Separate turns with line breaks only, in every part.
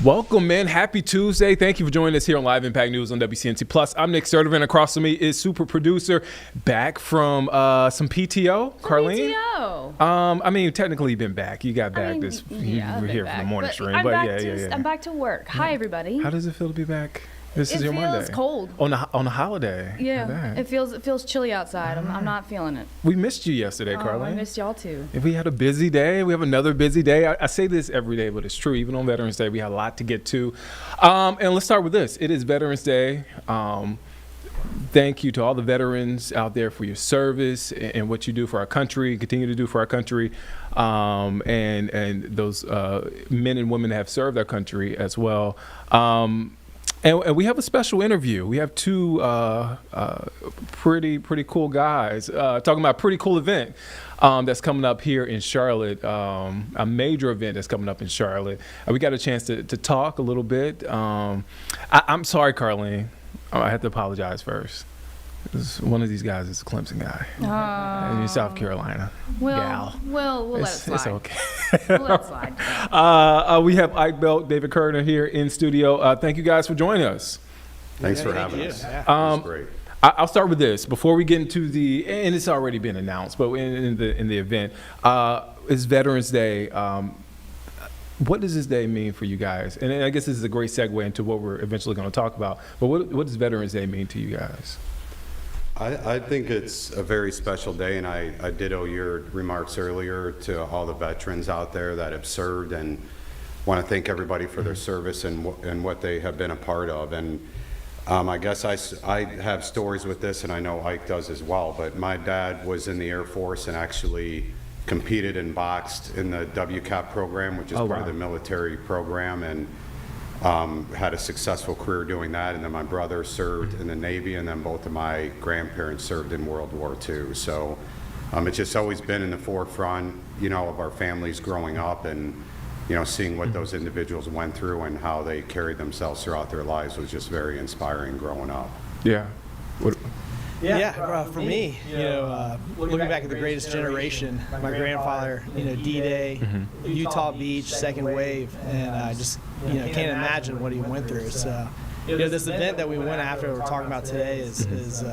Welcome, man. Happy Tuesday. Thank you for joining us here on Live Impact News on WCNC Plus. I'm Nick Sturdivant. Across from me is super producer back from some PTO, Carlene.
PTO.
I mean, technically you've been back. You got back you were here for the morning stream.
I'm back to work. Hi, everybody.
How does it feel to be back? This is your Monday.
It feels cold.
On a holiday.
Yeah, it feels chilly outside. I'm not feeling it.
We missed you yesterday, Carlene.
I missed y'all too.
If we had a busy day, we have another busy day. I say this every day, but it's true. Even on Veterans Day, we have a lot to get to. And let's start with this. It is Veterans Day. Thank you to all the veterans out there for your service and what you do for our country, continue to do for our country, and those men and women that have served our country as well. And we have a special interview. We have two pretty cool guys talking about a pretty cool event that's coming up here in Charlotte, a major event that's coming up in Charlotte. We got a chance to talk a little bit. I'm sorry, Carlene. I have to apologize first. One of these guys is a Clemson guy in South Carolina.
Well, we'll let it slide.
It's okay.
We'll let it slide.
We have Ike Belt, David Kerner here in studio. Thank you guys for joining us.
Thanks for having us.
That's great. I'll start with this before we get into and it's already been announced, but in the event, it's Veterans Day. What does this day mean for you guys? And I guess this is a great segue into what we're eventually going to talk about. But what does Veterans Day mean to you guys?
I think it's a very special day, and I ditto your remarks earlier to all the veterans out there that have served, and want to thank everybody for their service and what they have been a part of. And I guess I have stories with this, and I know Ike does as well, but my dad was in the Air Force and actually competed and boxed in the WCAP program, which is part of the military program, and had a successful career doing that. And then my brother served in the Navy, and then both of my grandparents served in World War II. So it's just always been in the forefront, of our families growing up, and seeing what those individuals went through and how they carried themselves throughout their lives was just very inspiring growing up.
Yeah.
For me, looking back at the greatest generation, my grandfather, D-Day, Utah Beach, second wave, and I just, can't imagine what he went through. So, this event that we went after, we're talking about today, is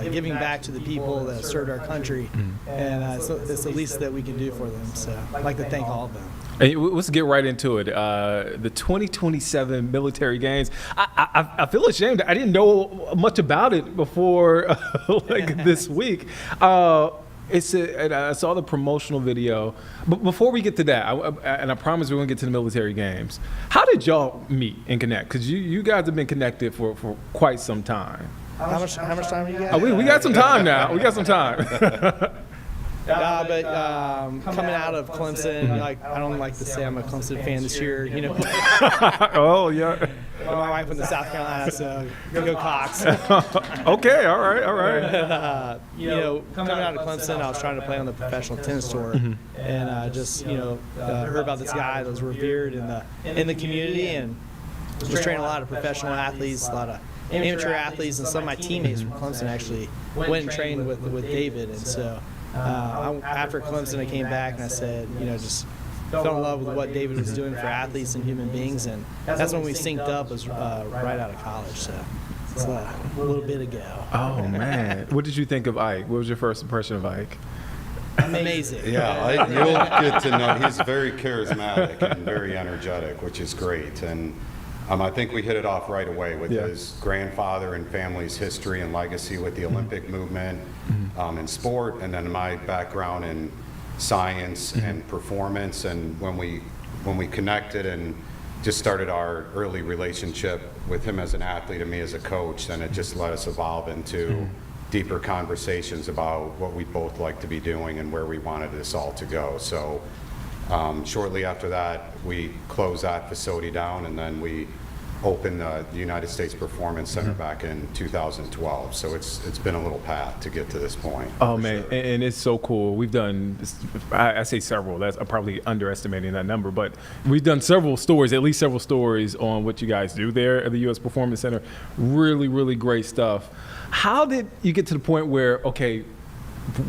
giving back to the people that have served our country, and it's the least that we can do for them. So, I'd like to thank all of them.
Hey, let's get right into it. The 2027 military games. I feel ashamed. I didn't know much about it before this week. And I saw the promotional video. But before we get to that, and I promise we're going to get to the military games, how did y'all meet and connect? Because you guys have been connected for quite some time.
How much time do you got?
We got some time now. We got some time.
But coming out of Clemson, I don't like to say I'm a Clemson fan this year.
Oh yeah.
My wife went to South Carolina, so go Cox.
Okay, all right.
Coming out of Clemson, I was trying to play on the professional tennis tour, and heard about this guy that was revered in the community, and was training a lot of professional athletes, a lot of amateur athletes, and some of my teammates from Clemson actually went and trained with David, and so. After Clemson, I came back and I said, just fell in love with what David was doing for athletes and human beings, and that's when we synced up, was right out of college, so it's a little bit ago.
Oh, man. What did you think of Ike? What was your first impression of Ike?
Amazing.
Yeah, you'll get to know. He's very charismatic and very energetic, which is great. And I think we hit it off right away with his grandfather and family's history and legacy with the Olympic movement in sport, and then my background in science and performance. And when we connected and just started our early relationship, with him as an athlete and me as a coach, then it just let us evolve into deeper conversations about what we'd both like to be doing and where we wanted this all to go. So shortly after that, we closed that facility down, and then we opened the United States Performance Center back in 2012. So it's been a little path to get to this point.
Oh
for
man,
sure.
and it's so cool. We've done, I say several. I'm probably underestimating that number, but we've done several stories, at least several stories on what you guys do there at the U.S. Performance Center. Really, really great stuff. How did you get to the point where, okay,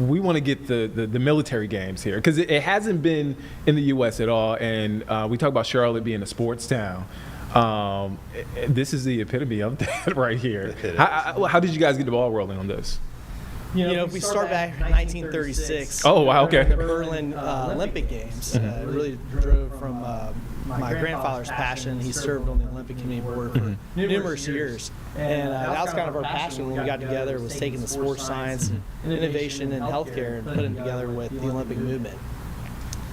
we want to get the military games here? Because it hasn't been in the U.S. at all, and we talk about Charlotte being a sports town. This is the epitome of that right here. How did you guys get the ball rolling on this?
You know, if we start back in 1936.
Oh, wow, okay.
The Berlin Olympic Games. It really drove from my grandfather's passion. He served on the Olympic Committee board for numerous years. And that was kind of our passion when we got together, was taking the sports science and innovation and healthcare and putting it together with the Olympic movement.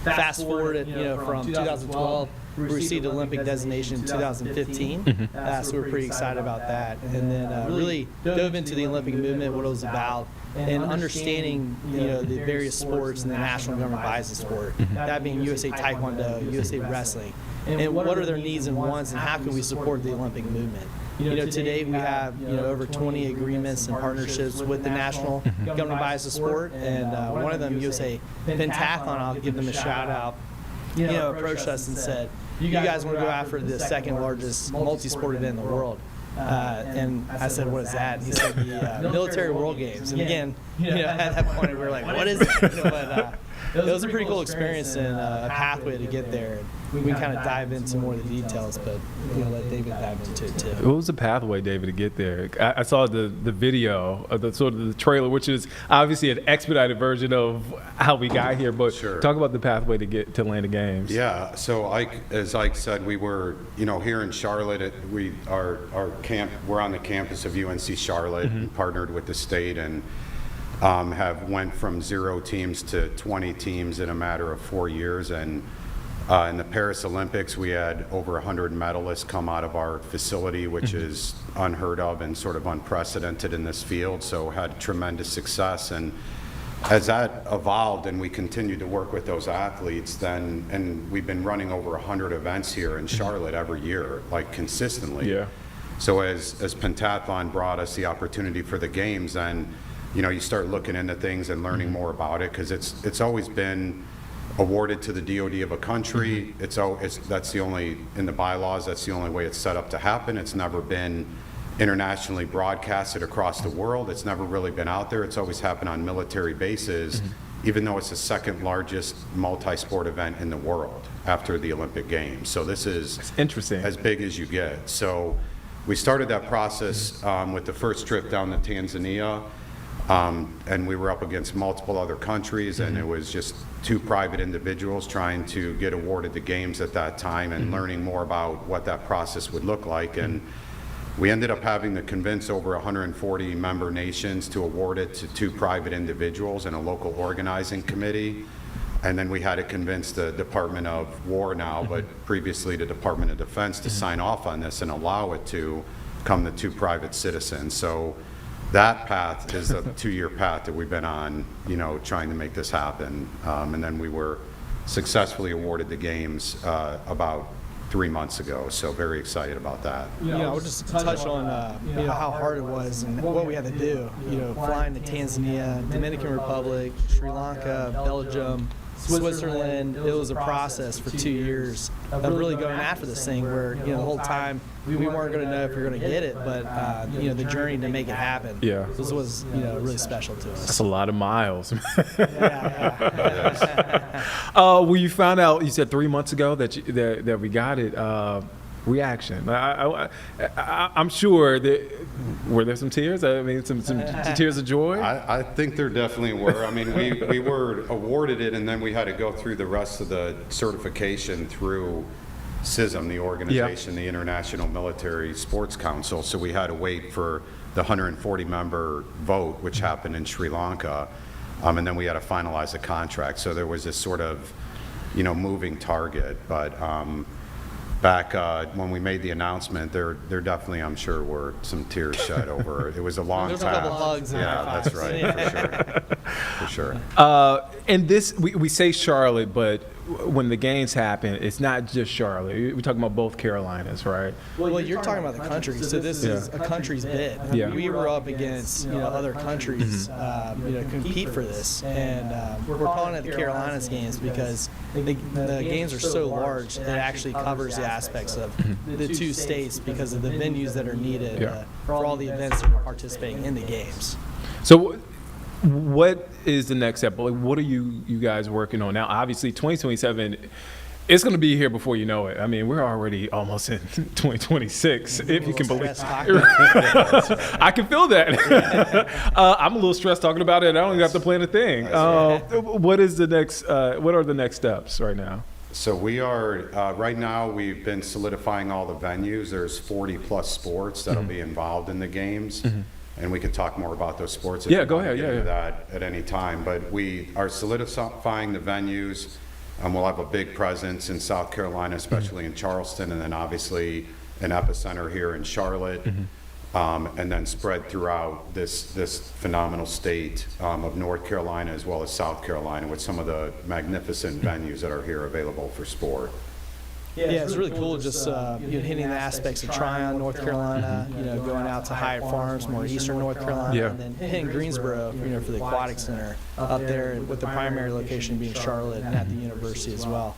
Fast forward, from 2012, we received the Olympic designation in 2015, so we're pretty excited about that. And then really dove into the Olympic movement, what it was about, and understanding the various sports and the national government buys the sport, that being USA Taekwondo, USA Wrestling, and what are their needs and wants, and how can we support the Olympic movement. Today we have over 20 agreements and partnerships with the national government buys the sport, and one of them, USA Pentathlon, I'll give them a shout out, approached us and said, you guys want to go after the second largest multi-sport event in the world. And I said, what is that? And he said, the Military World Games. And again, at that point, we were like, what is it? But it was a pretty cool experience and a pathway to get there. We can kind of dive into more of the details, but let David dive into it too.
What was the pathway, David, to get there? I saw the video, the sort of the trailer, which is obviously an expedited version of how we got here. But
Sure.
Talk about the pathway to get to Land of Games.
Yeah, so as Ike said, we were, here in Charlotte. Our camp. We're on the campus of UNC Charlotte, and partnered with the state, and have went from 0 teams to 20 teams in a matter of 4 years. And in the Paris Olympics, we had over 100 medalists come out of our facility, which is unheard of and sort of unprecedented in this field. So had tremendous success. And as that evolved and we continued to work with those athletes, and we've been running over 100 events here in Charlotte every year, like consistently.
Yeah.
So as Pentathlon brought us the opportunity for the games, then you start looking into things and learning more about it, because it's always been awarded to the DoD of a country. That's the only, in the bylaws, that's the only way it's set up to happen. It's never been internationally broadcasted across the world. It's never really been out there. It's always happened on military bases, even though it's the second largest multi-sport event in the world after the Olympic Games. So this is
Interesting.
as big as you get. So we started that process with the first trip down to Tanzania. And we were up against multiple other countries, and it was just 2 private individuals trying to get awarded the games at that time, and learning more about what that process would look like. And we ended up having to convince over 140 member nations to award it to 2 private individuals and a local organizing committee. And then we had to convince the Department of War now, but previously the Department of Defense, to sign off on this and allow it to come to 2 private citizens. So that path is a 2-year path that we've been on, trying to make this happen. And then we were successfully awarded the games about 3 months ago. So very excited about that.
We'll just touch on how hard it was and what we had to do. Flying to Tanzania, Dominican Republic, Sri Lanka, Belgium, Switzerland. It was a process for 2 years of really going after this thing, where the whole time we weren't going to know if we were going to get it, but the journey to make it happen.
Yeah.
This was really special to us.
That's a lot of miles.
Yeah.
Well, you found out, you said 3 months ago that we got it. Reaction. I'm sure that, were there some tears? I mean, some tears of joy?
I think there definitely were. I mean, we were awarded it, and then we had to go through the rest of the certification through CISM, the organization, the International Military Sports Council. So we had to wait for the 140-member vote, which happened in Sri Lanka, and then we had to finalize the contract. So there was this sort of, moving target. But back when we made the announcement, there definitely, I'm sure, were some tears shed over it. It was a long
There's a
time.
couple hugs and
Yeah,
high
that's
fives.
right, for sure.
And this, we say Charlotte, but when the games happen, it's not just Charlotte. We're talking about both Carolinas, right?
Well, you're talking about the country, so this is a country's bid.
Yeah.
We were up against other countries, compete for this, and we're calling it the Carolinas games because the games are so large that it actually covers the aspects of the two states because of the venues that are needed
Yeah.
for all the events that are participating in the games.
So what is the next step? Like, what are you guys working on now? Obviously, 2027, it's going to be here before you know it. I mean, we're already almost in 2026, if you can believe.
Stress talking.
I can feel that. I'm a little stressed talking about it. I don't even have to plan a thing. What is the next? What are the next steps right now?
So we are, right now, we've been solidifying all the venues. There's 40-plus sports that'll be involved in the games. And we could talk more about those sports if
Yeah,
you
go
want to
ahead.
get
Yeah,
into
yeah.
that at any time. But we are solidifying the venues. We'll have a big presence in South Carolina, especially in Charleston, and then obviously an epicenter here in Charlotte, and then spread throughout this phenomenal state of North Carolina as well as South Carolina with some of the magnificent venues that are here available for sport.
Yeah, it's really cool just hitting the aspects of Tryon, North Carolina, going out to Hyatt Farms, more eastern North Carolina,
Yeah.
and then hitting Greensboro, for the Aquatic Center up there with the primary location being Charlotte and at the university as well.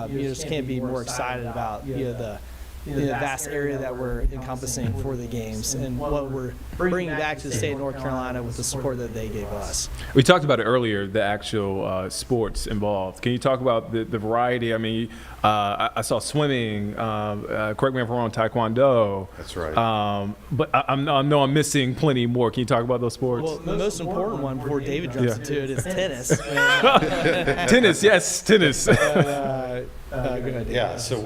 Just can't be more excited about the vast area that we're encompassing for the games and what we're bringing back to the state of North Carolina with the support that they gave us.
We talked about it earlier, the actual sports involved. Can you talk about the variety? I mean, I saw swimming, correct me if I'm wrong, taekwondo.
That's right.
But I know I'm missing plenty more. Can you talk about those sports?
Well, the most important one before David jumps
Yeah.
into it is tennis.
Tennis, yes, tennis.
Go ahead, David.
Yeah, so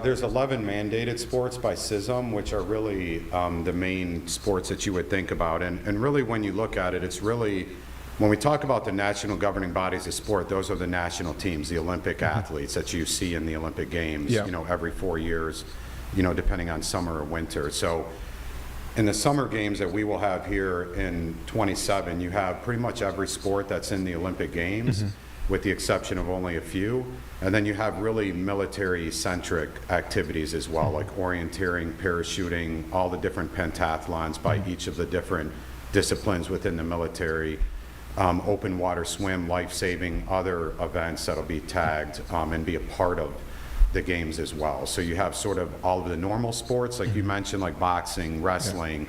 there's 11 mandated sports by CISM, which are really the main sports that you would think about. And really, when you look at it, it's really, when we talk about the national governing bodies of sport, those are the national teams, the Olympic athletes that you see in the Olympic Games,
Yeah.
every 4 years, depending on summer or winter. So in the summer games that we will have here in 27, you have pretty much every sport that's in the Olympic Games, with the exception of only a few. And then you have really military-centric activities as well, like orienteering, parachuting, all the different pentathlons by each of the different disciplines within the military, open water swim, life-saving, other events that'll be tagged and be a part of the games as well. So you have sort of all of the normal sports, like you mentioned, like boxing, wrestling.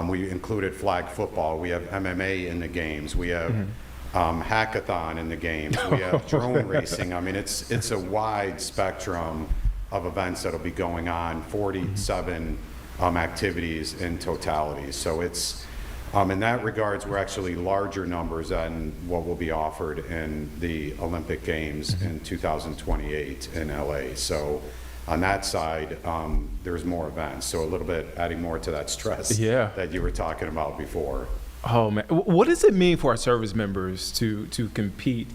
We included flag football. We have MMA in the games. We have hackathon in the games. We have drone racing. I mean, it's a wide spectrum of events that'll be going on, 47 activities in totality. So it's, in that regards, we're actually larger numbers than what will be offered in the Olympic Games in 2028 in LA. So on that side, there's more events. So a little bit adding more to that stress
Yeah.
that you were talking about before.
Oh man, what does it mean for our service members to compete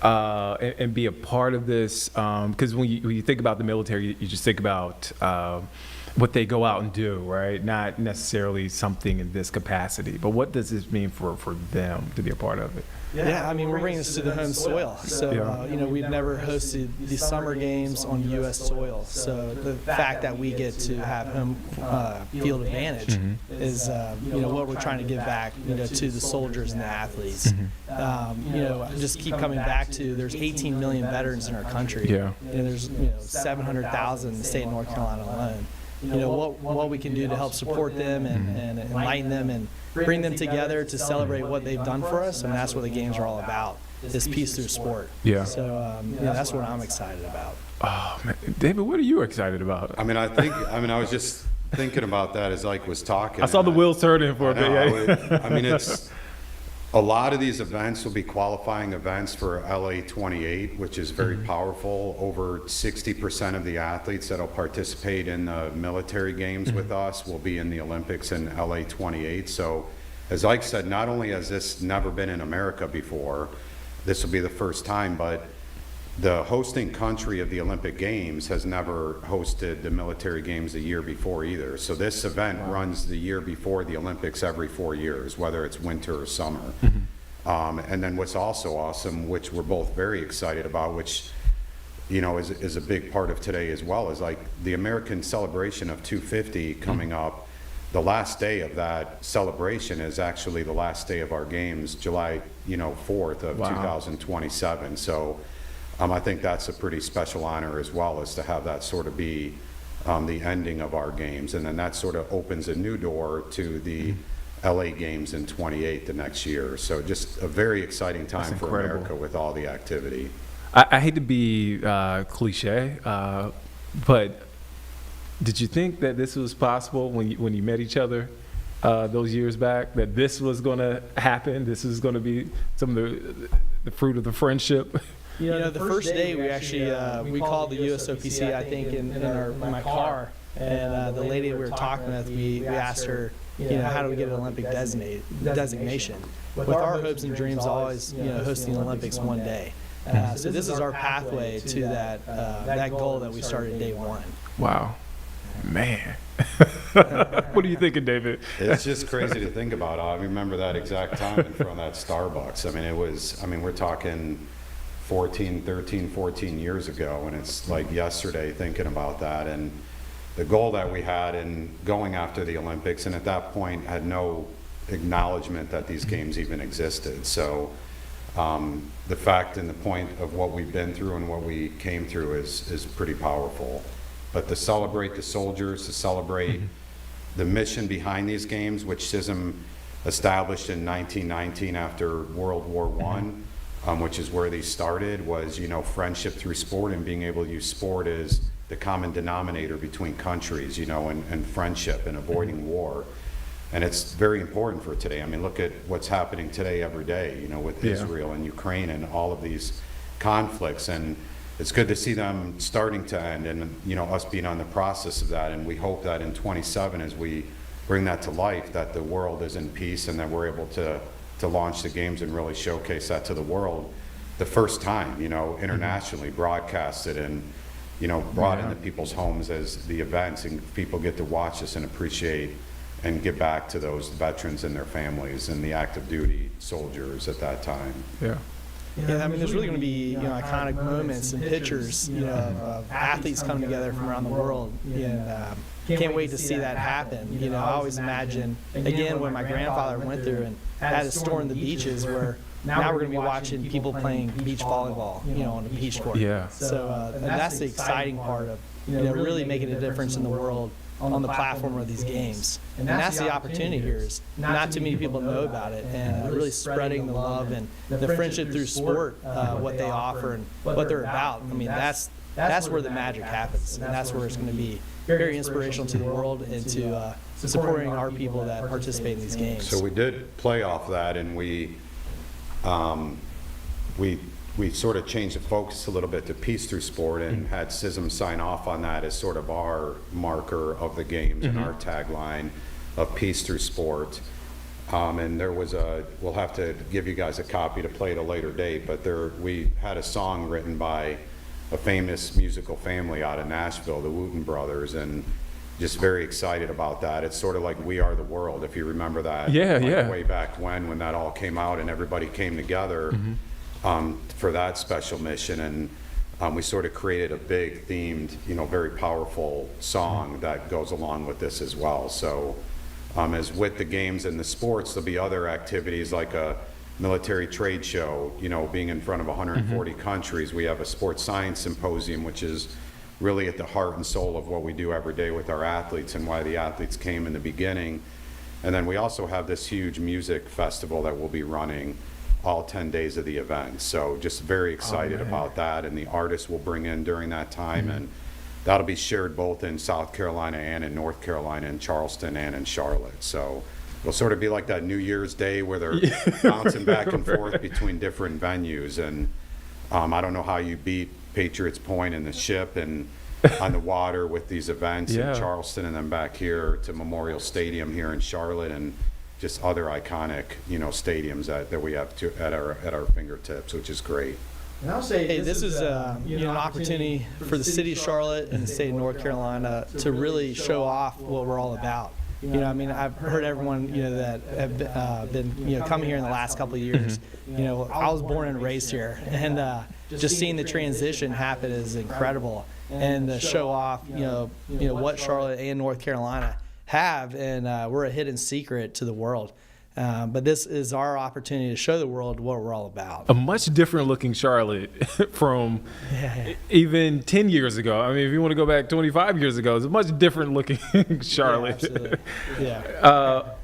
and be a part of this? Because when you think about the military, you just think about what they go out and do, right? Not necessarily something in this capacity, but what does this mean for them to be a part of it?
Yeah, I mean, we're bringing this to the home soil. So, we've never hosted the summer games on U.S. soil. So the fact that we get to have home field advantage is, what we're trying to give back, to the soldiers and the athletes. Just keep coming back to, there's 18 million veterans in our country.
Yeah.
And there's, 700,000 in the state of North Carolina alone. What we can do to help support them and enlighten them and bring them together to celebrate what they've done for us, and that's what the games are all about, is peace through sport.
Yeah.
So, that's what I'm excited about.
Oh man, David, what are you excited about?
I mean, I was just thinking about that as Ike was talking.
I saw the wheels turning for a bit. Yeah.
I mean, it's a lot of these events will be qualifying events for LA 28, which is very powerful. Over 60% of the athletes that'll participate in the military games with us will be in the Olympics in LA 28. So, as Ike said, not only has this never been in America before, this will be the first time, but the hosting country of the Olympic Games has never hosted the military games the year before either. So this event runs the year before the Olympics every 4 years, whether it's winter or summer. And then what's also awesome, which we're both very excited about, which is a big part of today as well, is like the American celebration of 250 coming up. The last day of that celebration is actually the last day of our games, July 4th of 2027. So I think that's a pretty special honor as well, as to have that sort of be the ending of our games. And then that sort of opens a new door to the LA Games in 28 the next year. So just a very exciting time for America with all the activity.
I hate to be cliche, but did you think that this was possible when you met each other those years back, that this was going to happen? This is going to be some of the fruit of the friendship?
The first day we actually we called the USOPC, I think, in my car, and the lady we were talking with, we asked her, how do we get an Olympic designation? With our hopes and dreams, always, hosting the Olympics one day. So this is our pathway to that goal that we started day one.
Wow, man. What are you thinking, David?
It's just crazy to think about. I remember that exact time in front of that Starbucks. We're talking 14 years ago, and it's like yesterday thinking about that, and the goal that we had in going after the Olympics, and at that point had no acknowledgement that these games even existed. So the fact and the point of what we've been through and what we came through is pretty powerful. But to celebrate the soldiers, to celebrate the mission behind these games, which CISM established in 1919 after World War I, which is where these started, was friendship through sport, and being able to use sport as the common denominator between countries, and friendship and avoiding war. And it's very important for today. Look at what's happening today every day, with Israel and Ukraine and all of these conflicts. And it's good to see them starting to end, and us being on the process of that. And we hope that in 27, as we bring that to life, that the world is in peace, and that we're able to launch the games and really showcase that to the world the first time, internationally broadcasted and brought into people's homes as the events, and people get to watch us and appreciate and give back to those veterans and their families and the active duty soldiers at that time.
Yeah.
Yeah, there's really going to be iconic moments and pictures of athletes coming together from around the world, and can't wait to see that happen. I always imagine, again, when my grandfather went through and had to storm the beaches, where now we're going to be watching people playing beach volleyball, on a beach court.
Yeah.
So and that's the exciting part of really making a difference in the world on the platform of these games. And that's the opportunity here, is not too many people know about it, and really spreading the love and the friendship through sport, what they offer and what they're about. That's where the magic happens, and that's where it's going to be very inspirational to the world and to supporting our people that participate in these games.
So we did play off that, and we sort of changed the focus a little bit to peace through sport, and had CISM sign off on that as sort of our marker of the games and our tagline of peace through sport. And there was we'll have to give you guys a copy to play at a later date, but we had a song written by a famous musical family out of Nashville, the Wooten Brothers, and just very excited about that. It's sort of like We Are the World, if you remember that.
Yeah.
Way back when that all came out and everybody came together for that special mission. And we sort of created a big themed, very powerful song that goes along with this as well. So as with the games and the sports, there'll be other activities like a military trade show, being in front of 140 countries. We have a sports science symposium, which is really at the heart and soul of what we do every day with our athletes and why the athletes came in the beginning. And then we also have this huge music festival that we'll be running all 10 days of the event. So just very excited about that, and the artists we'll bring in during that time. And that'll be shared both in South Carolina and in North Carolina, in Charleston and in Charlotte. So it'll sort of be like that New Year's Day where they're bouncing back and forth between different venues. And I don't know how you beat Patriots Point and the Ship and on the water with these events in Charleston, and then back here to Memorial Stadium here in Charlotte, and just other iconic, stadiums that we have at our fingertips, which is great.
And I'll say, hey, this is an opportunity for the city of Charlotte and the state of North Carolina to really show off what we're all about. I mean, I've heard everyone, that have been, coming here in the last couple of years. I was born and raised here, and just seeing the transition happen is incredible. And to show off, what Charlotte and North Carolina have, and we're a hidden secret to the world. But this is our opportunity to show the world what we're all about.
A much different looking Charlotte from even 10 years ago. I mean, if you want to go back 25 years ago, it's a much different looking Charlotte.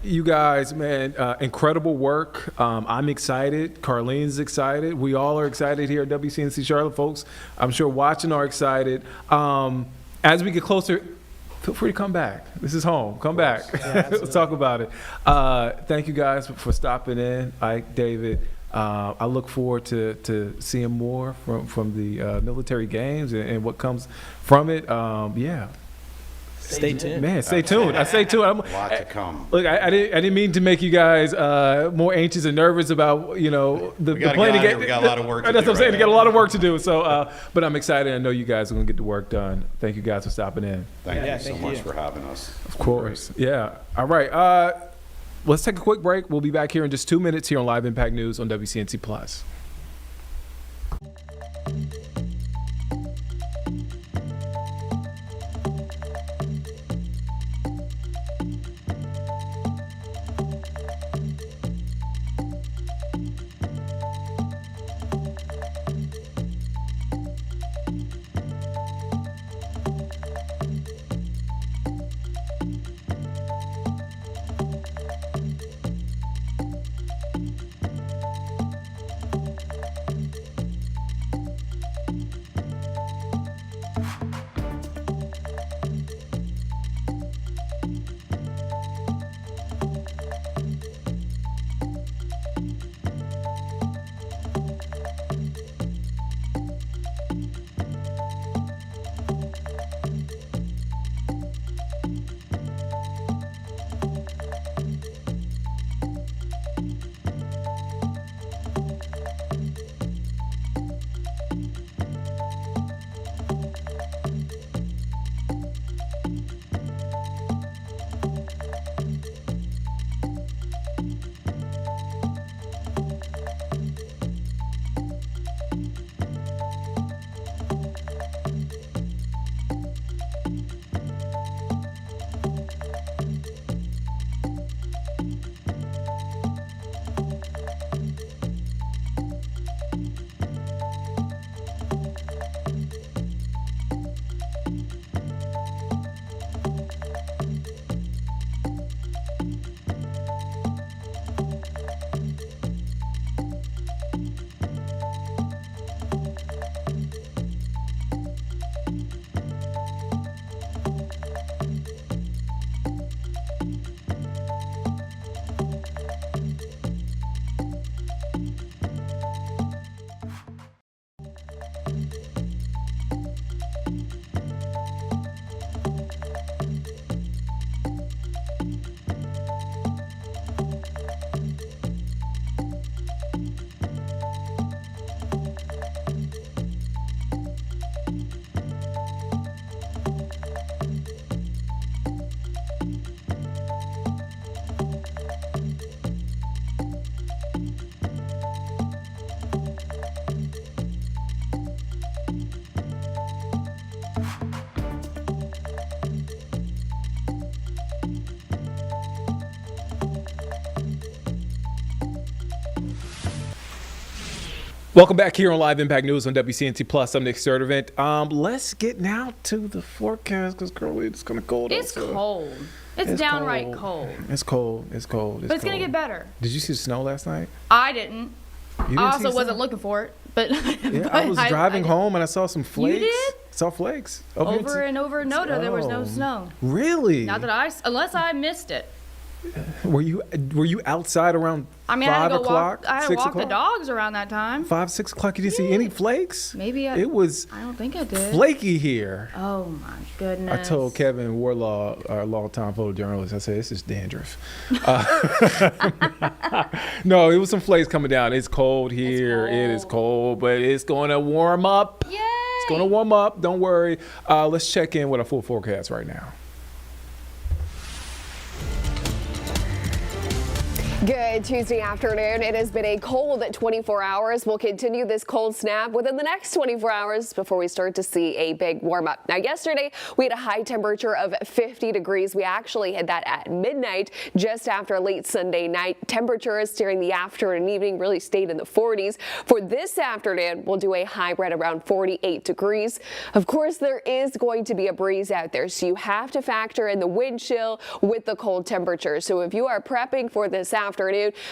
You guys, man, incredible work. I'm excited. Carlene's excited. We all are excited here at WCNC Charlotte, folks. I'm sure watching are excited. As we get closer, feel free to come back. This is home. Come back.
Yeah,
let's talk about it. Thank you guys for stopping in. Ike, David, I look forward to seeing more from the military games and what comes from it.
Stay tuned.
Man, stay tuned. I stay tuned.
A lot to come.
Look, I didn't mean to make you guys more anxious and nervous about the planning.
We got a lot of work to do.
That's what I'm saying.
Right
You got a lot of work to do. So, but I'm excited. I know you guys are going to get the work done. Thank you guys for stopping in.
Thank you so
thank
much
you.
for having us.
Of course. Yeah. All right. Let's take a quick break. We'll be back here in just 2 minutes here on Live Impact News on WCNC Plus. Welcome back here on Live Impact News on WCNC Plus. I'm Nick Sturdivant. Let's get now to the forecast because, girl, it's kind of cold.
It's
outside.
cold. It's downright cold.
It's cold. It's cold.
But it's going to get better.
Did you see the snow last night?
I didn't.
You didn't
I
see
also
snow?
wasn't looking for it. But
Yeah, I was driving
did.
home and I saw some flakes.
did?
Saw flakes.
Over and over in Noda, there was no
Oh.
snow.
Really?
Not that unless I missed it.
Were you outside around
I mean, I had
5
to go
o'clock?
walk. I had to
6
walk the
o'clock?
dogs around that time.
5, 6 o'clock. You didn't see any flakes?
Maybe
It was
I don't think I did.
flaky here.
Oh my goodness.
I told Kevin Warlaw, our longtime photojournalist, I said, this is dandruff. No, it was some flakes coming down. It's cold here. It is cold, but it's going to warm up.
Yay!
It's going to warm up. Don't worry. Let's check in with a full forecast right now.
Good Tuesday afternoon. It has been a cold 24 hours. We'll continue this cold snap within the next 24 hours before we start to see a big warm up. Now, yesterday we had a high temperature of 50 degrees. We actually had that at midnight, just after late Sunday night. Temperatures during the afternoon and evening really stayed in the 40s. For this afternoon, we'll do a high right around 48 degrees. Of course, there is going to be a breeze out there, so you have to factor in the wind chill with the cold temperature. So if you are prepping for this afternoon,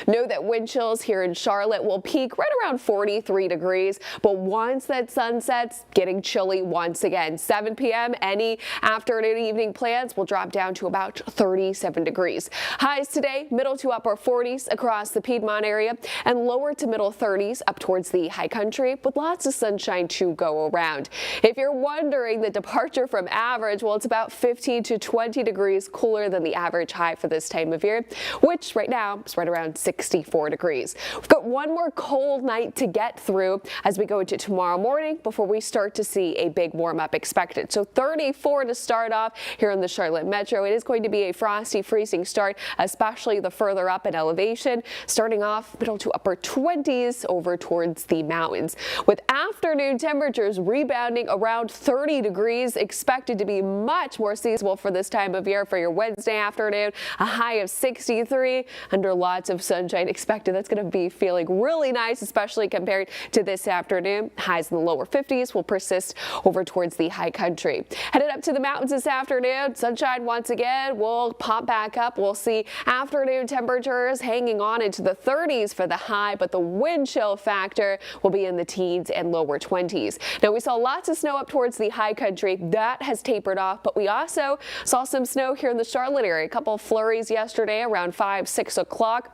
know that wind chills here in Charlotte will peak right around 43 degrees, but once that sun sets, getting chilly once again. 7 p.m., any afternoon evening plans will drop down to about 37 degrees. Highs today, middle to upper 40s across the Piedmont area and lower to middle 30s up towards the high country with lots of sunshine to go around. If you're wondering the departure from average, well, it's about 15 to 20 degrees cooler than the average high for this time of year, which right now is right around 64 degrees. We've got one more cold night to get through as we go into tomorrow morning before we start to see a big warm up expected. So 34 to start off here in the Charlotte Metro. It is going to be a frosty, freezing start, especially the further up in elevation, starting off middle to upper 20s over towards the mountains, with afternoon temperatures rebounding around 30 degrees, expected to be much more seasonable for this time of year for your Wednesday afternoon. A high of 63 under lots of sunshine expected. That's going to be feeling really nice, especially compared to this afternoon. Highs in the lower 50s will persist over towards the high country. Headed up to the mountains this afternoon, sunshine once again will pop back up. We'll see afternoon temperatures hanging on into the 30s for the high, but the wind chill factor will be in the teens and lower 20s. Now, we saw lots of snow up towards the high country. That has tapered off, but we also saw some snow here in the Charlotte area. A couple of flurries yesterday around 5, 6 o'clock.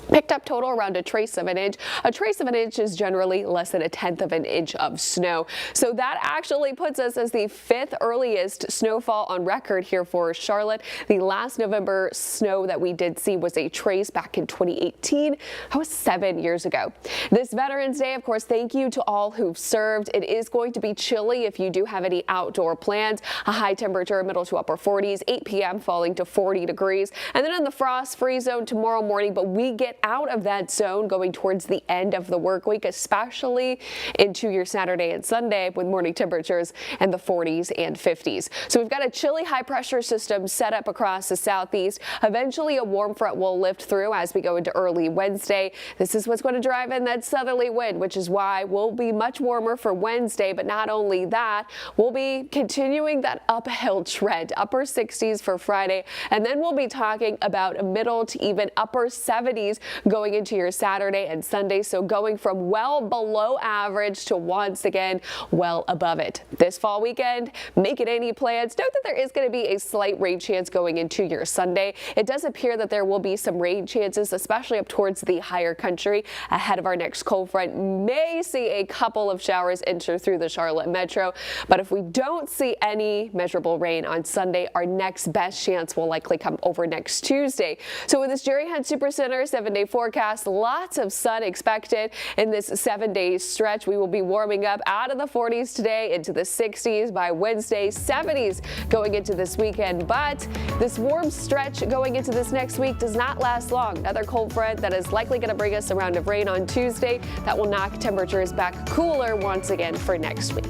Picked up total around a trace of an inch. A trace of an inch is generally less than a tenth of an inch of snow. So that actually puts us as the 5th earliest snowfall on record here for Charlotte. The last November snow that we did see was a trace back in 2018. That was 7 years ago. This Veterans Day, of course, thank you to all who've served. It is going to be chilly if you do have any outdoor plans. A high temperature, middle to upper 40s, 8 p.m. falling to 40 degrees. And then in the frost-free zone tomorrow morning, but we get out of that zone going towards the end of the work week, especially into your Saturday and Sunday with morning temperatures in the 40s and 50s. So we've got a chilly high pressure system set up across the southeast. Eventually a warm front will lift through as we go into early Wednesday. This is what's going to drive in that southerly wind, which is why we'll be much warmer for Wednesday. But not only that, we'll be continuing that uphill trend, upper 60s for Friday. And then we'll be talking about a middle to even upper 70s going into your Saturday and Sunday. So going from well below average to once again well above it. This fall weekend, make it any plans. Note that there is going to be a slight rain chance going into your Sunday. It does appear that there will be some rain chances, especially up towards the higher country ahead of our next cold front. May see a couple of showers enter through the Charlotte Metro, but if we don't see any measurable rain on Sunday, our next best chance will likely come over next Tuesday. So with this Jerry Hunt Supercenter 7-day forecast, lots of sun expected in this 7-day stretch. We will be warming up out of the 40s today into the 60s by Wednesday, 70s going into this weekend. But this warm stretch going into this next week does not last long. Another cold front that is likely going to bring us a round of rain on Tuesday that will knock temperatures back cooler once again for next week.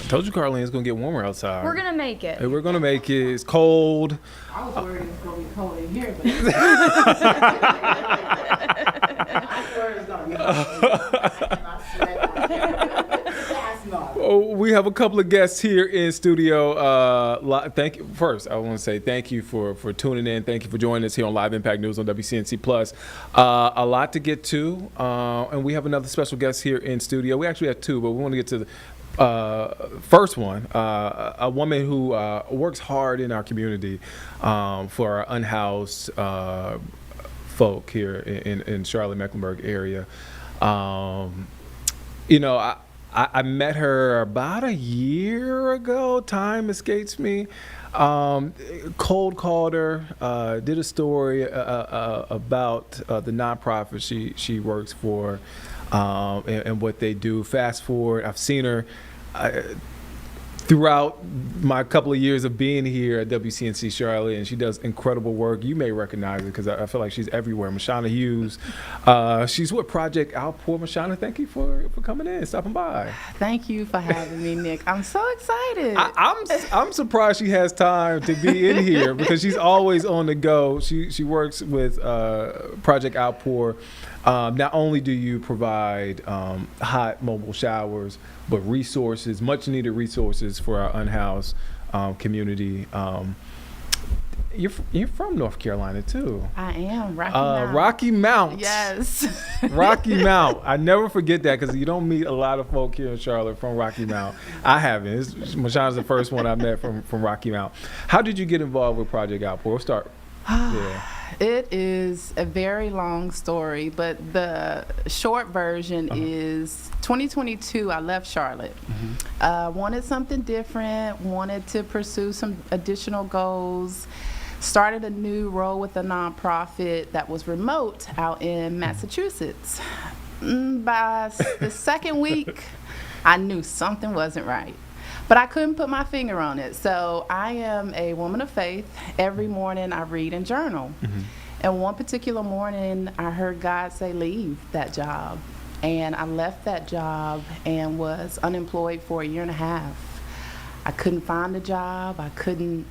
Told you, Carlene, it's gonna get warmer outside.
We're gonna make it.
Hey, we're gonna make it. It's cold.
I was worried it was going to be cold in here, but I swear it's going to be cold. And I sweat. That's not.
Oh, we have a couple of guests here in studio. Thank you. First, I want to say thank you for tuning in. Thank you for joining us here on Live Impact News on WCNC Plus. A lot to get to, and we have another special guest here in studio. We actually have two, but we want to get to First one, a woman who works hard in our community for our unhoused folk here in Charlotte-Mecklenburg area. You know, I met her about a year ago. Time escapes me. Cold called her, did a story about the nonprofit she works for and what they do. Fast forward, I've seen her throughout my couple of years of being here at WCNC Charlotte, and she does incredible work. You may recognize her because I feel like she's everywhere. Mashana Hughes. She's with Project Outpour. Mashana, thank you for coming in, stopping by.
Thank you for having me, Nick. I'm so excited.
I'm surprised she has time to be in here because she's always on the go. She works with Project Outpour. Not only do you provide hot mobile showers, but resources, much needed resources for our unhoused community. You're from North Carolina too.
I am. Rocky Mount.
Rocky Mount.
Yes.
Rocky Mount. I never forget that because you don't meet a lot of folk here in Charlotte from Rocky Mount. I haven't. Mashana's the first one I met from Rocky Mount. How did you get involved with Project Outpour? We'll start. Yeah.
It is a very long story, but the short version is 2022, I left Charlotte. Wanted something different, wanted to pursue some additional goals, started a new role with a nonprofit that was remote out in Massachusetts. By the second week, I knew something wasn't right. But I couldn't put my finger on it. So I am a woman of faith. Every morning I read and journal. And one particular morning I heard God say, leave that job. And I left that job and was unemployed for a year and a half. I couldn't find a job. I couldn't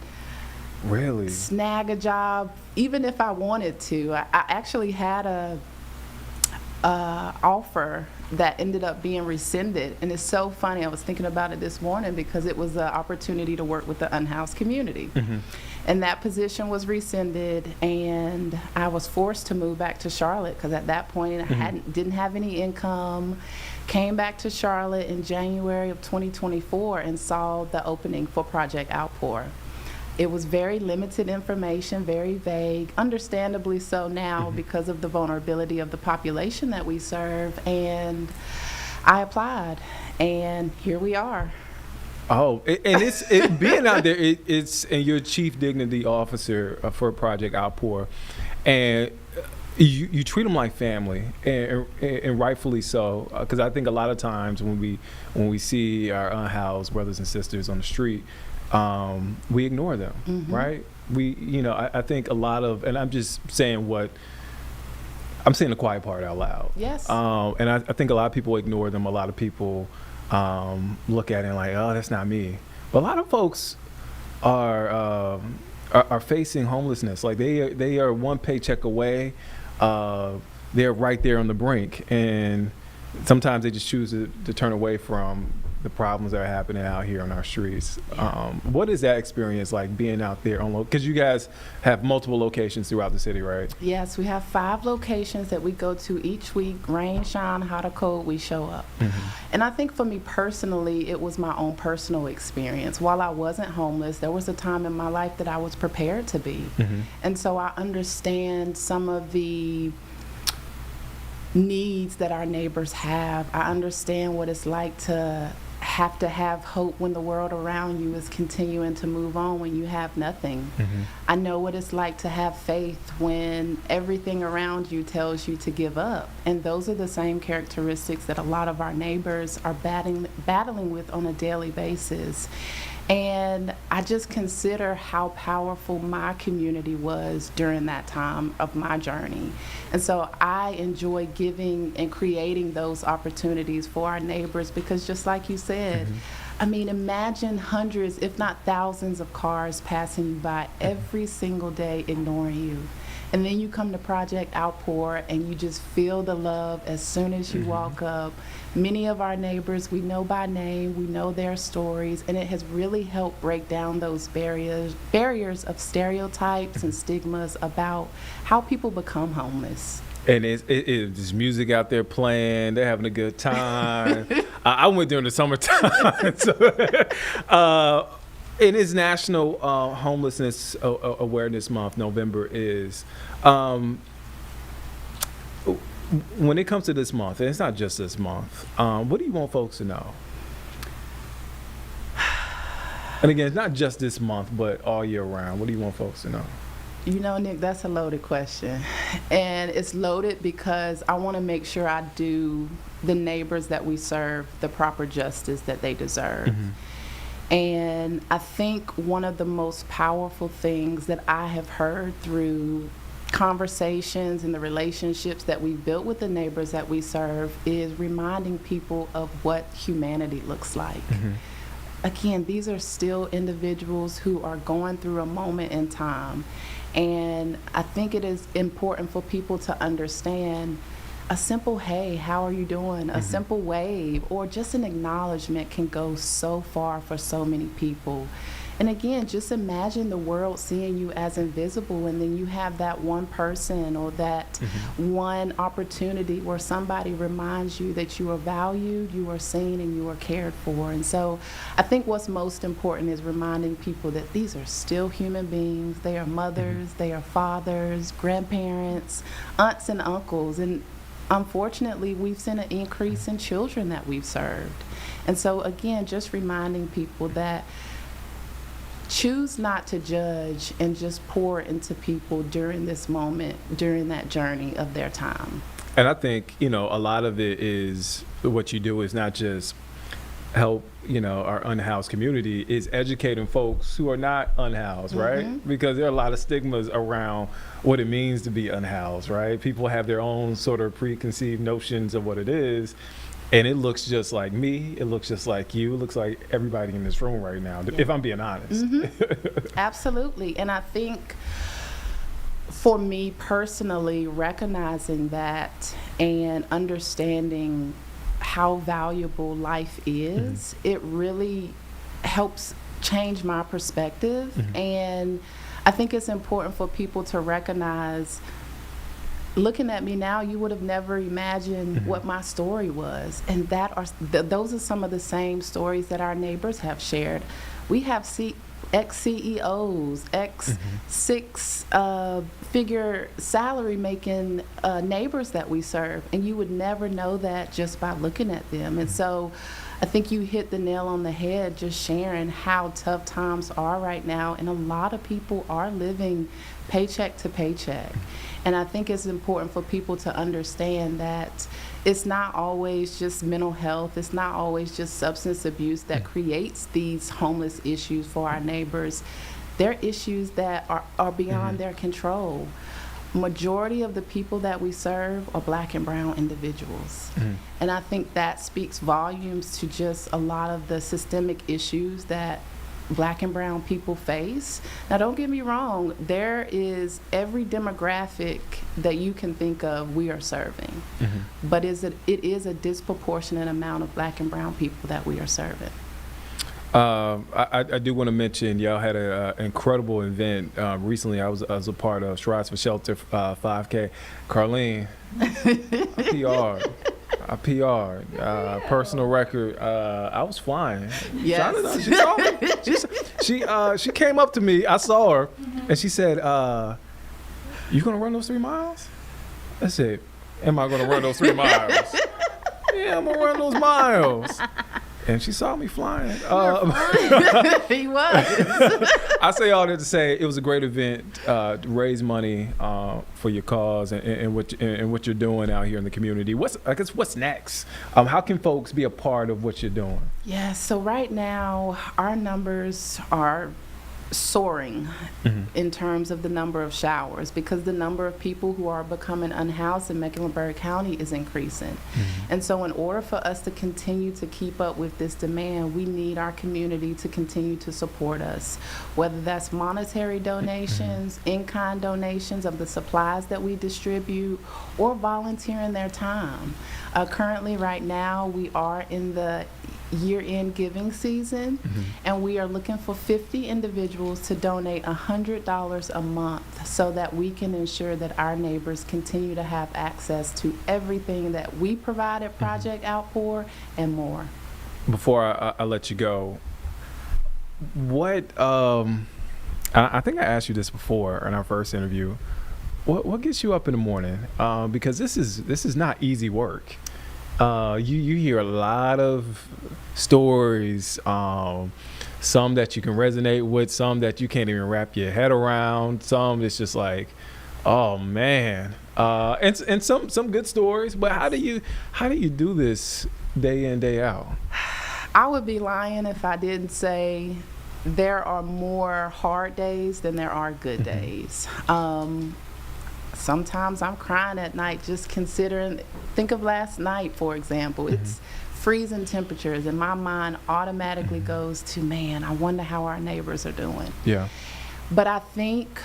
Really?
snag a job, even if I wanted to. I actually had a offer that ended up being rescinded. And it's so funny, I was thinking about it this morning because it was an opportunity to work with the unhoused community. And that position was rescinded, and I was forced to move back to Charlotte because at that point I didn't have any income. Came back to Charlotte in January of 2024 and saw the opening for Project Outpour. It was very limited information, very vague, understandably so now because of the vulnerability of the population that we serve. And I applied, and here we are.
Oh, and it's being out there. It's and you're chief dignity officer for Project Outpour, and you treat them like family, and rightfully so. Because I think a lot of times when we see our unhoused brothers and sisters on the street, we ignore them, right? I think a lot of, and I'm just saying I'm saying the quiet part out loud.
Yes.
And I think a lot of people ignore them. A lot of people look at it and like, oh, that's not me. But a lot of folks are facing homelessness. Like they are one paycheck away. They're right there on the brink, and sometimes they just choose to turn away from the problems that are happening out here on our streets. What is that experience like being out there on because you guys have multiple locations throughout the city, right?
Yes, we have 5 locations that we go to each week. Rain, shine, hot or cold, we show up. And I think for me personally, it was my own personal experience. While I wasn't homeless, there was a time in my life that I was prepared to be. And so I understand some of the needs that our neighbors have. I understand what it's like to have hope when the world around you is continuing to move on when you have nothing. I know what it's like to have faith when everything around you tells you to give up. And those are the same characteristics that a lot of our neighbors are battling with on a daily basis. And I just consider how powerful my community was during that time of my journey. And so I enjoy giving and creating those opportunities for our neighbors because just like you said, I mean, imagine hundreds, if not thousands of cars passing you by every single day ignoring you. And then you come to Project Outpour and you just feel the love as soon as you walk up. Many of our neighbors we know by name, we know their stories, and it has really helped break down those barriers of stereotypes and stigmas about how people become homeless.
And there's music out there playing. They're having a good time. I went during the summertime. It is National Homelessness Awareness Month. November is. When it comes to this month, and it's not just this month, what do you want folks to know? And again, it's not just this month, but all year round. What do you want folks to know?
You know, Nick, that's a loaded question. And it's loaded because I want to make sure I do the neighbors that we serve the proper justice that they deserve. And I think one of the most powerful things that I have heard through conversations and the relationships that we've built with the neighbors that we serve is reminding people of what humanity looks like. Again, these are still individuals who are going through a moment in time. And I think it is important for people to understand a simple, hey, how are you doing? A simple wave or just an acknowledgement can go so far for so many people. And again, just imagine the world seeing you as invisible, and then you have that one person or that one opportunity where somebody reminds you that you are valued, you are seen, and you are cared for. And so I think what's most important is reminding people that these are still human beings. They are mothers, they are fathers, grandparents, aunts and uncles. And unfortunately, we've seen an increase in children that we've served. And so again, just reminding people that choose not to judge and just pour into people during this moment, during that journey of their time.
And I think, a lot of it is what you do is not just help, our unhoused community, is educating folks who are not unhoused, right? Because there are a lot of stigmas around what it means to be unhoused, right? People have their own sort of preconceived notions of what it is. And it looks just like me. It looks just like you. It looks like everybody in this room right now, if I'm being honest.
Absolutely. And I think for me personally, recognizing that and understanding how valuable life is, it really helps change my perspective. And I think it's important for people to recognize, looking at me now, you would have never imagined what my story was. And those are some of the same stories that our neighbors have shared. We have ex-CEOs, ex-six-figure salary-making neighbors that we serve. And you would never know that just by looking at them. And so I think you hit the nail on the head just sharing how tough times are right now. And a lot of people are living paycheck to paycheck. And I think it's important for people to understand that it's not always just mental health, it's not always just substance abuse that creates these homeless issues for our neighbors. They're issues that are beyond their control. Majority of the people that we serve are Black and brown individuals. And I think that speaks volumes to just a lot of the systemic issues that Black and brown people face. Now, don't get me wrong, there is every demographic that you can think of we are serving. But it is a disproportionate amount of Black and brown people that we are serving.
I do want to mention y'all had an incredible event recently. I was a part of Strides for Shelter 5K. Carlene, I PR'd, personal record. I was flying.
Yes.
She saw me. She came up to me. I saw her, and she said, "You gonna run those 3 miles?" I said, "Am I gonna run those 3 miles?" Yeah, I'm gonna run those miles. And she saw me flying.
He was.
I say all that to say it was a great event to raise money for your cause and what you're doing out here in the community. What's next? How can folks be a part of what you're doing?
Yeah, so right now our numbers are soaring in terms of the number of showers because the number of people who are becoming unhoused in Mecklenburg County is increasing. And so in order for us to continue to keep up with this demand, we need our community to continue to support us, whether that's monetary donations, in-kind donations of the supplies that we distribute, or volunteering their time. Currently right now we are in the year-end giving season, and we are looking for 50 individuals to donate $100 a month so that we can ensure that our neighbors continue to have access to everything that we provide at Project Outpour and more.
Before I let you go, what I think I asked you this before in our first interview. What gets you up in the morning? Because this is not easy work. You hear a lot of stories, some that you can resonate with, some that you can't even wrap your head around, some it's just like, oh man, and some good stories. But how do you do this day in, day out?
I would be lying if I didn't say there are more hard days than there are good days. Sometimes I'm crying at night just considering, think of last night, for example. It's freezing temperatures, and my mind automatically goes to, man, I wonder how our neighbors are doing.
Yeah.
But I think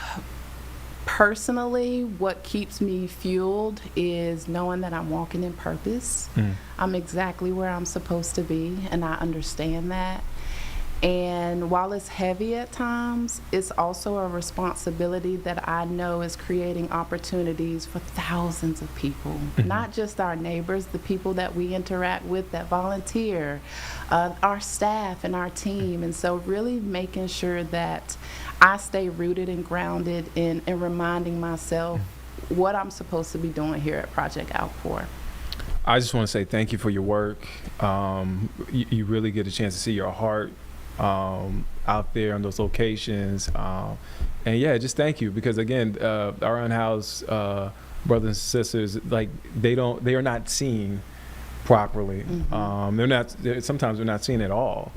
personally, what keeps me fueled is knowing that I'm walking in purpose. I'm exactly where I'm supposed to be, and I understand that. And while it's heavy at times, it's also a responsibility that I know is creating opportunities for thousands of people, not just our neighbors, the people that we interact with that volunteer, our staff and our team. And so really making sure that I stay rooted and grounded in reminding myself what I'm supposed to be doing here at Project Outpour.
I just want to say thank you for your work. You really get a chance to see your heart out there on those locations, and yeah, just thank you, because again, our unhoused brothers and sisters, like they are not seen properly. Sometimes they're not seen at all.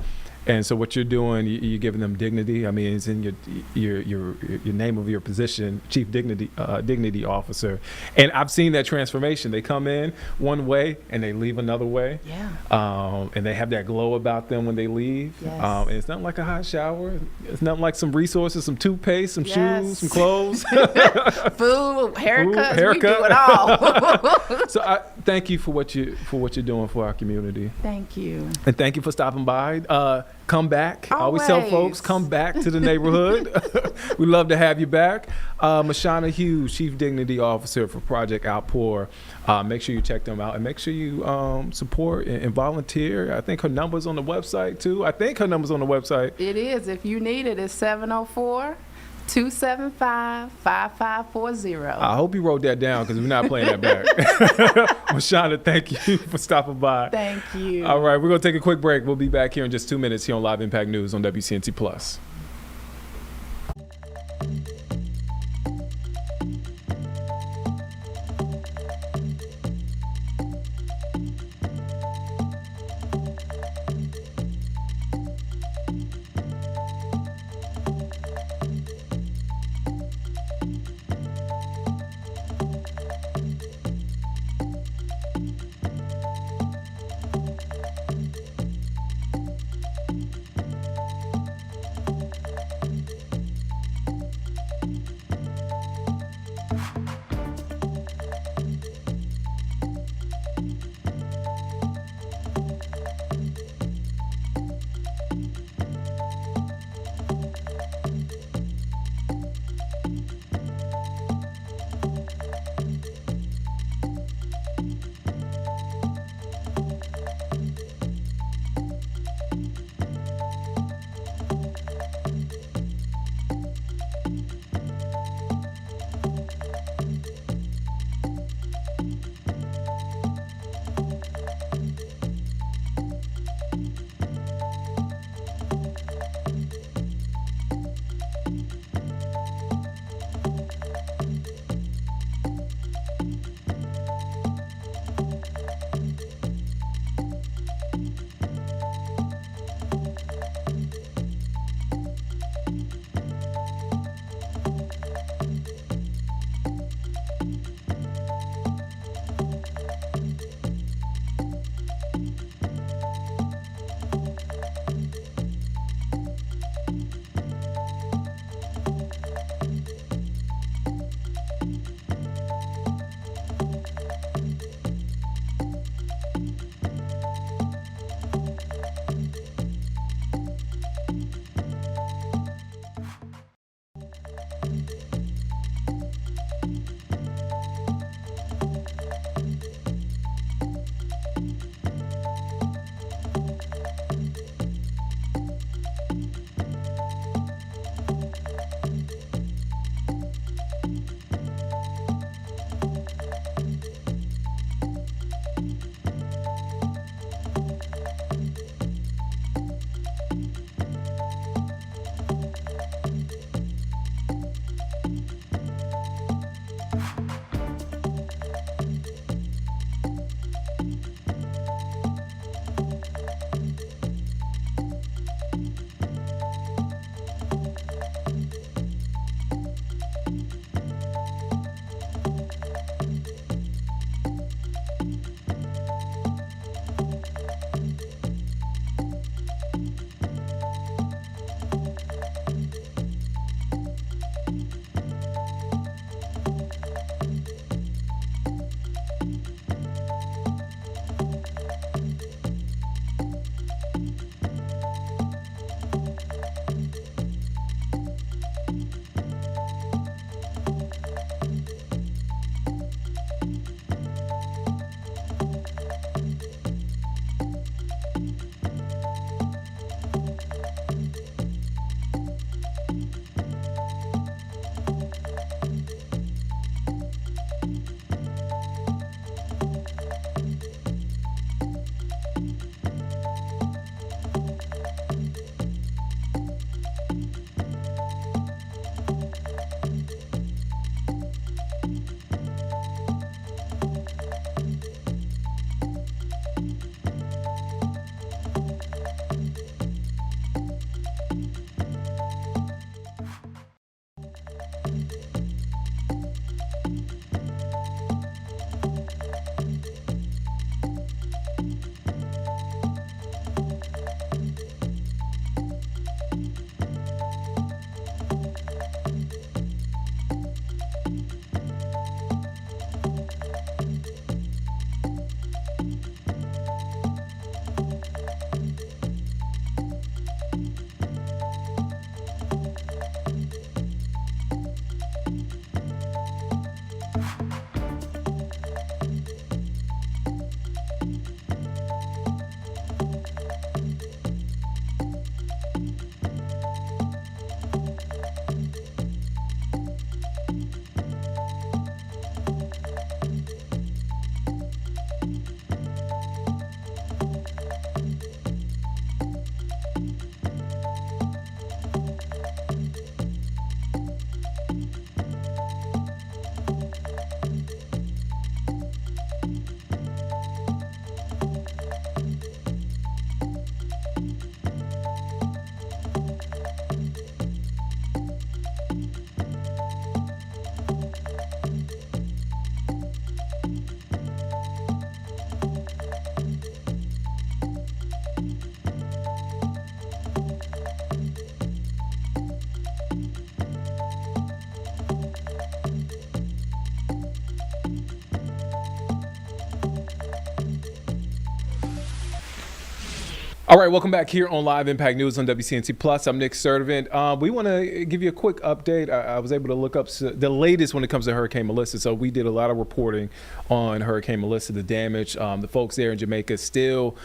And so what you're doing, you're giving them dignity. I mean, it's in your name of your position, Chief Dignity Officer. And I've seen that transformation. They come in one way and they leave another way.
Yeah.
And they have that glow about them when they leave.
Yes.
And it's not like a hot shower. It's not like some resources, some toothpaste, some
Yes.
shoes, some clothes.
Food, haircuts, we do
haircut.
it all.
So I thank you for what you're doing for our community.
Thank you.
And thank you for stopping by. Come back. I always tell folks,
Always.
come back to the neighborhood. We love to have you back. Mashana Hughes, Chief Dignity Officer for Project Outpour. Make sure you check them out, and make sure you support and volunteer. I think her number's on the website too.
It is. If you need it, it's 704-275-5540.
I hope you wrote that down, because we're not playing that back. Mashana, thank you for stopping by.
Thank you.
All right, we're going to take a quick break. We'll be back here in just 2 minutes here on Live Impact News on WCNC Plus. All right, welcome back here on Live Impact News on WCNC Plus. I'm Nick Sturdivant. We want to give you a quick update. I was able to look up the latest when it comes to Hurricane Melissa. So we did a lot of reporting on Hurricane Melissa, the damage. The folks there in Jamaica still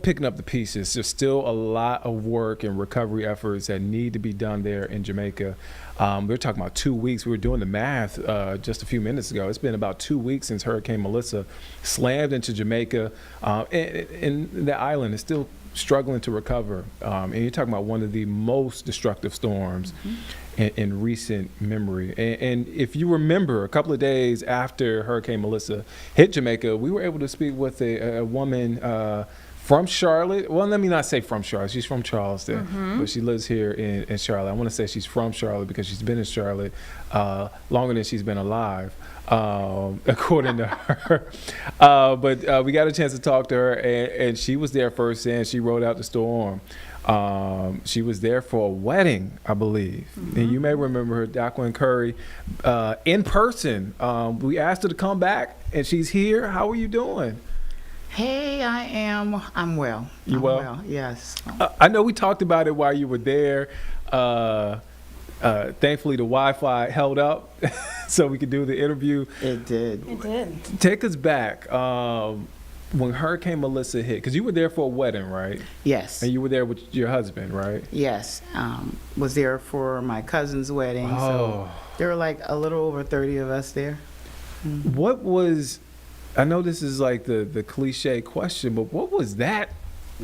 picking up the pieces. There's still a lot of work and recovery efforts that need to be done there in Jamaica. We're talking about 2 weeks. We were doing the math just a few minutes ago. It's been about 2 weeks since Hurricane Melissa slammed into Jamaica, and the island is still struggling to recover. And you're talking about one of the most destructive storms in recent memory. And if you remember, a couple of days after Hurricane Melissa hit Jamaica, we were able to speak with a woman from Charlotte. Well, let me not say from Charlotte. She's from Charleston, but she lives here in Charlotte. I want to say she's from Charlotte because she's been in Charlotte longer than she's been alive, according to her. But we got a chance to talk to her, and she was there first, and she rode out the storm. She was there for a wedding, I believe. And you may remember her, Jacqueline Curry, in person. We asked her to come back, and she's here. How are you doing?
Hey, I'm well.
You
I'm
well?
Yes.
I know we talked about it while you were there. Thankfully, the Wi-Fi held up so we could do the interview.
It did.
It did.
Take us back when Hurricane Melissa hit, because you were there for a wedding, right?
Yes.
And you were there with your husband, right?
Yes. Was there for my cousin's wedding.
Oh.
So there were like a little over 30 of us there.
What was, I know this is like the cliche question, but what was that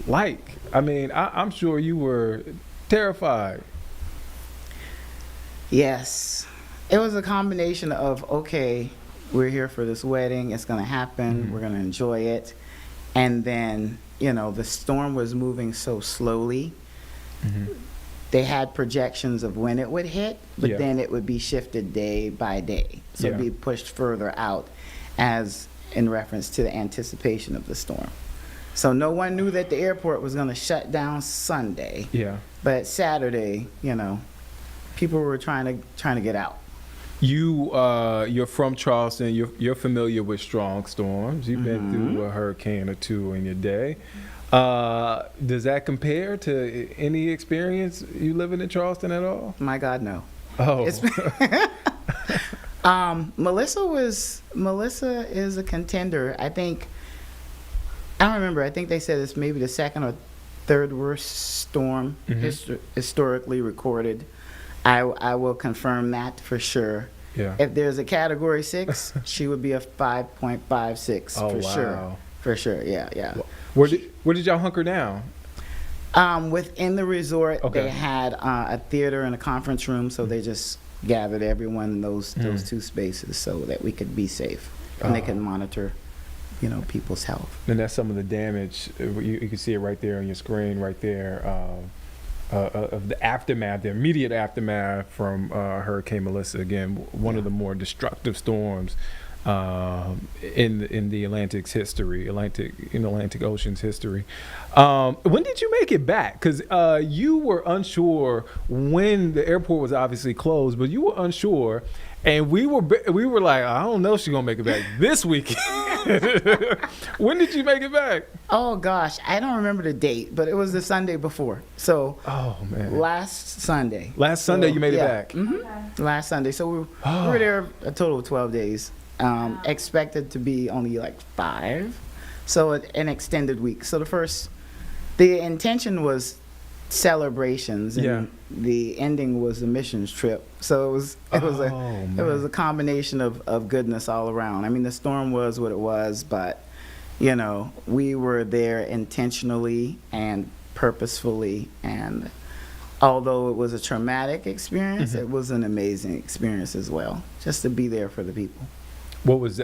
like? I mean, I'm sure you were terrified.
Yes. It was a combination of, okay, we're here for this wedding. It's going to happen. We're going to enjoy it. And then, the storm was moving so slowly. They had projections of when it would hit, but
Yeah.
then it would be shifted day by day. So it'd
Yeah.
be pushed further out as in reference to the anticipation of the storm. So no one knew that the airport was going to shut down Sunday.
Yeah.
But Saturday, people were trying to get out.
You're from Charleston. You're familiar with strong storms. You've been through a hurricane or two in your day. Does that compare to any experience you living in Charleston at all?
My God, no.
Oh,
It's Melissa is a contender. I don't remember. I think they said it's maybe the second or third worst storm historically recorded. I will confirm that for sure.
yeah.
If there's a category 6, she would be a 5.56
Oh,
for
wow.
sure. For sure. Yeah.
Where did y'all hunker down?
Within the resort,
Okay.
they had a theater and a conference room, so they just gathered everyone in those two spaces so that we could be safe and they could monitor, people's health.
And that's some of the damage. You can see it right there on your screen, right there, of the aftermath, the immediate aftermath from Hurricane Melissa. Again, one of the more destructive storms in the Atlantic Ocean's history. When did you make it back? Because you were unsure when the airport was obviously closed, but you were unsure, and we were like, I don't know if she's gonna make it back this weekend. When did you make it back?
Oh gosh, I don't remember the date, but it was the Sunday before. So
Oh man,
last Sunday.
last Sunday you made it
yeah.
back.
Last Sunday. So we were there a total of 12 days. Expected to be only like 5. So an extended week. So the intention was celebrations, and
Yeah.
the ending was a missions trip. So it was a combination of goodness all around. I mean, the storm was what it was, but we were there intentionally and purposefully, and although it was a traumatic experience, it was an amazing experience as well, just to be there for the people.
What was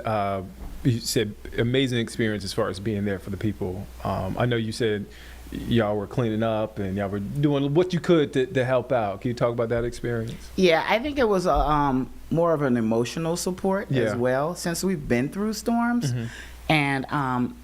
you said amazing experience as far as being there for the people? I know you said y'all were cleaning up and y'all were doing what you could to help out. Can you talk about that experience?
Yeah, I think it was more of an emotional support
Yeah.
as well, since we've been through storms. And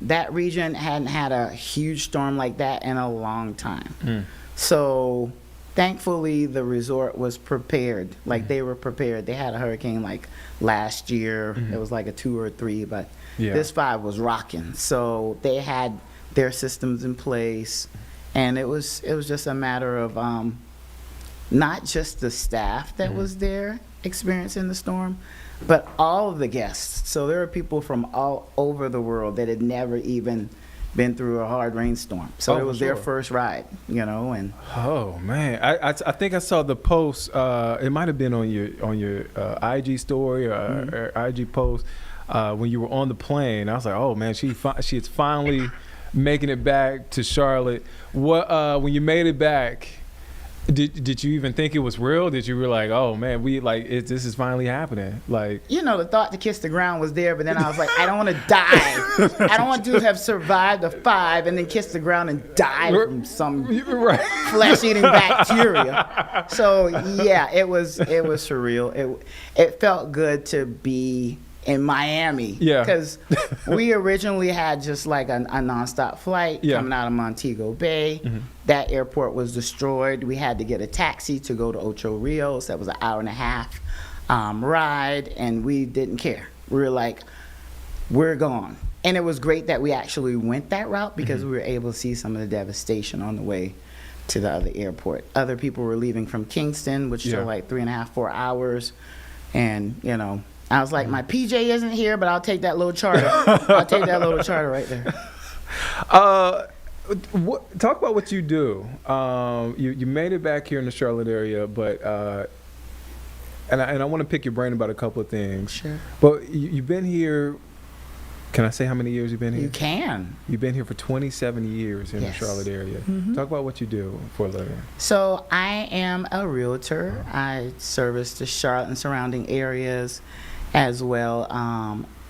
that region hadn't had a huge storm like that in a long time. So thankfully, the resort was prepared. Like, they were prepared. They had a hurricane like last year. It was like a 2 or 3, but
Yeah.
this 5 was rocking. So they had their systems in place, and it was just a matter of not just the staff that was there experiencing the storm, but all of the guests. So there are people from all over the world that had never even been through a hard rainstorm. So
Oh,
it was
for
their
sure.
first ride, you know, and
Oh man, I think I saw the post. It might have been on your IG story or IG post when you were on the plane. I was like, oh man, she's finally making it back to Charlotte. What when you made it back? Did you even think it was real? Did you were like, oh man, this is finally happening? Like,
you know, the thought to kiss the ground was there, but then I was like, I don't want to die. I don't want to have survived a 5 and then kiss the ground and die from some
right?
flesh-eating bacteria. So yeah, it was surreal. It felt good to be in Miami.
Yeah.
Because we originally had just like a nonstop flight coming out of Montego Bay. That airport was destroyed. We had to get a taxi to go to Ocho Rios. That was an hour-and-a-half ride, and we didn't care. We were like, we're gone. And it was great that we actually went that route because we were able to see some of the devastation on the way to the other airport. Other people were leaving from Kingston, which took like 3.5, 4 hours. And, you know, I was like, my PJ isn't here, but I'll take that little charter. I'll take that little charter right there.
Talk about what you do. You made it back here in the Charlotte area, but and I want to pick your brain about a couple of things.
Sure.
But you've been here. Can I say how many years you've been here?
You can.
You've been here for 27 years in
Yes.
the Charlotte area. Talk about what you do for a living.
So I am a realtor. I service the Charlotte and surrounding areas as well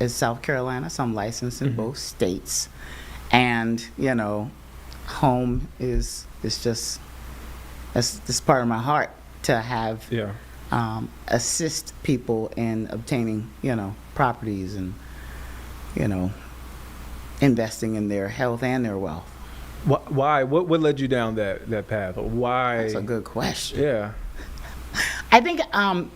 as South Carolina. So I'm licensed in both states. And, you know, home is just, that's part of my heart to have
Yeah.
assist people in obtaining, you know, properties and, you know, investing in their health and their wealth.
Why? What led you down that path? Why?
That's a good question.
Yeah.
I think I'm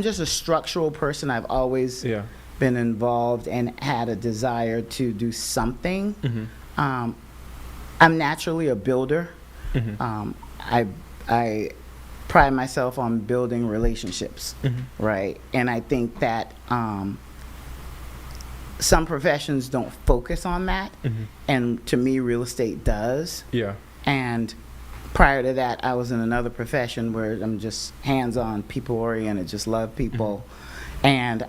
just a structural person. I've always
Yeah.
been involved and had a desire to do something. I'm naturally a builder. I pride myself on building relationships, right? And I think that some professions don't focus on that, and to me, real estate does.
Yeah.
And prior to that, I was in another profession where I'm just hands-on, people-oriented, just love people, and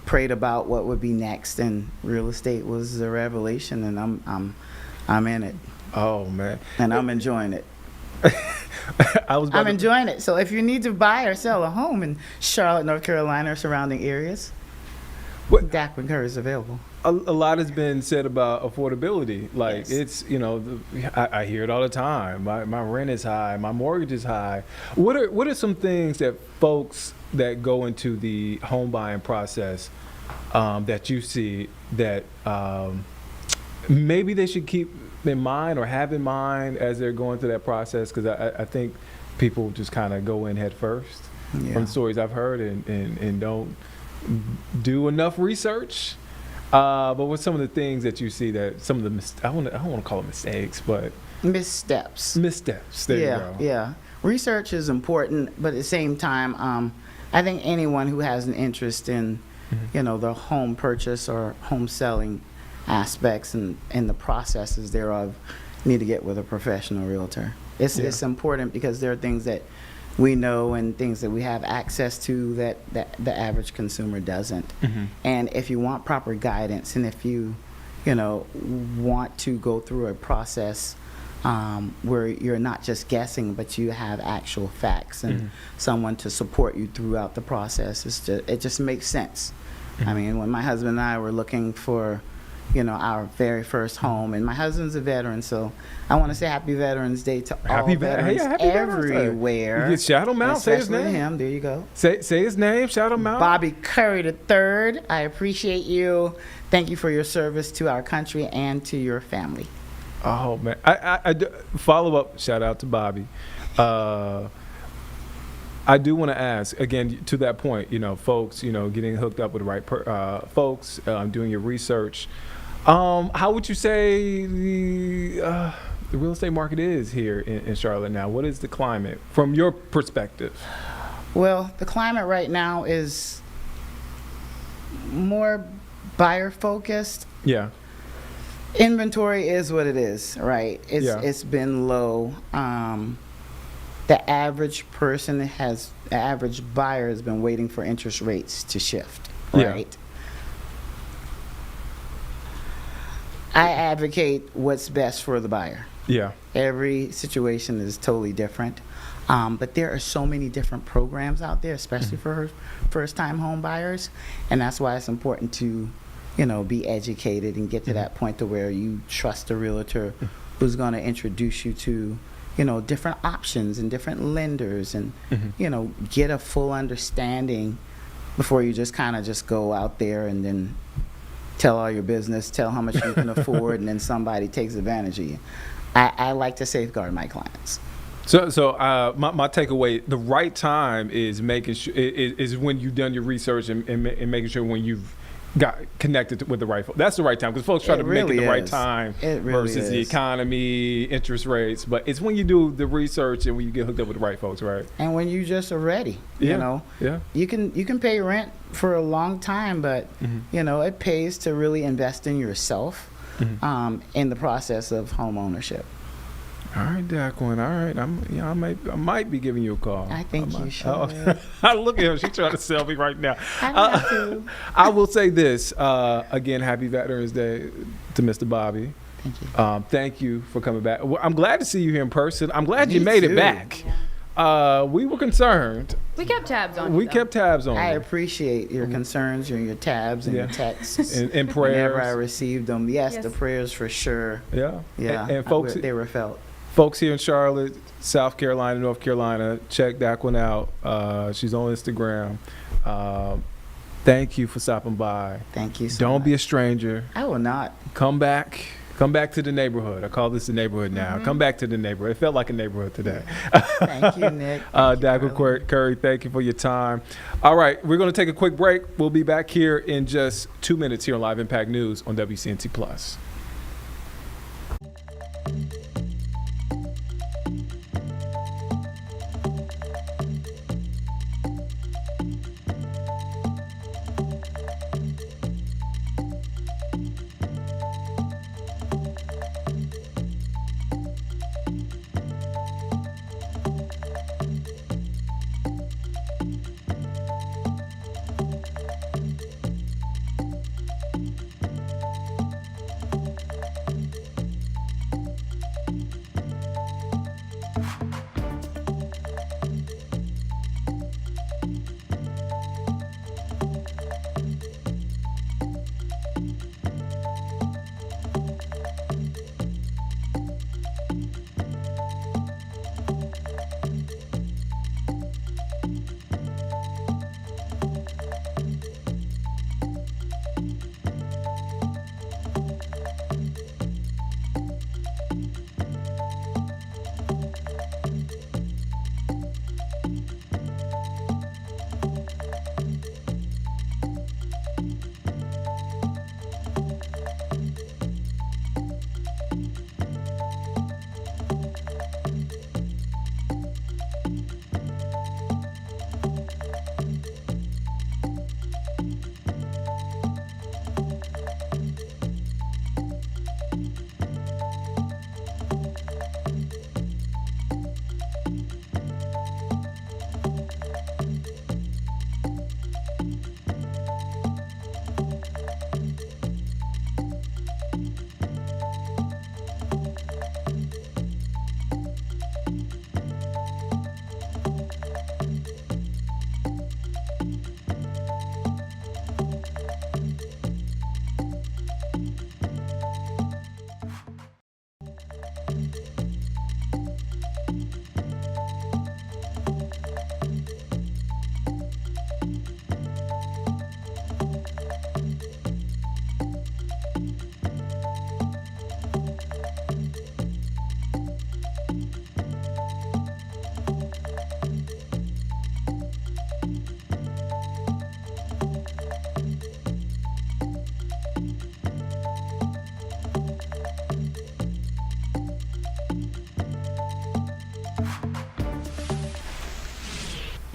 prayed about what would be next. And real estate was a revelation, and I'm in it,
Oh man.
and I'm enjoying it.
I'm
enjoying it. So if you need to buy or sell a home in Charlotte, North Carolina, or surrounding areas, Daquin Kerr is available.
A lot has been said about affordability. Like
Yes.
it's, you know, I hear it all the time. My rent is high. My mortgage is high. What are some things that folks that go into the home buying process that you see that maybe they should keep in mind or have in mind as they're going through that process? Because I think people just kind of go in head first from stories I've heard and don't do enough research. But what's some of the things that you see that some of the I don't want to call it mistakes, but
Missteps.
missteps? There you go.
Yeah. Research is important, but at the same time, I think anyone who has an interest in, you know, the home purchase or home selling aspects and the processes thereof need to get with a professional realtor. It's important because there are things that we know and things that we have access to that the average consumer doesn't. And if you want proper guidance and if you know, want to go through a process where you're not just guessing, but you have actual facts and someone to support you throughout the process, it just makes sense. I mean, when my husband and I were looking for, you know, our very first home, and my husband's a veteran, so I want to say Happy Veterans Day to all veterans
Happy Veterans Day.
everywhere.
You can shout him out. Say his
Especially
name.
him. There you go.
Say his name. Shout him out.
Bobby Curry III. I appreciate you. Thank you for your service to our country and to your family.
Oh man, I do, follow up. Shout out to Bobby. I do want to ask again to that point. You know, folks. You know, getting hooked up with the right folks, doing your research. How would you say the real estate market is here in Charlotte now? What is the climate from your perspective?
Well, the climate right now is more buyer focused.
Yeah.
Inventory is what it is, right? It's been low. The average buyer has been waiting for interest rates to shift, right? I advocate what's best for the buyer.
Yeah.
Every situation is totally different. But there are so many different programs out there, especially for first-time home buyers. And that's why it's important to, be educated and get to that point to where you trust a realtor who's going to introduce you to, different options and different lenders and, get a full understanding before you just kind of just go out there and then tell all your business, tell how much you can afford, and then somebody takes advantage of you. I like to safeguard my clients.
So my takeaway: the right time is making sure is when you've done your research and making sure when you've got connected with the right folks. That's the right time, because folks try to make it the right time versus the economy, interest rates. But it's when you do the research and when you get hooked up with the right folks, right?
And when you just are ready,
Yeah.
you can pay rent for a long time, but it pays to really invest in yourself in the process of home ownership.
All right, Daquan. All right, I might be giving you a call.
I think you should.
Look at her. She's trying to sell me right now.
I have to.
I will say this again. Happy Veterans Day to Mr. Bobby.
Thank you.
Thank you for coming back. Well, I'm glad to see you here in person. I'm glad you
Me
made it
too.
back. We were concerned.
We kept tabs on you,
We
though.
kept tabs on
I
you.
appreciate your concerns and your tabs and your texts.
And
Whenever I
prayers.
received them, yes,
Yes.
the prayers for sure.
Yeah.
Yeah,
And folks,
they were felt.
folks here in Charlotte, South Carolina, North Carolina, check Daquan out. She's on Instagram. Thank you for stopping by.
Thank you so
Don't
much.
be a stranger.
I will not.
Come back to the neighborhood. I call this the neighborhood now. Come back to the neighborhood. It felt like a neighborhood today.
Thank you, Nick. Thank you,
Daquan
Carly.
Curry, thank you for your time. All right, we're going to take a quick break. We'll be back here in just 2 minutes here on Live Impact News on WCNC Plus.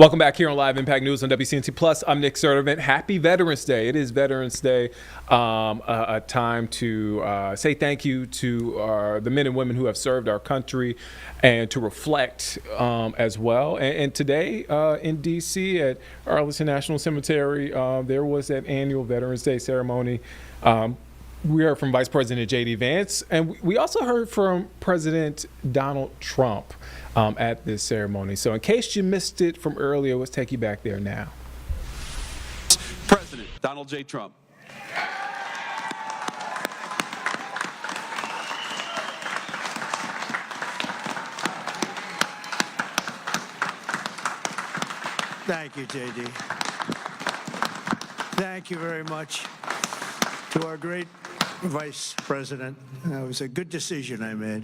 Welcome back here on Live Impact News on WCNC Plus. I'm Nick Sertivant. Happy Veterans Day. It is Veterans Day, a time to say thank you to the men and women who have served our country and to reflect as well. And today in D.C. at Arlington National Cemetery, there was that annual Veterans Day ceremony. We heard from Vice President J.D. Vance, and we also heard from President Donald Trump at this ceremony. So in case you missed it from earlier, let's take you back there now.
President Donald J. Trump.
Thank you, J.D. Thank you very much to our great Vice President. It was a good decision I made.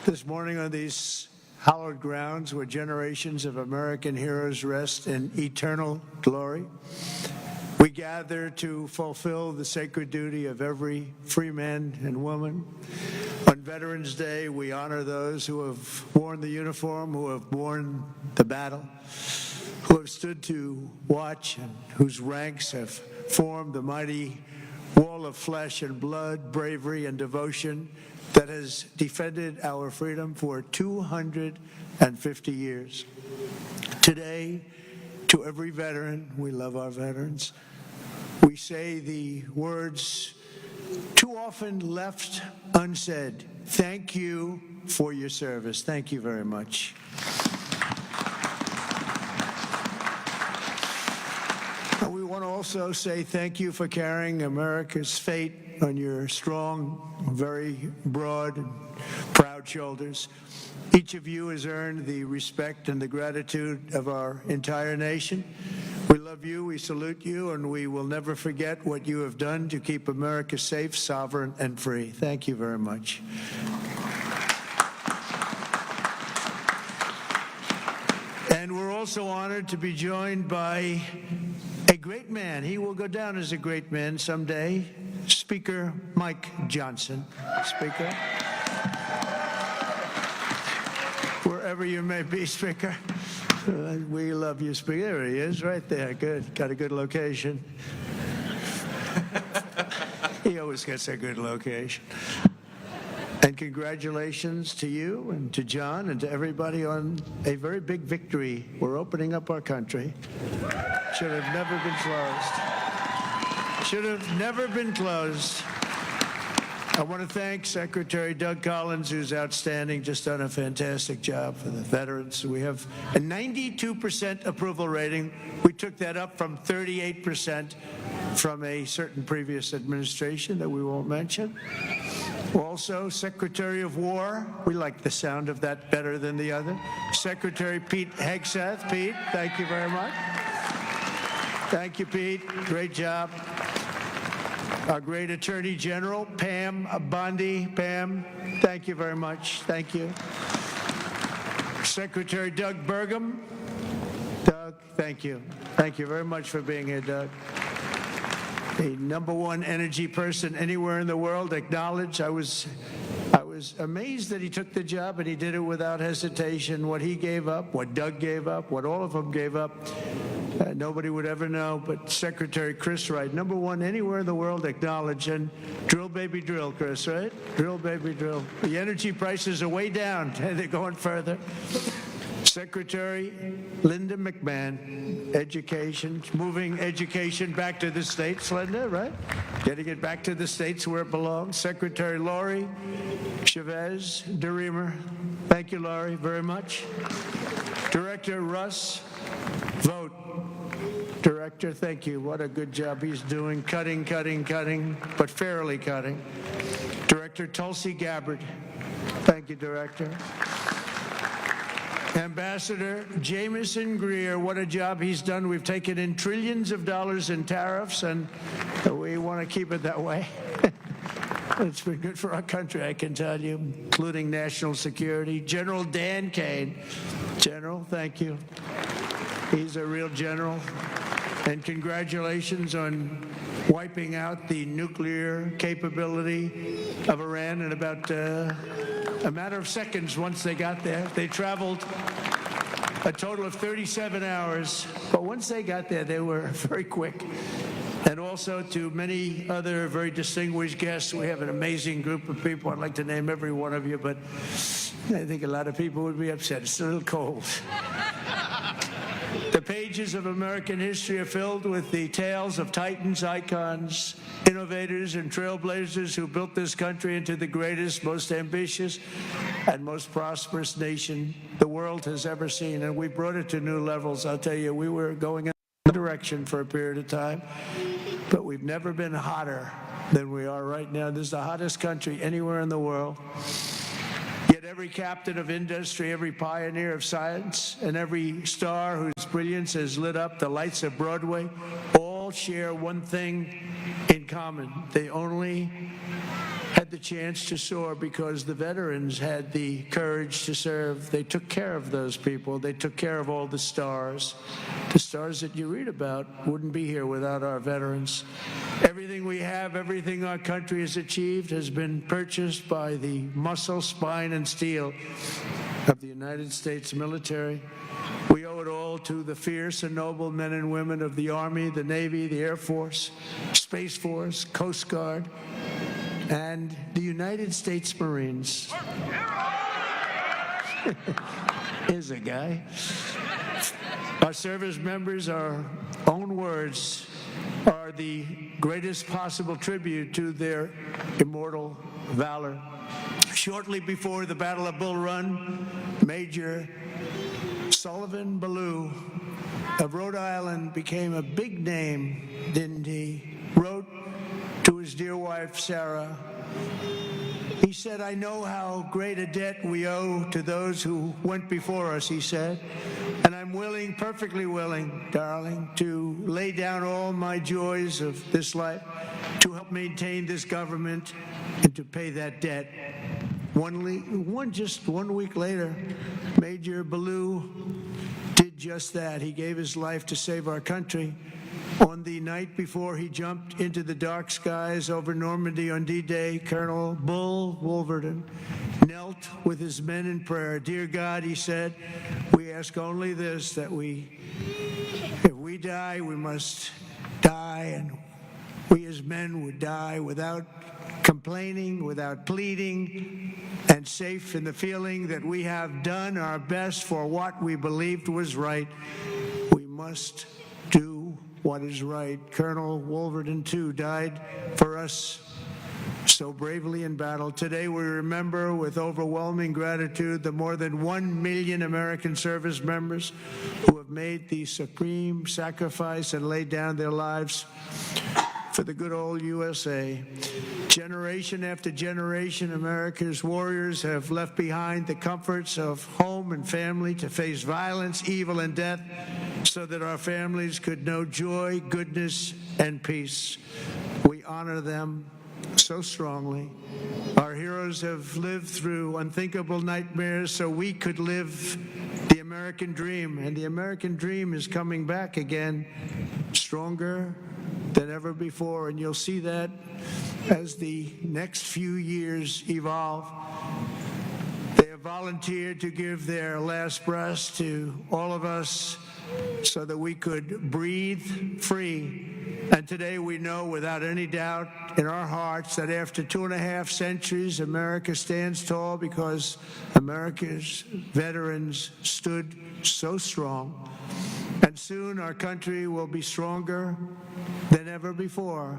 This morning on these hallowed grounds where generations of American heroes rest in eternal glory, we gather to fulfill the sacred duty of every free man and woman. On Veterans Day, we honor those who have worn the uniform, who have borne the battle, who have stood to watch and whose ranks have formed the mighty wall of flesh and blood, bravery and devotion that has defended our freedom for 250 years. Today, to every veteran, we love our veterans, we say the words too often left unsaid. Thank you for your service. Thank you very much. We want to also say thank you for carrying America's fate on your strong, very broad and proud shoulders. Each of you has earned the respect and the gratitude of our entire nation. We love you, we salute you, and we will never forget what you have done to keep America safe, sovereign, and free. Thank you very much. And we're also honored to be joined by a great man. He will go down as a great man someday. Speaker Mike Johnson. Speaker. Wherever you may be, Speaker. We love you, Speaker. There he is, right there. Good. Got a good location. He always gets a good location. And congratulations to you and to John and to everybody on a very big victory. We're opening up our country. Should have never been closed. Should have never been closed. I want to thank Secretary Doug Collins, who's outstanding, just done a fantastic job for the veterans. We have a 92% approval rating. We took that up from 38% from a certain previous administration that we won't mention. Also, Secretary of War, we like the sound of that better than the other. Secretary Pete Hegseth. Pete, thank you very much. Thank you, Pete. Great job. Our great Attorney General, Pam Bondi. Pam, thank you very much. Thank you. Secretary Doug Burgum. Doug, thank you. Thank you very much for being here, Doug. The #1 energy person anywhere in the world, acknowledged. I was amazed that he took the job and he did it without hesitation. What he gave up, what Doug gave up, what all of them gave up, nobody would ever know. But Secretary Chris Wright, #1 anywhere in the world, acknowledged. And drill, baby, drill, Chris, right? Drill, baby, drill. The energy prices are way down. They're going further. Secretary Linda McMahon, education, moving education back to the states, Linda, right? Getting it back to the states where it belongs. Secretary Lori Chavez DeReamer, thank you, Lori, very much. Director Russ Vogt, Director, thank you. What a good job he's doing. Cutting, but fairly cutting. Director Tulsi Gabbard, thank you, Director. Ambassador Jamieson Greer, what a job he's done. We've taken in trillions of dollars in tariffs, and we want to keep it that way. It's been good for our country, I can tell you, including national security. General Dan Kane. General, thank you. He's a real general. And congratulations on wiping out the nuclear capability of Iran in about a matter of seconds once they got there. They traveled a total of 37 hours. But once they got there, they were very quick. And also to many other very distinguished guests. We have an amazing group of people. I'd like to name every one of you, but I think a lot of people would be upset. It's a little cold. The pages of American history are filled with the tales of titans, icons, innovators, and trailblazers who built this country into the greatest, most ambitious, and most prosperous nation the world has ever seen. And we brought it to new levels. I'll tell you, we were going in a direction for a period of time, but we've never been hotter than we are right now. This is the hottest country anywhere in the world. Yet every captain of industry, every pioneer of science, and every star whose brilliance has lit up the lights of Broadway all share one thing in common. They only had the chance to soar because the veterans had the courage to serve. They took care of those people. They took care of all the stars. The stars that you read about wouldn't be here without our veterans. Everything we have, everything our country has achieved has been purchased by the muscle, spine, and steel of the United States military. We owe it all to the fierce and noble men and women of the Army, the Navy, the Air Force, Space Force, Coast Guard, and the United States Marines. Here's a guy. Our service members, our own words, are the greatest possible tribute to their immortal valor. Shortly before the Battle of Bull Run, Major Sullivan Ballou of Rhode Island became a big name, didn't he? Wrote to his dear wife, Sarah. He said, "I know how great a debt we owe to those who went before us," he said, "and I'm willing, perfectly willing, darling, to lay down all my joys of this life to help maintain this government and to pay that debt." Just 1 week later, Major Ballou did just that. He gave his life to save our country. On the night before he jumped into the dark skies over Normandy on D-Day, Colonel Bull Wolverton knelt with his men in prayer. "Dear God," he said, "we ask only this, that if we die, we must die, and we as men would die without complaining, without pleading, and safe in the feeling that we have done our best for what we believed was right. We must do what is right." Colonel Wolverton, too, died for us so bravely in battle. Today we remember with overwhelming gratitude the more than 1 million American service members who have made the supreme sacrifice and laid down their lives for the good old USA. Generation after generation, America's warriors have left behind the comforts of home and family to face violence, evil, and death so that our families could know joy, goodness, and peace. We honor them so strongly. Our heroes have lived through unthinkable nightmares so we could live the American dream, and the American dream is coming back again, stronger than ever before, and you'll see that as the next few years evolve. They have volunteered to give their last breaths to all of us so that we could breathe free. And today we know without any doubt in our hearts that after 2.5 centuries, America stands tall because America's veterans stood so strong. And soon our country will be stronger than ever before.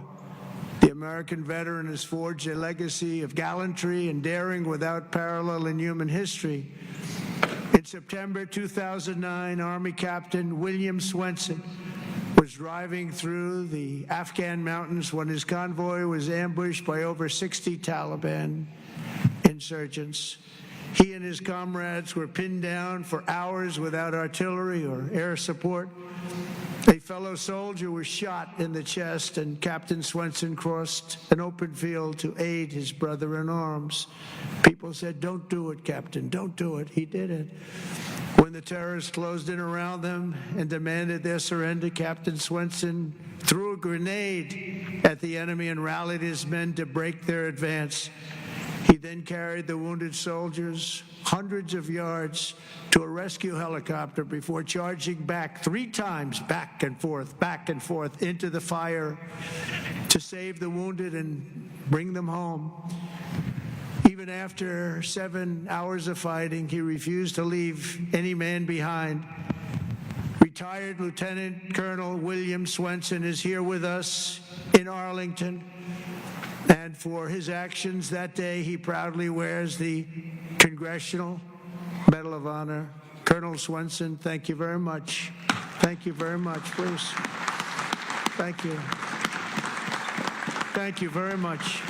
The American veteran has forged a legacy of gallantry and daring without parallel in human history. In September 2009, Army Captain William Swenson was driving through the Afghan mountains when his convoy was ambushed by over 60 Taliban insurgents. He and his comrades were pinned down for hours without artillery or air support. A fellow soldier was shot in the chest, and Captain Swenson crossed an open field to aid his brother in arms. People said, "Don't do it, Captain, don't do it." He did it. When the terrorists closed in around them and demanded their surrender, Captain Swenson threw a grenade at the enemy and rallied his men to break their advance. He then carried the wounded soldiers hundreds of yards to a rescue helicopter before charging back 3 times, back and forth into the fire to save the wounded and bring them home. Even after 7 hours of fighting, he refused to leave any man behind. Retired Lieutenant Colonel William Swenson is here with us in Arlington. And for his actions that day, he proudly wears the Congressional Medal of Honor. Colonel Swenson, thank you very much. Thank you very much, please. Thank you. Thank you very much.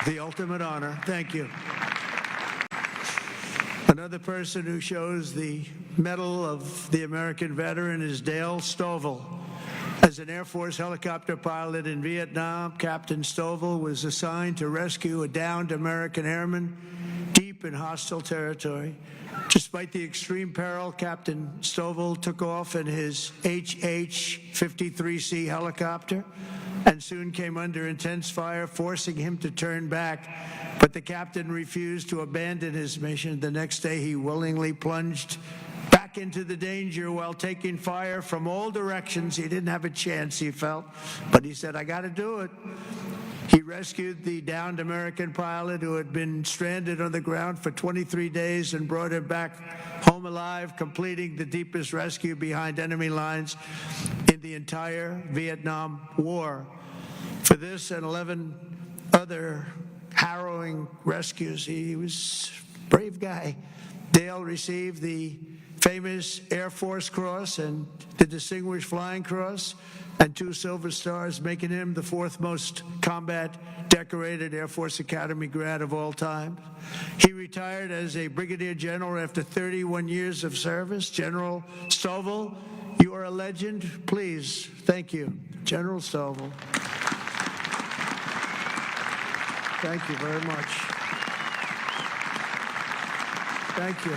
The ultimate honor. Thank you. Another person who shows the Medal of the American Veteran is Dale Stovall. As an Air Force helicopter pilot in Vietnam, Captain Stovall was assigned to rescue a downed American airman deep in hostile territory. Despite the extreme peril, Captain Stovall took off in his HH-53C helicopter and soon came under intense fire, forcing him to turn back. But the captain refused to abandon his mission. The next day, he willingly plunged back into the danger while taking fire from all directions. He didn't have a chance, he felt, but he said, I got to do it. He rescued the downed American pilot who had been stranded on the ground for 23 days and brought him back home alive, completing the deepest rescue behind enemy lines in the entire Vietnam War. For this and 11 other harrowing rescues, he was a brave guy. Dale received the famous Air Force Cross and the Distinguished Flying Cross and 2 Silver Stars, making him the 4th most combat decorated Air Force Academy grad of all time. He retired as a brigadier general after 31 years of service. General Stovall, you are a legend. Please, thank you. General Stovall. Thank you very much. Thank you.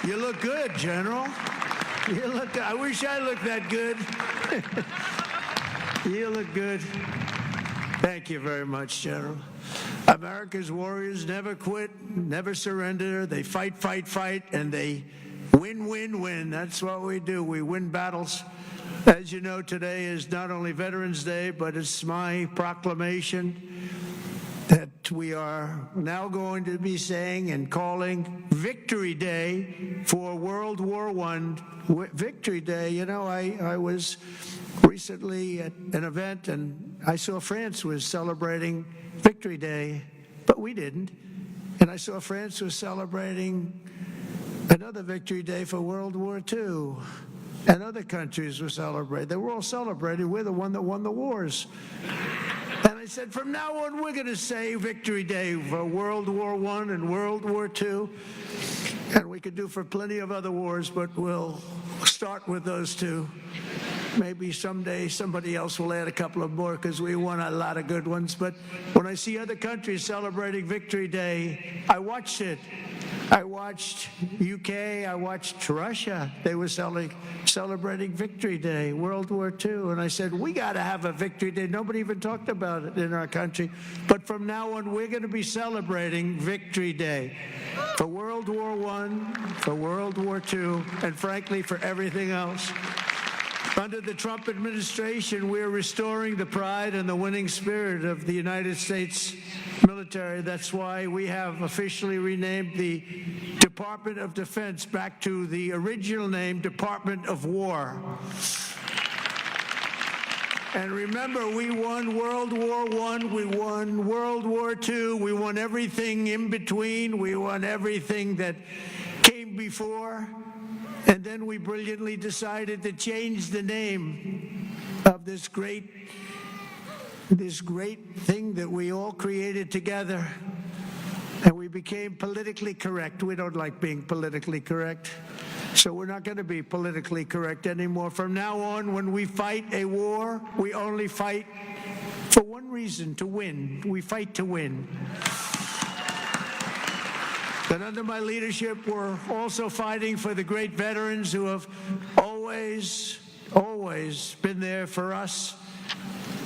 You look good, General. You look good. I wish I looked that good. You look good. Thank you very much, General. America's warriors never quit, never surrender. They fight, fight, fight, and they win, win, win. That's what we do. We win battles. As you know, today is not only Veterans Day, but it's my proclamation that we are now going to be saying and calling Victory Day for World War I. Victory Day. You know, I was recently at an event and I saw France was celebrating Victory Day, but we didn't. And I saw France was celebrating another Victory Day for World War II. And other countries were celebrating. They were all celebrating. We're the one that won the wars. And I said, from now on, we're going to say Victory Day for World War I and World War II. And we could do for plenty of other wars, but we'll start with those 2. Maybe someday somebody else will add a couple of more because we won a lot of good ones. But when I see other countries celebrating Victory Day, I watched it. I watched UK, I watched Russia. They were celebrating Victory Day, World War II. And I said, we got to have a Victory Day. Nobody even talked about it in our country. But from now on, we're going to be celebrating Victory Day for World War I, for World War II, and frankly, for everything else. Under the Trump administration, we're restoring the pride and the winning spirit of the United States military. That's why we have officially renamed the Department of Defense back to the original name, Department of War. And remember, we won World War I, we won World War II, we won everything in between, we won everything that came before. And then we brilliantly decided to change the name of this great thing that we all created together. And we became politically correct. We don't like being politically correct. So we're not going to be politically correct anymore. From now on, when we fight a war, we only fight for one reason, to win. We fight to win. But under my leadership, we're also fighting for the great veterans who have always been there for us,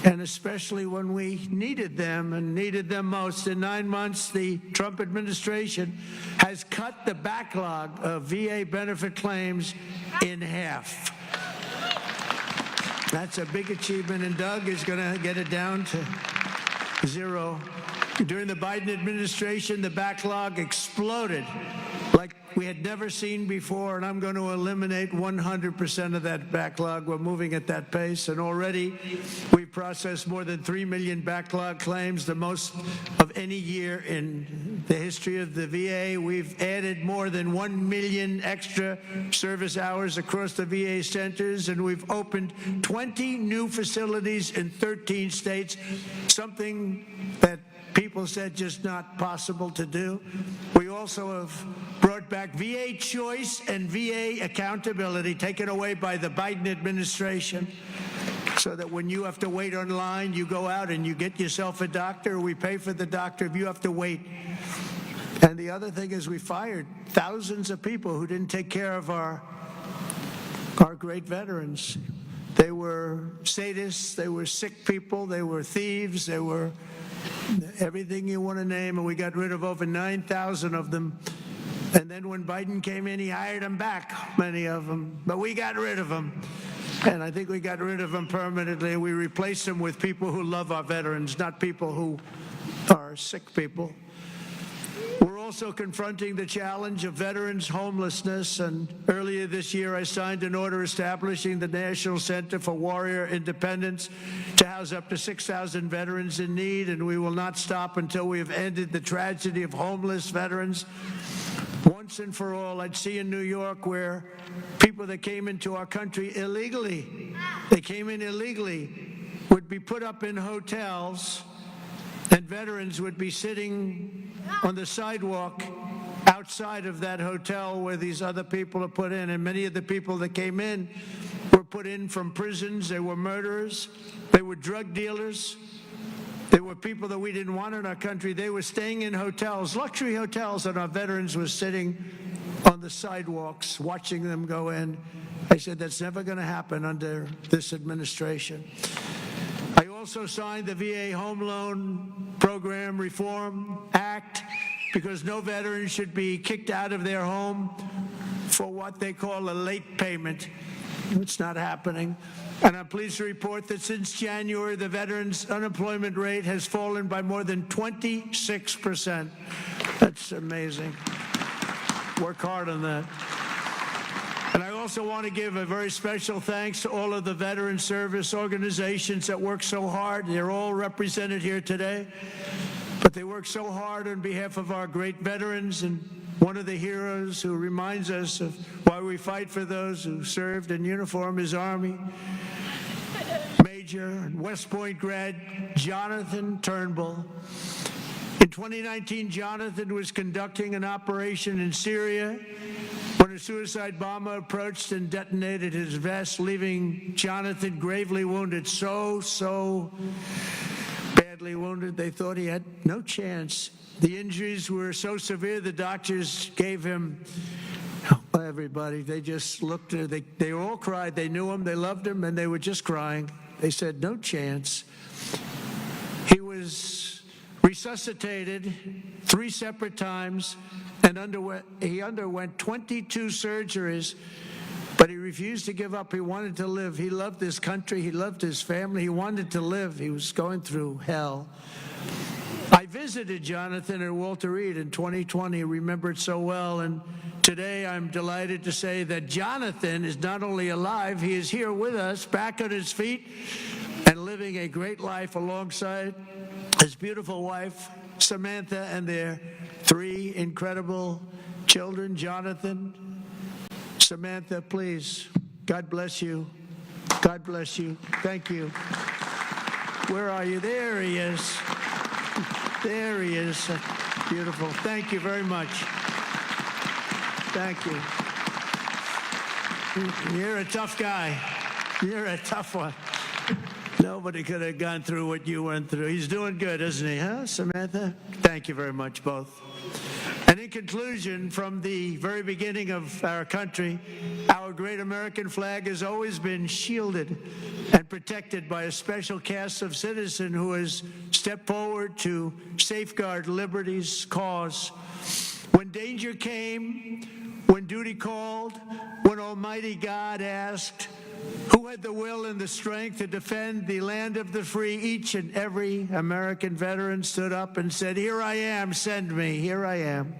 and especially when we needed them and needed them most. In 9 months, the Trump administration has cut the backlog of VA benefit claims in half. That's a big achievement, and Doug is going to get it down to 0. During the Biden administration, the backlog exploded like we had never seen before, and I'm going to eliminate 100% of that backlog. We're moving at that pace, and already we've processed more than 3 million backlog claims, the most of any year in the history of the VA. We've added more than 1 million extra service hours across the VA centers, and we've opened 20 new facilities in 13 states, something that people said just not possible to do. We also have brought back VA choice and VA accountability, taken away by the Biden administration, so that when you have to wait online, you go out and you get yourself a doctor. We pay for the doctor if you have to wait. And the other thing is we fired thousands of people who didn't take care of our great veterans. They were sadists, they were sick people, they were thieves, they were everything you want to name, and we got rid of over 9,000 of them. And then when Biden came in, he hired them back, many of them. But we got rid of them. And I think we got rid of them permanently. We replaced them with people who love our veterans, not people who are sick people. We're also confronting the challenge of veterans' homelessness, and earlier this year I signed an order establishing the National Center for Warrior Independence to house up to 6,000 veterans in need, and we will not stop until we have ended the tragedy of homeless veterans once and for all. I'd see in New York where people that came into our country illegally, would be put up in hotels, and veterans would be sitting on the sidewalk outside of that hotel where these other people are put in. And many of the people that came in were put in from prisons. They were murderers. They were drug dealers. They were people that we didn't want in our country. They were staying in hotels, luxury hotels, and our veterans were sitting on the sidewalks watching them go in. I said, that's never going to happen under this administration. I also signed the VA Home Loan Program Reform Act, because no veteran should be kicked out of their home for what they call a late payment. It's not happening. And I'm pleased to report that since January, the veterans' unemployment rate has fallen by more than 26%. That's amazing. Work hard on that. And I also want to give a very special thanks to all of the veteran service organizations that work so hard. They're all represented here today, but they work so hard on behalf of our great veterans. And one of the heroes who reminds us of why we fight for those who served in uniform is Army Major and West Point grad Jonathan Turnbull. In 2019, Jonathan was conducting an operation in Syria when a suicide bomber approached and detonated his vest, leaving Jonathan gravely wounded, so badly wounded they thought he had no chance. The injuries were so severe the doctors gave him, everybody, they just looked, they all cried. They knew him, they loved him, and they were just crying. They said, no chance. He was resuscitated 3 separate times, and he underwent 22 surgeries, but he refused to give up. He wanted to live. He loved his country. He loved his family. He wanted to live. He was going through hell. I visited Jonathan at Walter Reed in 2020, remembered so well, and today I'm delighted to say that Jonathan is not only alive, he is here with us, back on his feet, and living a great life alongside his beautiful wife, Samantha, and their 3 incredible children. Jonathan, Samantha, please, God bless you. God bless you. Thank you. Where are you? There he is. There he is. Beautiful. Thank you very much. Thank you. You're a tough guy. You're a tough one. Nobody could have gone through what you went through. He's doing good, isn't he, huh, Samantha? Thank you very much, both. And in conclusion, from the very beginning of our country, our great American flag has always been shielded and protected by a special cast of citizens who has stepped forward to safeguard liberty's cause. When danger came, when duty called, when Almighty God asked, who had the will and the strength to defend the land of the free, each and every American veteran stood up and said, "Here I am, send me, here I am."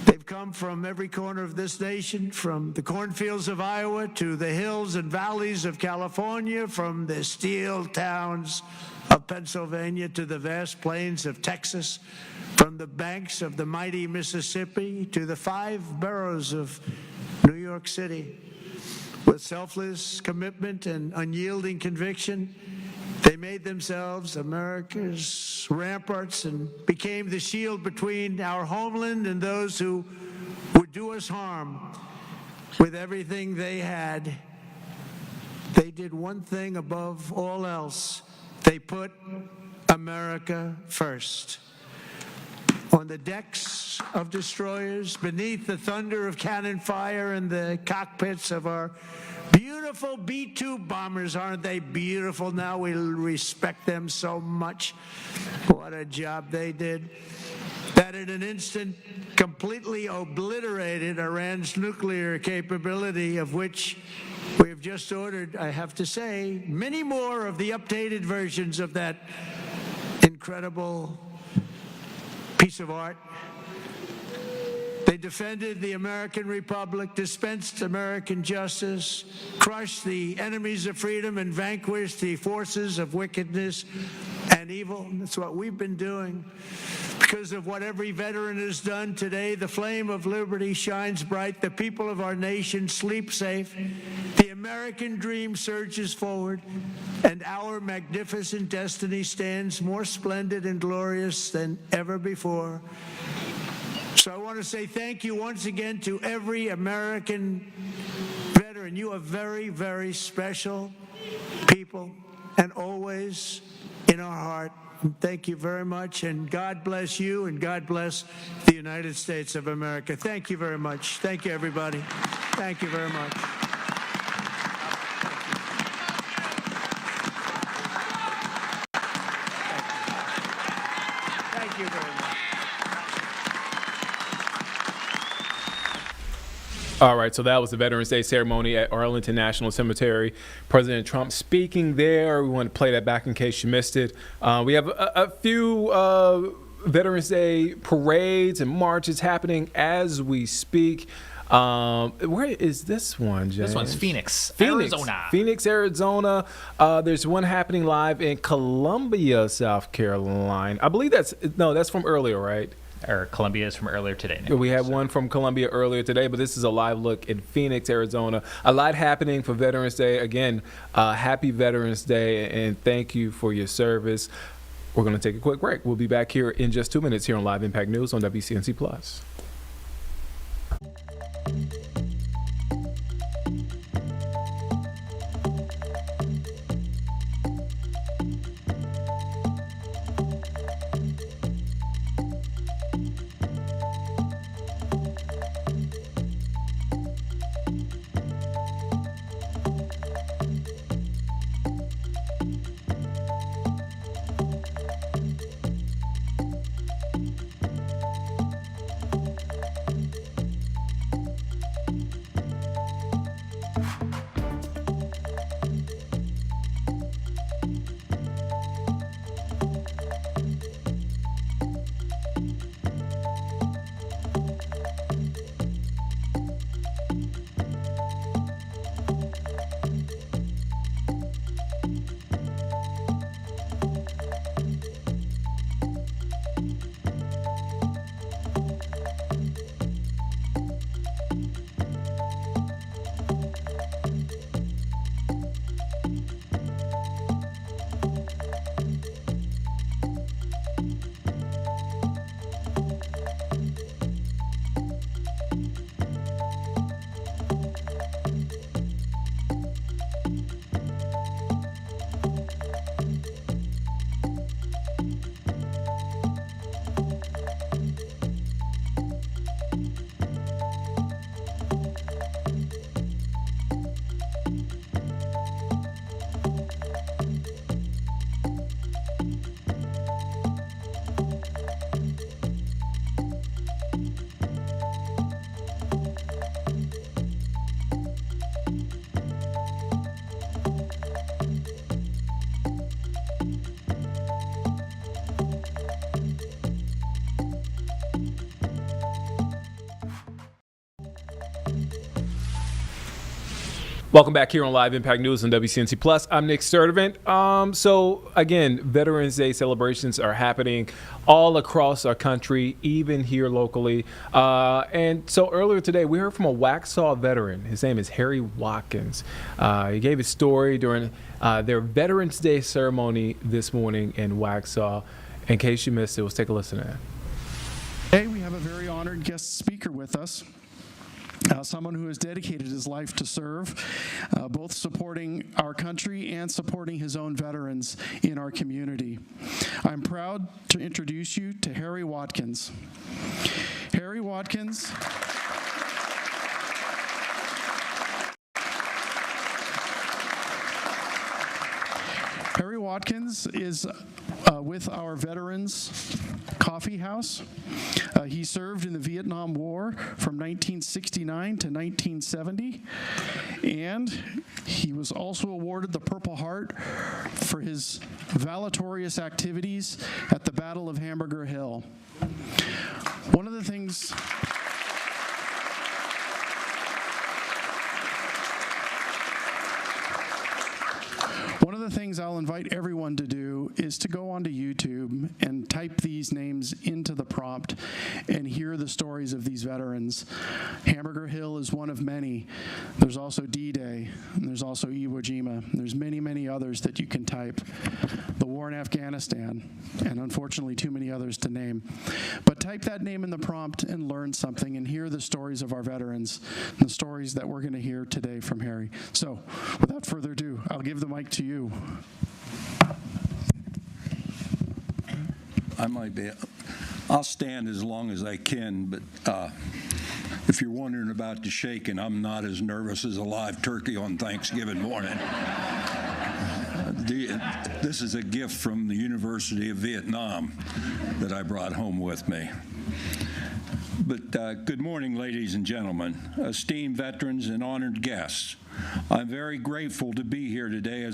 They've come from every corner of this nation, from the cornfields of Iowa to the hills and valleys of California, from the steel towns of Pennsylvania to the vast plains of Texas, from the banks of the mighty Mississippi to the 5 boroughs of New York City. With selfless commitment and unyielding conviction, they made themselves America's ramparts and became the shield between our homeland and those who would do us harm. With everything they had, they did one thing above all else. They put America first. On the decks of destroyers, beneath the thunder of cannon fire, in the cockpits of our beautiful B-2 bombers. Aren't they beautiful now? We respect them so much. What a job they did. That in an instant completely obliterated Iran's nuclear capability, of which we have just ordered, I have to say, many more of the updated versions of that incredible piece of art. They defended the American Republic, dispensed American justice, crushed the enemies of freedom, and vanquished the forces of wickedness and evil. And that's what we've been doing. Because of what every veteran has done today, the flame of liberty shines bright. The people of our nation sleep safe. The American dream surges forward, and our magnificent destiny stands more splendid and glorious than ever before. So I want to say thank you once again to every American veteran. You are very, very special people, and always in our heart. Thank you very much, and God bless you, and God bless the United States of America. Thank you very much. Thank you, everybody. Thank you very much. Thank you very much.
All right, so that was the Veterans Day ceremony at Arlington National Cemetery. President Trump speaking there. We want to play that back in case you missed it. We have a few Veterans Day parades and marches happening as we speak. Where is this one, James?
This one's Phoenix,
Arizona. Phoenix, Arizona. There's one happening live in Columbia, South Carolina. I believe that's from earlier, right?
Or Columbia is from earlier today.
We had one from Columbia earlier today, but this is a live look in Phoenix, Arizona. A lot happening for Veterans Day. Again, happy Veterans Day, and thank you for your service. We're going to take a quick break. We'll be back here in just 2 minutes here on Live Impact News on WCNC Plus. Welcome back here on Live Impact News on WCNC Plus. I'm Nick Sturdivant. So again, Veterans Day celebrations are happening all across our country, even here locally. And so earlier today, we heard from a Waxhaw veteran. His name is Harry Watkins. He gave his story during their Veterans Day ceremony this morning in Waxhaw. In case you missed it, let's take a listen to that.
Today we have a very honored guest speaker with us. Someone who has dedicated his life to serve, both supporting our country and supporting his own veterans in our community. I'm proud to introduce you to Harry Watkins. Harry Watkins is with our Veterans Coffee House. He served in the Vietnam War from 1969 to 1970, and he was also awarded the Purple Heart for his valedictorious activities at the Battle of Hamburger Hill. One of the things I'll invite everyone to do is to go onto YouTube and type these names into the prompt and hear the stories of these veterans. Hamburger Hill is one of many. There's also D-Day, and there's also Iwo Jima. There's many, many others that you can type. The war in Afghanistan, and unfortunately too many others to name. But type that name in the prompt and learn something and hear the stories of our veterans, the stories that we're going to hear today from Harry. So, without further ado, I'll give the mic to you.
I'll stand as long as I can, but if you're wondering about the shaking, I'm not as nervous as a live turkey on Thanksgiving morning. This is a gift from the University of Vietnam that I brought home with me. But good morning, ladies and gentlemen, esteemed veterans and honored guests. I'm very grateful to be here today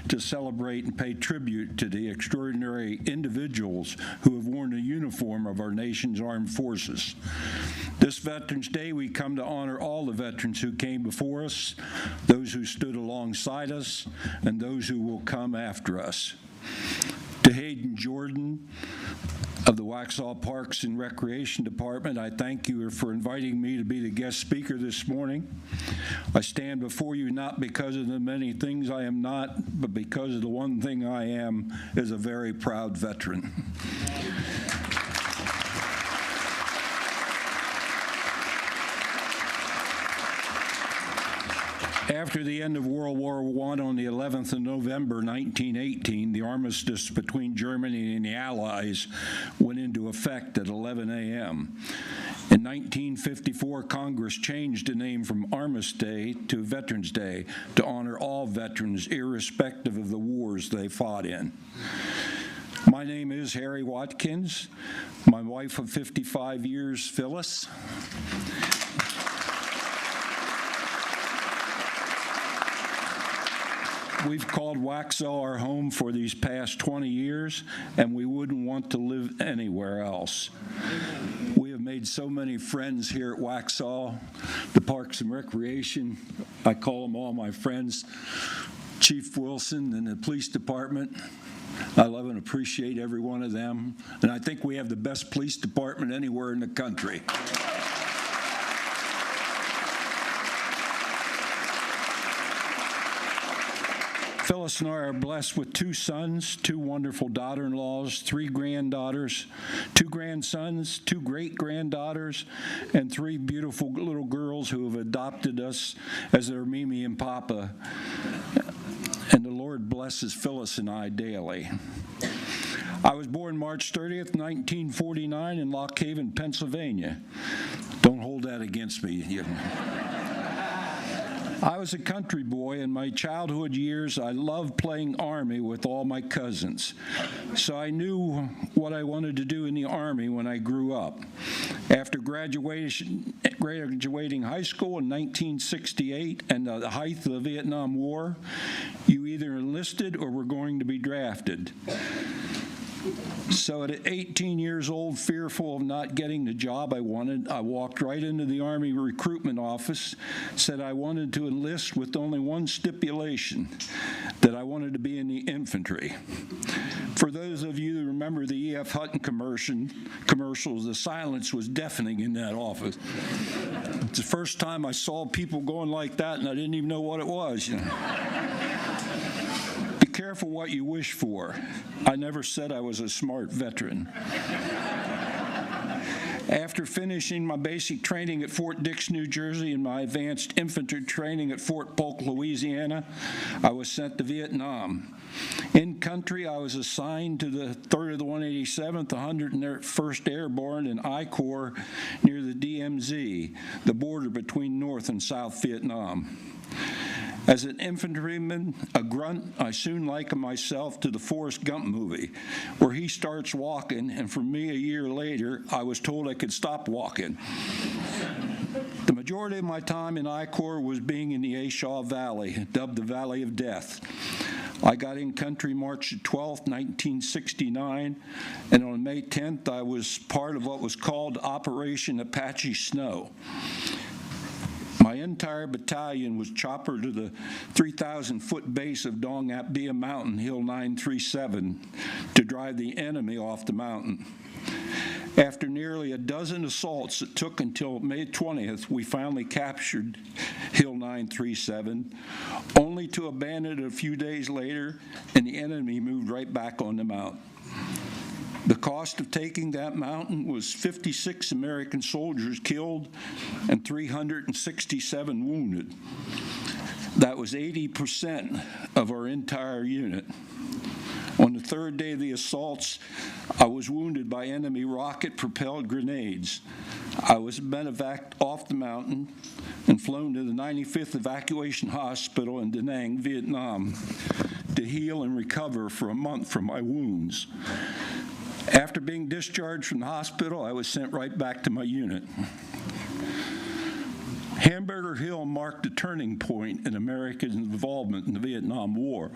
to celebrate and pay tribute to the extraordinary individuals who have worn the uniform of our nation's armed forces. This Veterans Day, we come to honor all the veterans who came before us, those who stood alongside us, and those who will come after us. To Hayden Jordan of the Waxhaw Parks and Recreation Department, I thank you for inviting me to be the guest speaker this morning. I stand before you not because of the many things I am not, but because of the one thing I am is a very proud veteran. After the end of World War I on the 11th of November 1918, the armistice between Germany and the Allies went into effect at 11 a.m. In 1954, Congress changed the name from Armistice Day to Veterans Day to honor all veterans irrespective of the wars they fought in. My name is Harry Watkins. My wife of 55 years, Phyllis. We've called Waxhaw our home for these past 20 years, and we wouldn't want to live anywhere else. We have made so many friends here at Waxhaw, the Parks and Recreation. I call them all my friends. Chief Wilson and the police department. I love and appreciate every one of them, and I think we have the best police department anywhere in the country. Phyllis and I are blessed with 2 sons, 2 wonderful daughter-in-laws, 3 granddaughters, 2 grandsons, 2 great-granddaughters, and 3 beautiful little girls who have adopted us as their Mimi and Papa. And the Lord blesses Phyllis and I daily. I was born March 30th, 1949 in Lock Haven, Pennsylvania. Don't hold that against me. I was a country boy. In my childhood years, I loved playing Army with all my cousins. So I knew what I wanted to do in the Army when I grew up. After graduating high school in 1968 and the height of the Vietnam War, you either enlisted or were going to be drafted. So at 18 years old, fearful of not getting the job I wanted, I walked right into the Army recruitment office, said I wanted to enlist with only one stipulation, that I wanted to be in the infantry. For those of you who remember the E.F. Hutton commercials, the silence was deafening in that office. It's the first time I saw people going like that, and I didn't even know what it was. You know? Be careful what you wish for. I never said I was a smart veteran. After finishing my basic training at Fort Dix, New Jersey, and my advanced infantry training at Fort Polk, Louisiana, I was sent to Vietnam. In country, I was assigned to the 3rd of the 187th, 101st Airborne in I Corps near the DMZ, the border between North and South Vietnam. As an infantryman, a grunt, I soon likened myself to the Forrest Gump movie, where he starts walking, and for me, a year later, I was told I could stop walking. The majority of my time in I Corps was being in the A Shaw Valley, dubbed the Valley of Death. I got in country March 12, 1969, and on May 10th, I was part of what was called Operation Apache Snow. My entire battalion was choppered to the 3,000-foot base of Dong Ap Bia Mountain, Hill 937, to drive the enemy off the mountain. After nearly a dozen assaults, it took until May 20th, we finally captured Hill 937, only to abandon it a few days later, and the enemy moved right back on the mountain. The cost of taking that mountain was 56 American soldiers killed and 367 wounded. That was 80% of our entire unit. On the third day of the assaults, I was wounded by enemy rocket-propelled grenades. I was medevaced off the mountain and flown to the 95th Evacuation Hospital in Da Nang, Vietnam, to heal and recover for a month from my wounds. After being discharged from the hospital, I was sent right back to my unit. Hamburger Hill marked a turning point in American involvement in the Vietnam War.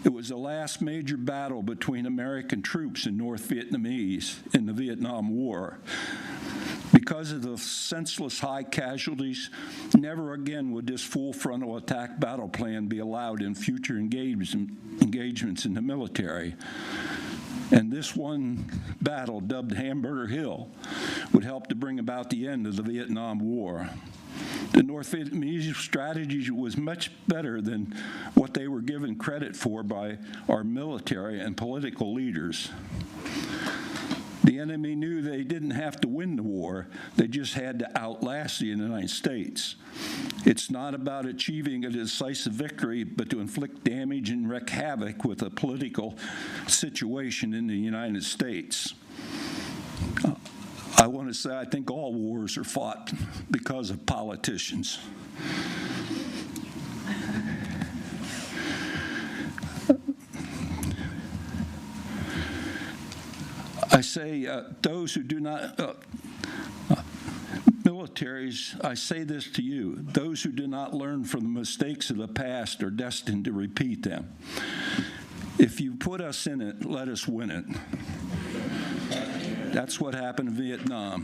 It was the last major battle between American troops and North Vietnamese in the Vietnam War. Because of the senseless high casualties, never again would this full frontal attack battle plan be allowed in future engagements in the military. And this one battle, dubbed Hamburger Hill, would help to bring about the end of the Vietnam War. The North Vietnamese strategy was much better than what they were given credit for by our military and political leaders. The enemy knew they didn't have to win the war, they just had to outlast the United States. It's not about achieving a decisive victory, but to inflict damage and wreak havoc with a political situation in the United States. I want to say I think all wars are fought because of politicians. I say those who do not, militaries, I say this to you, those who do not learn from the mistakes of the past are destined to repeat them. If you put us in it, let us win it. That's what happened in Vietnam.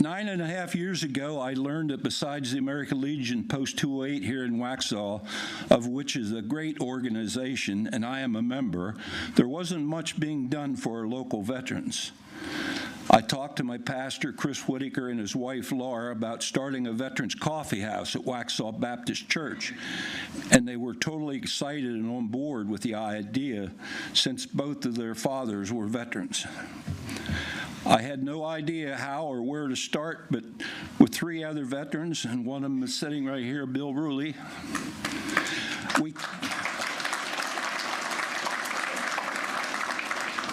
9.5 years ago, I learned that besides the American Legion Post 208 here in Waxhaw, of which is a great organization, and I am a member, there wasn't much being done for our local veterans. I talked to my pastor, Chris Whitaker, and his wife, Laura, about starting a veterans coffee house at Waxhaw Baptist Church, and they were totally excited and on board with the idea since both of their fathers were veterans. I had no idea how or where to start, but with 3 other veterans, and one of them is sitting right here, Bill Ruley,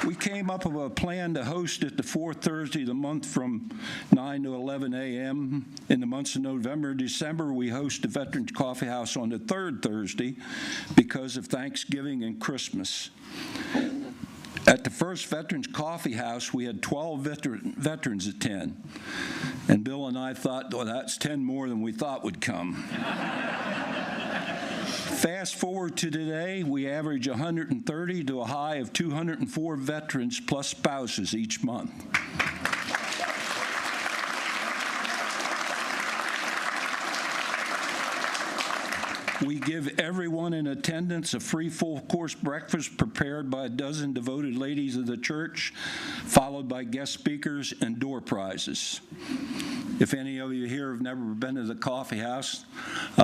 we came up with a plan to host it the 4th Thursday of the month from 9 to 11 a.m. In the months of November and December, we host the Veterans Coffee House on the 3rd Thursday because of Thanksgiving and Christmas. At the first Veterans Coffee House, we had 12 veterans attend. And Bill and I thought, well, that's 10 more than we thought would come. Fast forward to today, we average 130 to a high of 204 veterans plus spouses each month. We give everyone in attendance a free full-course breakfast prepared by a dozen devoted ladies of the church, followed by guest speakers and door prizes. If any of you here have never been to the coffee house,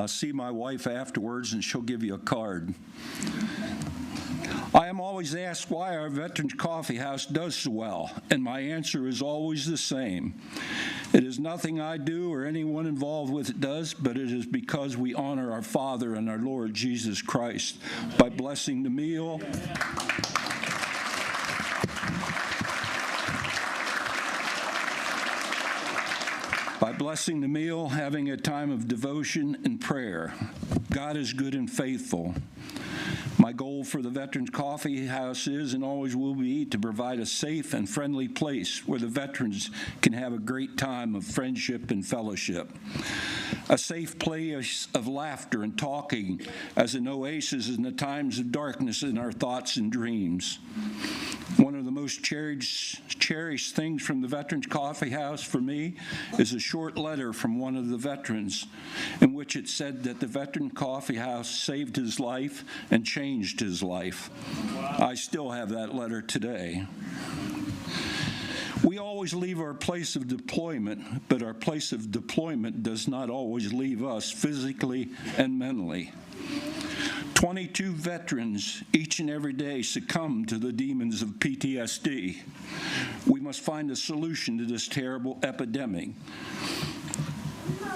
see my wife afterwards and she'll give you a card. I am always asked why our Veterans Coffee House does so well, and my answer is always the same. It is nothing I do or anyone involved with it does, but it is because we honor our Father and our Lord Jesus Christ by blessing the meal, having a time of devotion and prayer. God is good and faithful. My goal for the Veterans Coffee House is and always will be to provide a safe and friendly place where the veterans can have a great time of friendship and fellowship. A safe place of laughter and talking as an oasis in the times of darkness in our thoughts and dreams. One of the most cherished things from the Veterans Coffee House for me is a short letter from one of the veterans in which it said that the Veterans Coffee House saved his life and changed his life. I still have that letter today. We always leave our place of deployment, but our place of deployment does not always leave us physically and mentally. 22 veterans each and every day succumb to the demons of PTSD. We must find a solution to this terrible epidemic.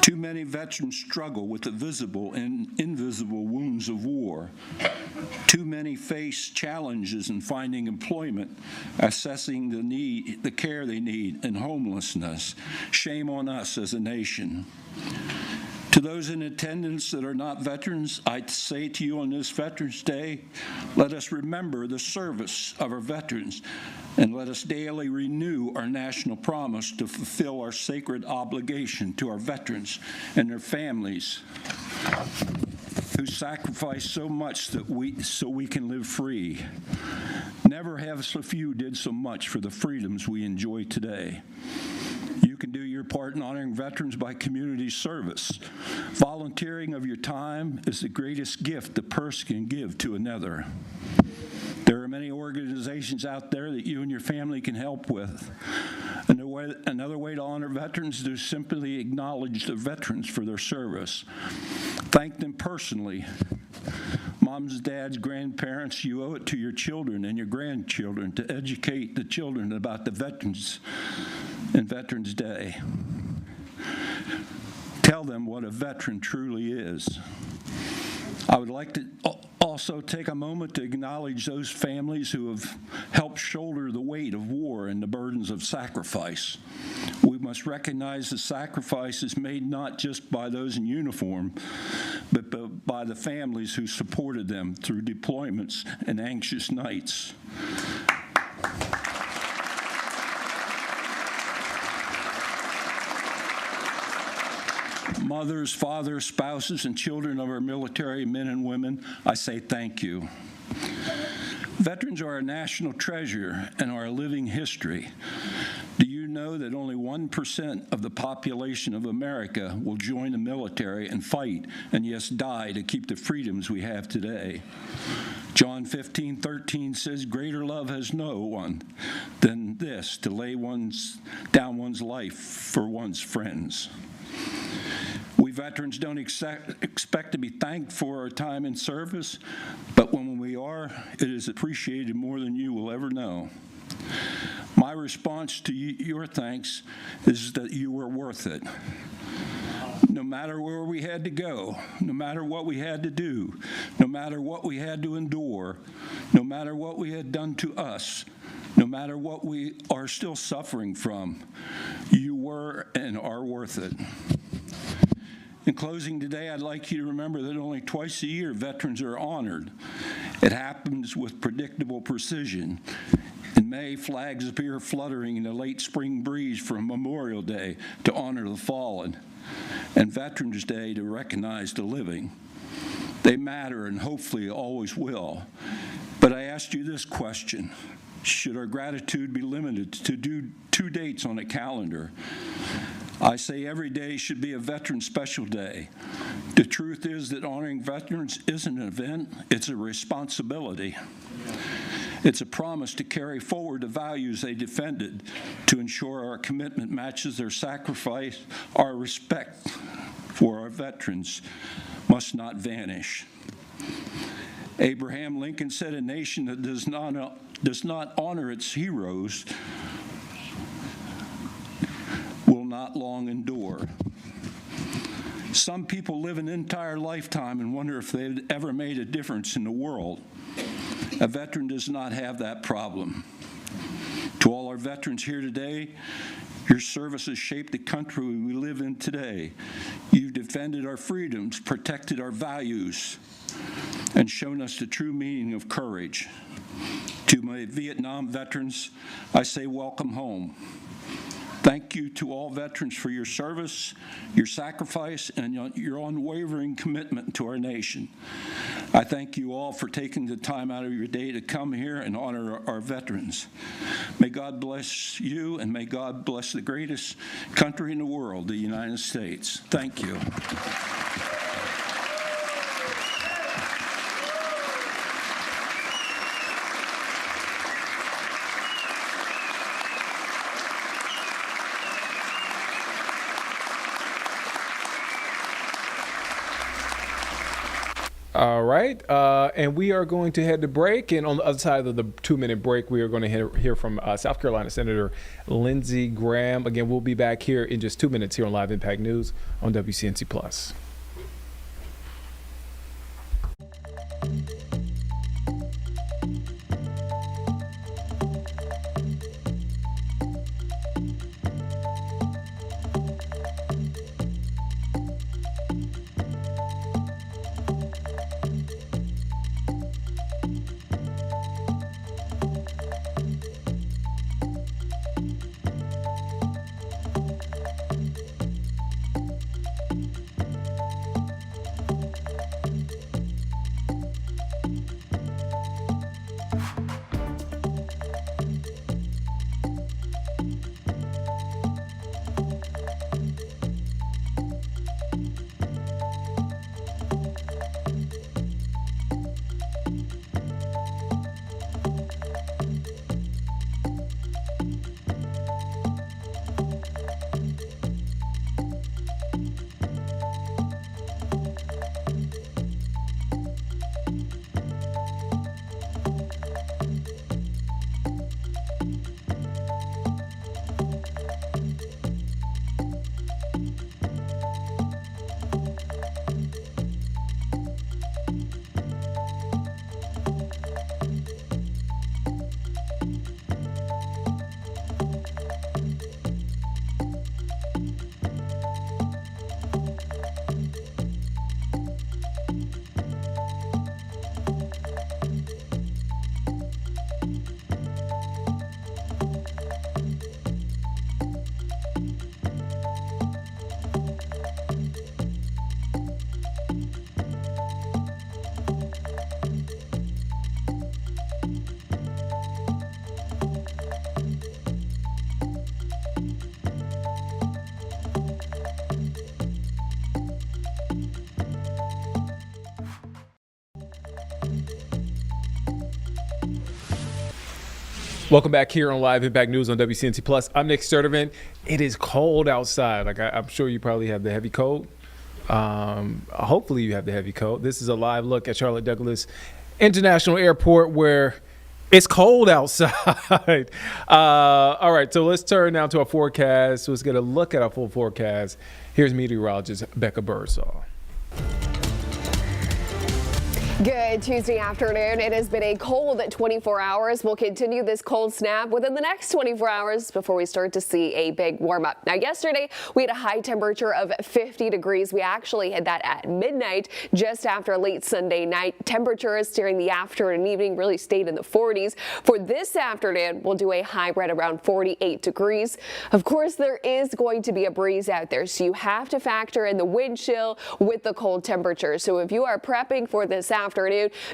Too many veterans struggle with the visible and invisible wounds of war. Too many face challenges in finding employment, assessing the care they need, and homelessness. Shame on us as a nation. To those in attendance that are not veterans, I say to you on this Veterans Day, let us remember the service of our veterans, and let us daily renew our national promise to fulfill our sacred obligation to our veterans and their families who sacrifice so much so we can live free. Never have so few did so much for the freedoms we enjoy today. You can do your part in honoring veterans by community service. Volunteering of your time is the greatest gift a person can give to another. There are many organizations out there that you and your family can help with. Another way to honor veterans is to simply acknowledge the veterans for their service. Thank them personally. Moms, dads, grandparents, you owe it to your children and your grandchildren to educate the children about the veterans and Veterans Day. Tell them what a veteran truly is. I would like to also take a moment to acknowledge those families who have helped shoulder the weight of war and the burdens of sacrifice. We must recognize the sacrifice is made not just by those in uniform, but by the families who supported them through deployments and anxious nights. Mothers, fathers, spouses, and children of our military men and women, I say thank you. Veterans are a national treasure and are a living history. Do you know that only 1% of the population of America will join the military and fight, and yes, die to keep the freedoms we have today? John 15:13 says, greater love has no one than this, to lay down one's life for one's friends. We veterans don't expect to be thanked for our time in service, but when we are, it is appreciated more than you will ever know. My response to your thanks is that you were worth it. No matter where we had to go, no matter what we had to do, no matter what we had to endure, no matter what we had done to us, no matter what we are still suffering from, you were and are worth it. In closing today, I'd like you to remember that only twice a year veterans are honored. It happens with predictable precision. May, flags appear fluttering in the late spring breeze for Memorial Day to honor the fallen, and Veterans Day to recognize the living. They matter and hopefully always will. But I asked you this question: should our gratitude be limited to two dates on a calendar? I say every day should be a Veteran Special Day. The truth is that honoring veterans isn't an event, it's a responsibility. It's a promise to carry forward the values they defended, to ensure our commitment matches their sacrifice. Our respect for our veterans must not vanish. Abraham Lincoln said, "A nation that does not honor its heroes will not long endure." Some people live an entire lifetime and wonder if they've ever made a difference in the world. A veteran does not have that problem. To all our veterans here today, your service has shaped the country we live in today. You've defended our freedoms, protected our values, and shown us the true meaning of courage. To my Vietnam veterans, I say welcome home. Thank you to all veterans for your service, your sacrifice, and your unwavering commitment to our nation. I thank you all for taking the time out of your day to come here and honor our veterans. May God bless you, and may God bless the greatest country in the world, the United States. Thank you.
All right, and we are going to head to break. And on the other side of the 2-minute break, we are going to hear from South Carolina Senator Lindsey Graham. Again, we'll be back here in just 2 minutes here on Live Impact News on WCNC Plus. Welcome back here on Live Impact News on WCNC Plus. I'm Nick Sturdivant. It is cold outside. Like I'm sure you probably have the heavy coat. Hopefully you have the heavy coat. This is a live look at Charlotte Douglas International Airport where it's cold outside. All right, so let's turn now to our forecast. Let's get a look at our full forecast. Here's meteorologist Becca Birdsall.
Good Tuesday afternoon. It has been a cold 24 hours. We'll continue this cold snap within the next 24 hours before we start to see a big warm up. Now, yesterday we had a high temperature of 50 degrees. We actually had that at midnight, just after late Sunday night. Temperatures during the afternoon and evening really stayed in the 40s. For this afternoon, we'll do a high right around 48 degrees. Of course, there is going to be a breeze out there, so you have to factor in the wind chill with the cold temperature. So if you are prepping for this afternoon,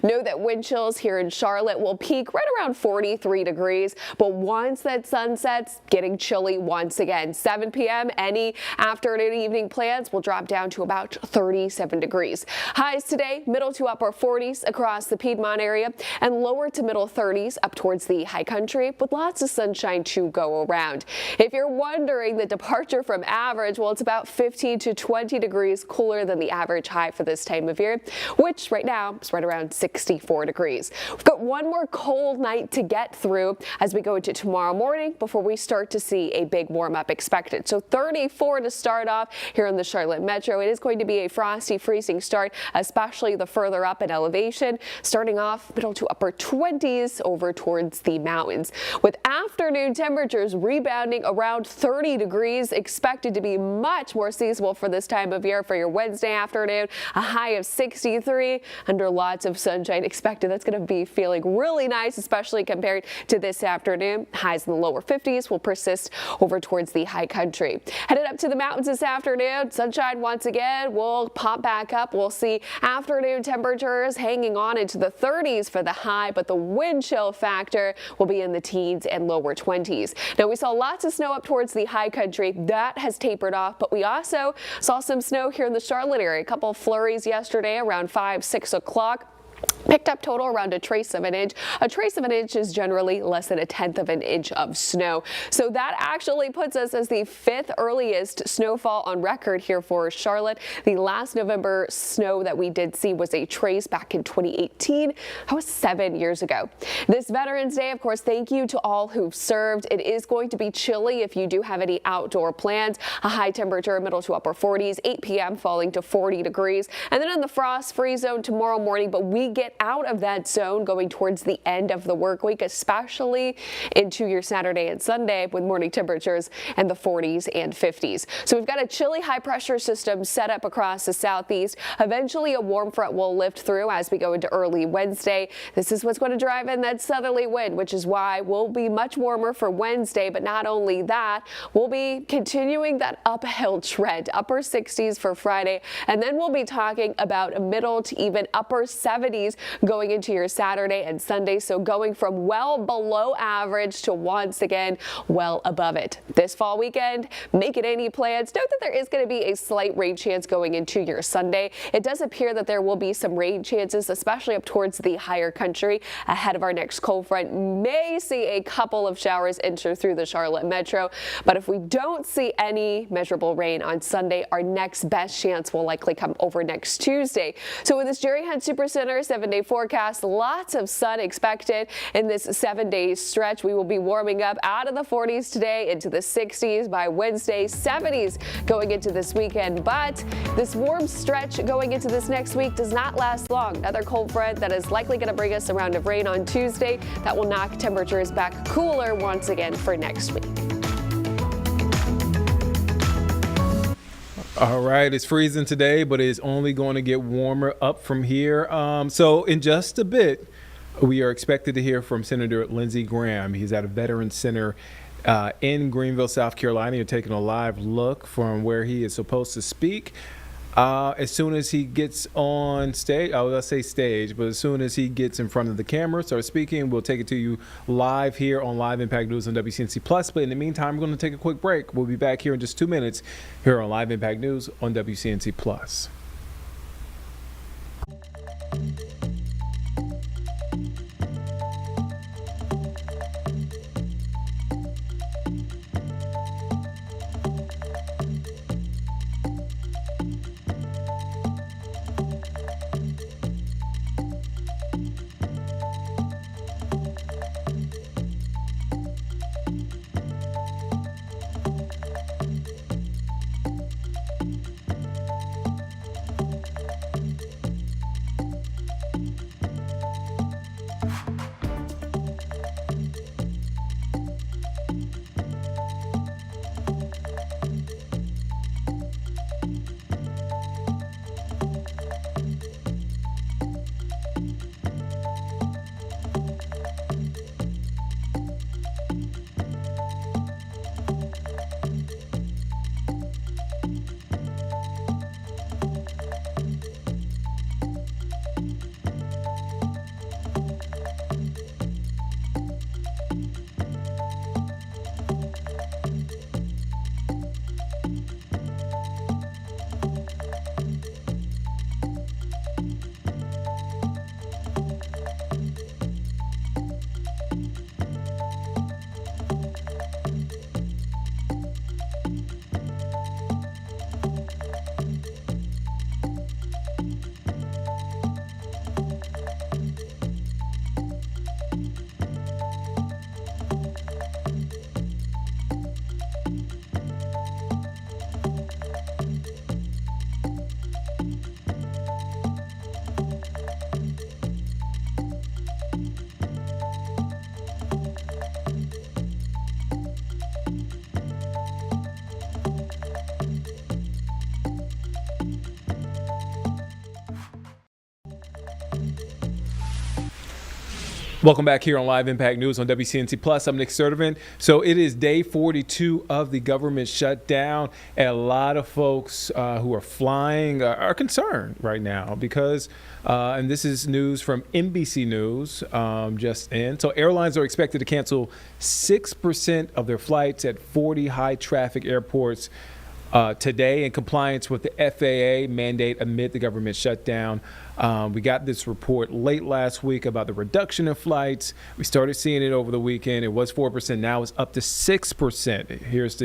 know that wind chills here in Charlotte will peak right around 43 degrees. But once that sun sets, getting chilly once again. 7 p.m., any afternoon evening plans will drop down to about 37 degrees. Highs today, middle to upper 40s across the Piedmont area and lower to middle 30s up towards the high country with lots of sunshine to go around. If you're wondering the departure from average, well, it's about 15 to 20 degrees cooler than the average high for this time of year, which right now is right around 64 degrees. We've got one more cold night to get through as we go into tomorrow morning before we start to see a big warm up expected. So 34 to start off here in the Charlotte Metro. It is going to be a frosty, freezing start, especially the further up in elevation, starting off middle to upper 20s over towards the mountains, with afternoon temperatures rebounding around 30 degrees, expected to be much more seasonable for this time of year for your Wednesday afternoon. A high of 63 under lots of sunshine expected. That's going to be feeling really nice, especially compared to this afternoon. Highs in the lower 50s will persist over towards the high country. Headed up to the mountains this afternoon, sunshine once again will pop back up. We'll see afternoon temperatures hanging on into the 30s for the high, but the wind chill factor will be in the teens and lower 20s. Now, we saw lots of snow up towards the high country. That has tapered off, but we also saw some snow here in the Charlotte area. A couple of flurries yesterday around 5, 6 o'clock. Picked up total around a trace of an inch. A trace of an inch is generally less than 1/10 of an inch of snow. So that actually puts us as the 5th earliest snowfall on record here for Charlotte. The last November snow that we did see was a trace back in 2018. That was 7 years ago. This Veterans Day, of course, thank you to all who've served. It is going to be chilly if you do have any outdoor plans. A high temperature, middle to upper 40s, 8 p.m. falling to 40 degrees. And then in the frost-free zone tomorrow morning, but we get out of that zone going towards the end of the work week, especially into your Saturday and Sunday with morning temperatures in the 40s and 50s. So we've got a chilly high pressure system set up across the southeast. Eventually a warm front will lift through as we go into early Wednesday. This is what's going to drive in that southerly wind, which is why we'll be much warmer for Wednesday. But not only that, we'll be continuing that uphill trend, upper 60s for Friday. And then we'll be talking about a middle to even upper 70s going into your Saturday and Sunday. So going from well below average to once again well above it. This fall weekend, make it any plans. Note that there is going to be a slight rain chance going into your Sunday. It does appear that there will be some rain chances, especially up towards the higher country ahead of our next cold front. May see a couple of showers enter through the Charlotte Metro. But if we don't see any measurable rain on Sunday, our next best chance will likely come over next Tuesday. So with this Jerry Hunt Supercenter 7-day forecast, lots of sun expected in this 7-day stretch. We will be warming up out of the 40s today into the 60s by Wednesday, 70s going into this weekend. But this warm stretch going into this next week does not last long. Another cold front that is likely going to bring us a round of rain on Tuesday that will knock temperatures back cooler once again for next week.
All right, it's freezing today, but it's only going to get warmer up from here. So in just a bit, we are expected to hear from Senator Lindsey Graham. He's at a Veterans Center in Greenville, South Carolina. You're taking a live look from where he is supposed to speak. As soon as he gets on stage, let's say stage, but as soon as he gets in front of the camera, starts speaking, we'll take it to you live here on Live Impact News on WCNC Plus. But in the meantime, we're going to take a quick break. We'll be back here in just 2 minutes here on Live Impact News on WCNC Plus. Welcome back here on Live Impact News on WCNC Plus. I'm Nick Sturdivant. So it is day 42 of the government shutdown, and a lot of folks who are flying are concerned right now because, and this is news from NBC News just in. So airlines are expected to cancel 6% of their flights at 40 high-traffic airports today in compliance with the FAA mandate amid the government shutdown. We got this report late last week about the reduction in flights. We started seeing it over the weekend. It was 4%. Now it's up to 6%. Here's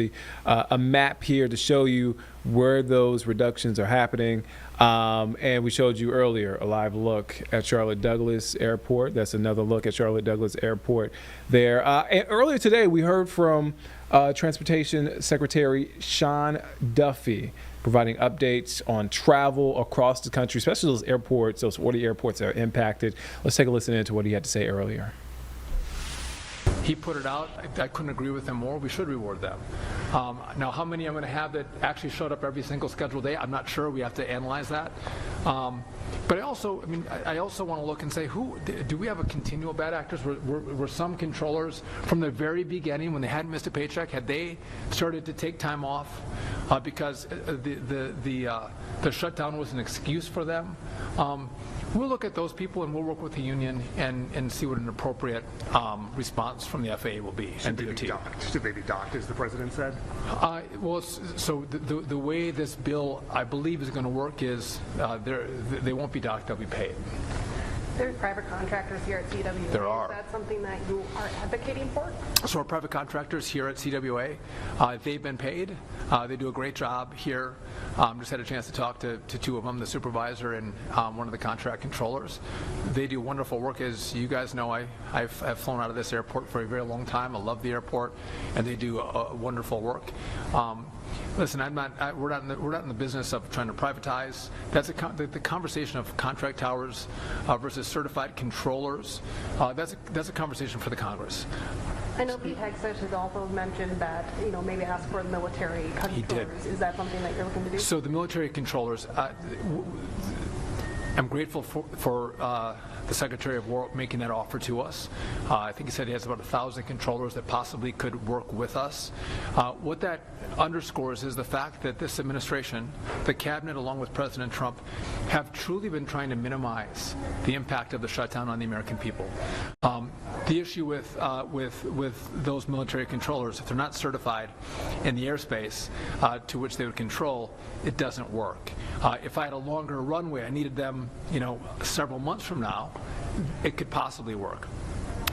a map here to show you where those reductions are happening. And we showed you earlier a live look at Charlotte Douglas Airport. That's another look at Charlotte Douglas Airport there. And earlier today, we heard from Transportation Secretary Sean Duffy providing updates on travel across the country, especially those airports, those 40 airports that are impacted. Let's take a listen into what he had to say earlier.
He put it out. I couldn't agree with him more. We should reward them. Now, how many I'm going to have that actually showed up every single scheduled day, I'm not sure. We have to analyze that. But I also want to look and say, do we have a continual bad actors? Were some controllers from the very beginning, when they hadn't missed a paycheck, had they started to take time off because the shutdown was an excuse for them? We'll look at those people and we'll work with the union and see what an appropriate response from the FAA will be.
Should they be docked, as the president said?
So the way this bill, I believe, is going to work is they won't be docked, they'll be paid.
There's private contractors here at CWA.
There are.
Is that something that you are advocating for?
So our private contractors here at CWA, they've been paid. They do a great job here. Just had a chance to talk to two of them, the supervisor and one of the contract controllers. They do wonderful work. As you guys know, I've flown out of this airport for a very long time. I love the airport, and they do wonderful work. Listen, we're not in the business of trying to privatize. That's the conversation of contract towers versus certified controllers. That's a conversation for the Congress.
I know Pete Hegseth has also mentioned that, maybe ask for the military controllers. He did. Is that something that you're looking to do?
So the military controllers, I'm grateful for the Secretary of War making that offer to us. I think he said he has about 1,000 controllers that possibly could work with us. What that underscores is the fact that this administration, the cabinet along with President Trump, have truly been trying to minimize the impact of the shutdown on the American people. The issue with those military controllers, if they're not certified in the airspace to which they would control, it doesn't work. If I had a longer runway, I needed them, several months from now, it could possibly work.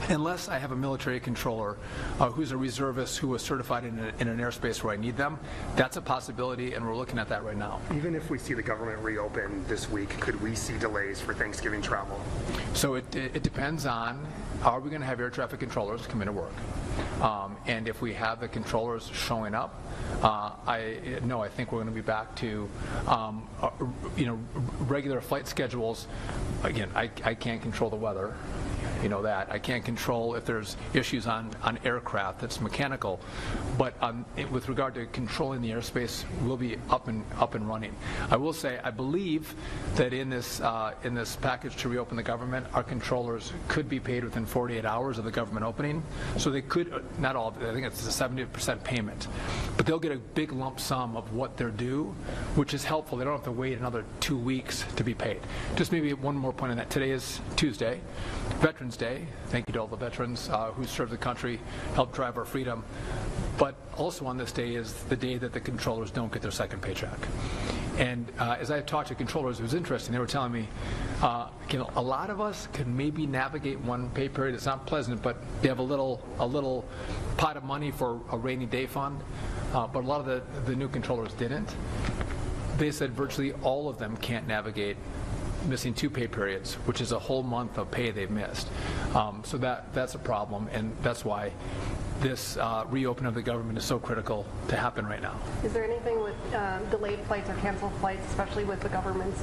Unless I have a military controller who's a reservist who was certified in an airspace where I need them, that's a possibility, and we're looking at that right now.
Even if we see the government reopen this week, could we see delays for Thanksgiving travel?
So it depends on, are we going to have air traffic controllers come into work? And if we have the controllers showing up, I think we're going to be back to regular flight schedules. Again, I can't control the weather. You know that. I can't control if there's issues on aircraft that's mechanical, but with regard to controlling the airspace, we'll be up and running. I will say, I believe that in this package to reopen the government, our controllers could be paid within 48 hours of the government opening. So they could, not all of it, I think it's a 70% payment, but they'll get a big lump sum of what they're due, which is helpful. They don't have to wait another 2 weeks to be paid. Just maybe one more point on that. Today is Tuesday, Veterans Day. Thank you to all the veterans who served the country, helped drive our freedom. But also on this day is the day that the controllers don't get their second paycheck. And as I talked to controllers, it was interesting. They were telling me, a lot of us could maybe navigate one pay period. It's not pleasant, but they have a little pot of money for a rainy day fund. But a lot of the new controllers didn't. They said virtually all of them can't navigate missing 2 pay periods, which is a whole month of pay they've missed. So that's a problem, and that's why this reopening of the government is so critical to happen right now.
Is there anything with delayed flights or canceled flights, especially with the government's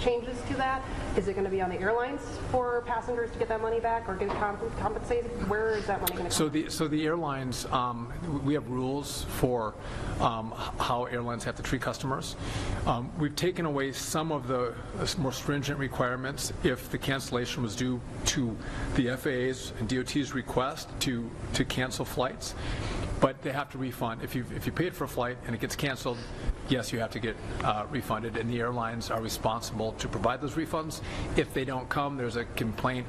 changes to that? Is it going to be on the airlines for passengers to get that money back or get compensated? Where is that money going to come?
So the airlines, we have rules for how airlines have to treat customers. We've taken away some of the more stringent requirements if the cancellation was due to the FAA's and DOT's request to cancel flights, but they have to refund. If you paid for a flight and it gets canceled, yes, you have to get refunded, and the airlines are responsible to provide those refunds. If they don't come, there's a complaint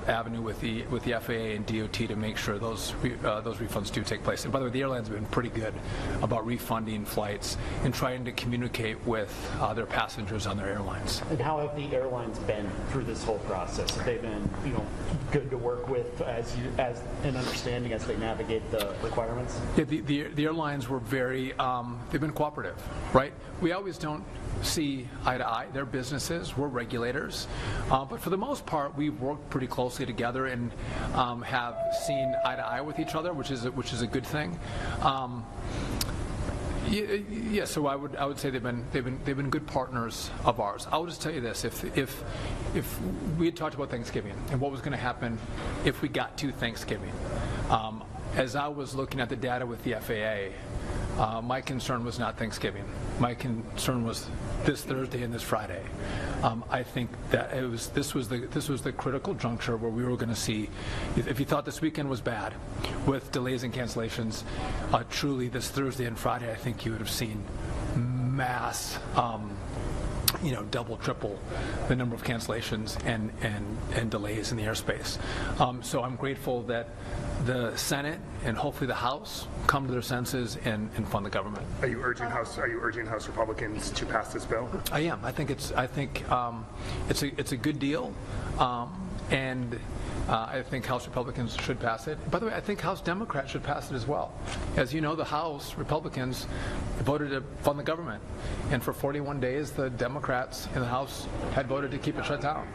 avenue with the FAA and DOT to make sure those refunds do take place. And by the way, the airlines have been pretty good about refunding flights and trying to communicate with their passengers on their airlines.
And how have the airlines been through this whole process? Have they been, good to work with as an understanding as they navigate the requirements?
Yeah, the airlines were very, they've been cooperative, right? We always don't see eye to eye. They're businesses, we're regulators, but for the most part, we've worked pretty closely together and have seen eye to eye with each other, which is a good thing. Yeah, so I would say they've been good partners of ours. I'll just tell you this: if we had talked about Thanksgiving and what was going to happen if we got to Thanksgiving, as I was looking at the data with the FAA, my concern was not Thanksgiving. My concern was this Thursday and this Friday. I think that this was the critical juncture where we were going to see, if you thought this weekend was bad with delays and cancellations, truly this Thursday and Friday, I think you would have seen mass double, triple the number of cancellations and delays in the airspace. So I'm grateful that the Senate and hopefully the House come to their senses and fund the government.
Are you urging House Republicans to pass this bill?
I am. I think it's a good deal, and I think House Republicans should pass it. By the way, I think House Democrats should pass it as well. As you know, the House Republicans voted to fund the government, and for 41 days, the Democrats in the House had voted to keep it shut down.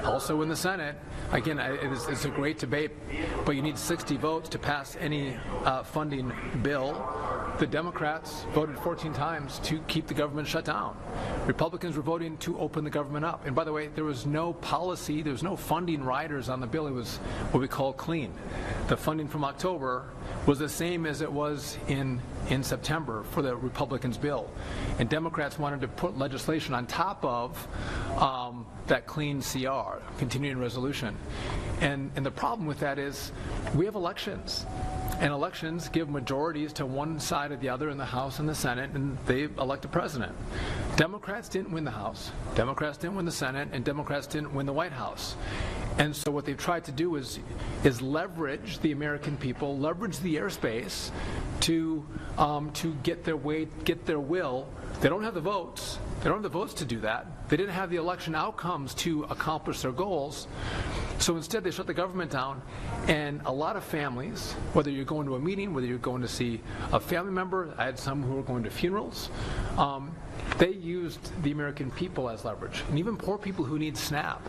Also in the Senate, again, it's a great debate, but you need 60 votes to pass any funding bill. The Democrats voted 14 times to keep the government shut down. Republicans were voting to open the government up. And by the way, there was no policy, there was no funding riders on the bill. It was what we call clean. The funding from October was the same as it was in September for the Republicans' bill. And Democrats wanted to put legislation on top of that clean CR, continuing resolution. And the problem with that is we have elections. And elections give majorities to one side or the other in the House and the Senate, and they elect a president. Democrats didn't win the House, Democrats didn't win the Senate, and Democrats didn't win the White House. And so what they've tried to do is leverage the American people, leverage the airspace to get their way, get their will. They don't have the votes. They don't have the votes to do that. They didn't have the election outcomes to accomplish their goals. So instead, they shut the government down, and a lot of families, whether you're going to a meeting, whether you're going to see a family member, I had some who were going to funerals, they used the American people as leverage. And even poor people who need SNAP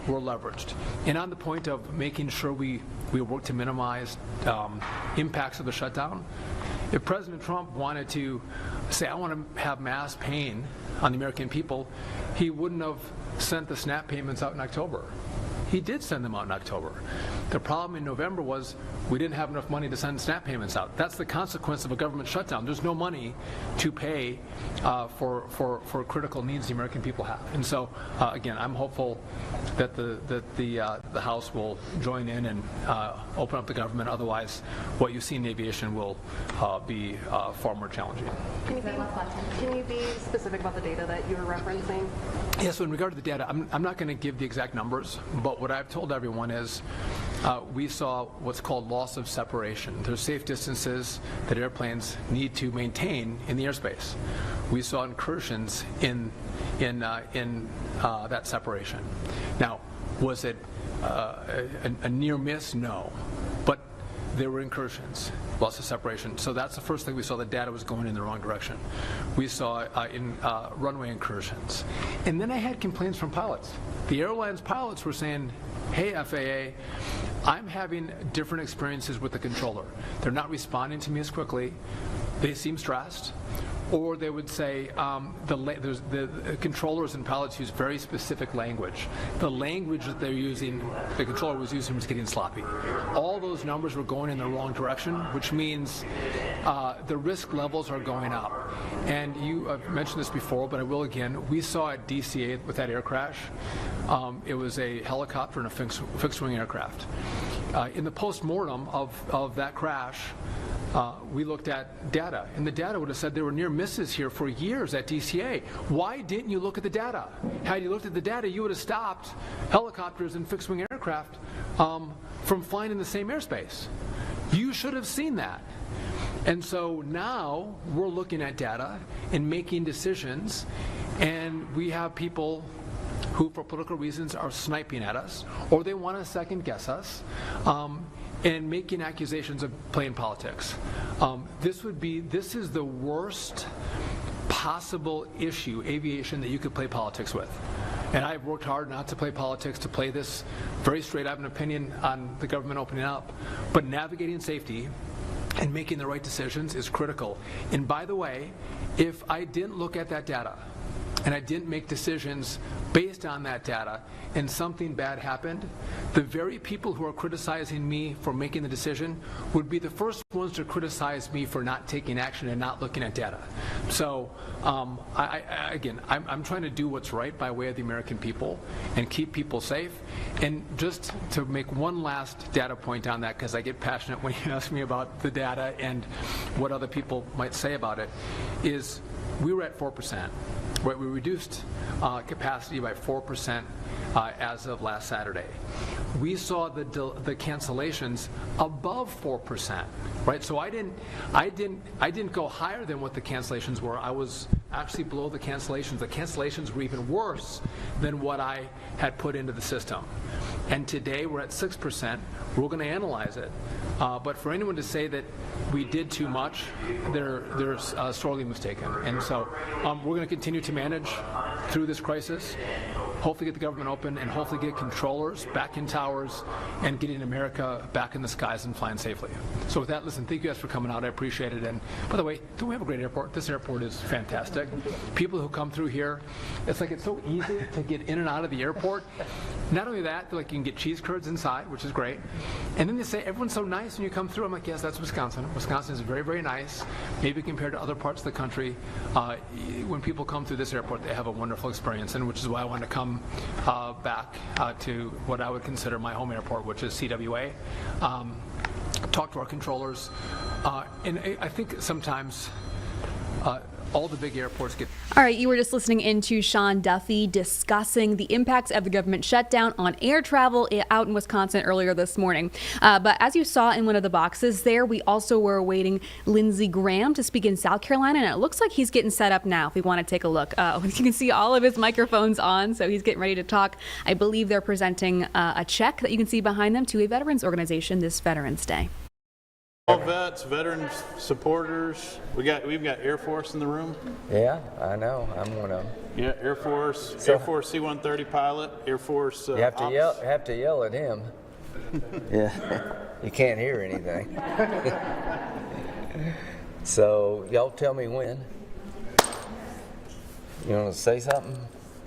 were leveraged. And on the point of making sure we work to minimize impacts of the shutdown, if President Trump wanted to say, I want to have mass pain on the American people, he wouldn't have sent the SNAP payments out in October. He did send them out in October. The problem in November was we didn't have enough money to send SNAP payments out. That's the consequence of a government shutdown. There's no money to pay for critical needs the American people have. And so, again, I'm hopeful that the House will join in and open up the government. Otherwise, what you see in aviation will be far more challenging.
Can you be specific about the data that you were referencing?
Yeah, so in regard to the data, I'm not going to give the exact numbers, but what I've told everyone is we saw what's called loss of separation. There's safe distances that airplanes need to maintain in the airspace. We saw incursions in that separation. Now, was it a near miss? No, but there were incursions, loss of separation. So that's the first thing we saw. The data was going in the wrong direction. We saw in runway incursions. And then I had complaints from pilots. The airline's pilots were saying, hey, FAA, I'm having different experiences with the controller. They're not responding to me as quickly. they seem stressed, or they would say the controllers and pilots use very specific language. The language that they're using, the controller was using, was getting sloppy. All those numbers were going in the wrong direction, which means the risk levels are going up. And I've mentioned this before, but I will again. We saw at DCA with that air crash, it was a helicopter and a fixed-wing aircraft. In the post-mortem of that crash, we looked at data, and the data would have said there were near misses here for years at DCA. Why didn't you look at the data? Had you looked at the data, you would have stopped helicopters and fixed-wing aircraft from flying in the same airspace. You should have seen that. And so now we're looking at data and making decisions, and we have people who, for political reasons, are sniping at us, or they want to second-guess us, and making accusations of playing politics. This is the worst possible issue, aviation, that you could play politics with. And I've worked hard not to play politics, to play this very straight. I have an opinion on the government opening up, but navigating safety and making the right decisions is critical. And by the way, if I didn't look at that data, and I didn't make decisions based on that data, and something bad happened, the very people who are criticizing me for making the decision would be the first ones to criticize me for not taking action and not looking at data. So I'm trying to do what's right by way of the American people and keep people safe. And just to make one last data point on that, because I get passionate when you ask me about the data and what other people might say about it, is we were at 4%. Right, we reduced capacity by 4% as of last Saturday. We saw the cancellations above 4%. Right, so I didn't go higher than what the cancellations were. I was actually below the cancellations. The cancellations were even worse than what I had put into the system. And today we're at 6%. We're going to analyze it. But for anyone to say that we did too much, they're sorely mistaken. And so we're going to continue to manage through this crisis, hopefully get the government open, and hopefully get controllers back in towers and getting America back in the skies and flying safely. So with that, listen, thank you guys for coming out. I appreciate it. And by the way, don't we have a great airport? This airport is fantastic. People who come through here, it's so easy to get in and out of the airport. Not only that, you can get cheese curds inside, which is great. And then they say, everyone's so nice when you come through. I'm like, yes, that's Wisconsin. Wisconsin is very, very nice, maybe compared to other parts of the country. When people come through this airport, they have a wonderful experience, and which is why I want to come back to what I would consider my home airport, which is CWA. Talk to our controllers. And I think sometimes all the big airports get...
All right, you were just listening into Sean Duffy discussing the impacts of the government shutdown on air travel out in Wisconsin earlier this morning. But as you saw in one of the boxes there, we also were awaiting Lindsey Graham to speak in South Carolina, and it looks like he's getting set up now if we want to take a look. You can see all of his microphones on, so he's getting ready to talk. I believe they're presenting a check that you can see behind them to a veterans organization this Veterans Day.
All vets, veterans, supporters. We've got Air Force in the room.
Yeah, I know. I'm one of them.
Yeah, Air Force C-130 pilot, Air Force.
You have to yell at him. Yeah, you can't hear anything. So y'all tell me when. You want to say something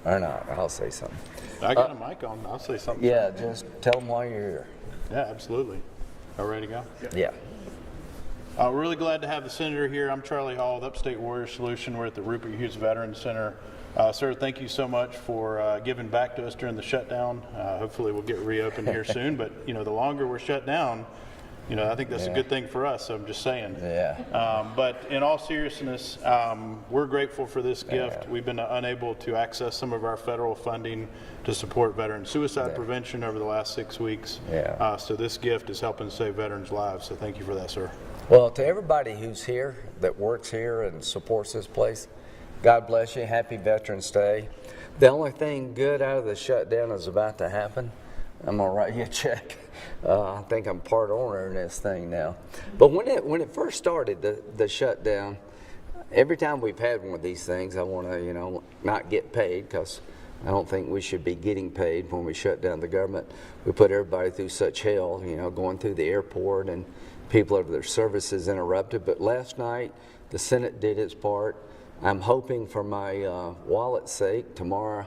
or not? I'll say something.
I got a mic on. I'll say something.
Yeah, just tell them why you're here.
Yeah, absolutely. All ready to go?
Yeah.
We're really glad to have the Senator here. I'm Charlie Hall with Upstate Warrior Solution. We're at the Rupert Hughes Veterans Center. Sir, thank you so much for giving back to us during the shutdown. Hopefully we'll get reopened here soon, but the longer we're shut down, I think that's a good thing for us, so I'm just saying.
Yeah.
But in all seriousness, we're grateful for this gift. We've been unable to access some of our federal funding to support veteran suicide prevention over the last 6 weeks.
Yeah.
So this gift is helping save veterans' lives, so thank you for that, sir.
Well, to everybody who's here, that works here and supports this place, God bless you. Happy Veterans Day. The only thing good out of the shutdown is about to happen. I'm going to write you a check. I think I'm part owner in this thing now. But when it first started, the shutdown, every time we've had one of these things, I want to, not get paid, because I don't think we should be getting paid when we shut down the government. We put everybody through such hell, going through the airport and people of their services interrupted. But last night, the Senate did its part. I'm hoping for my wallet's sake, tomorrow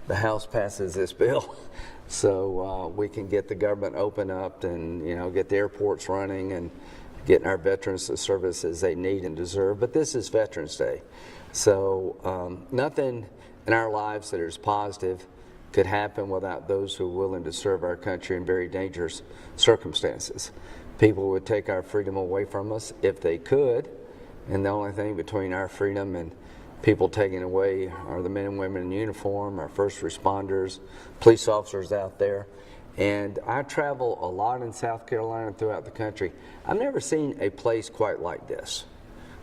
the House passes this bill so we can get the government open up and, you know, get the airports running and getting our veterans the services they need and deserve. But this is Veterans Day. So nothing in our lives that is positive could happen without those who are willing to serve our country in very dangerous circumstances. People would take our freedom away from us if they could, and the only thing between our freedom and people taking away are the men and women in uniform, our first responders, police officers out there. And I travel a lot in South Carolina and throughout the country. I've never seen a place quite like this.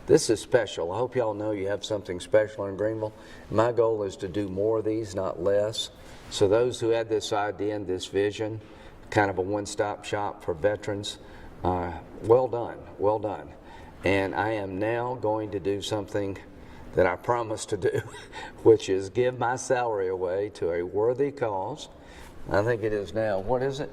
This is special. I hope y'all know you have something special in Greenville. My goal is to do more of these, not less. So those who had this idea and this vision, kind of a one-stop shop for veterans, well done, well done. And I am now going to do something that I promised to do, which is give my salary away to a worthy cause. I think it is now, what is it?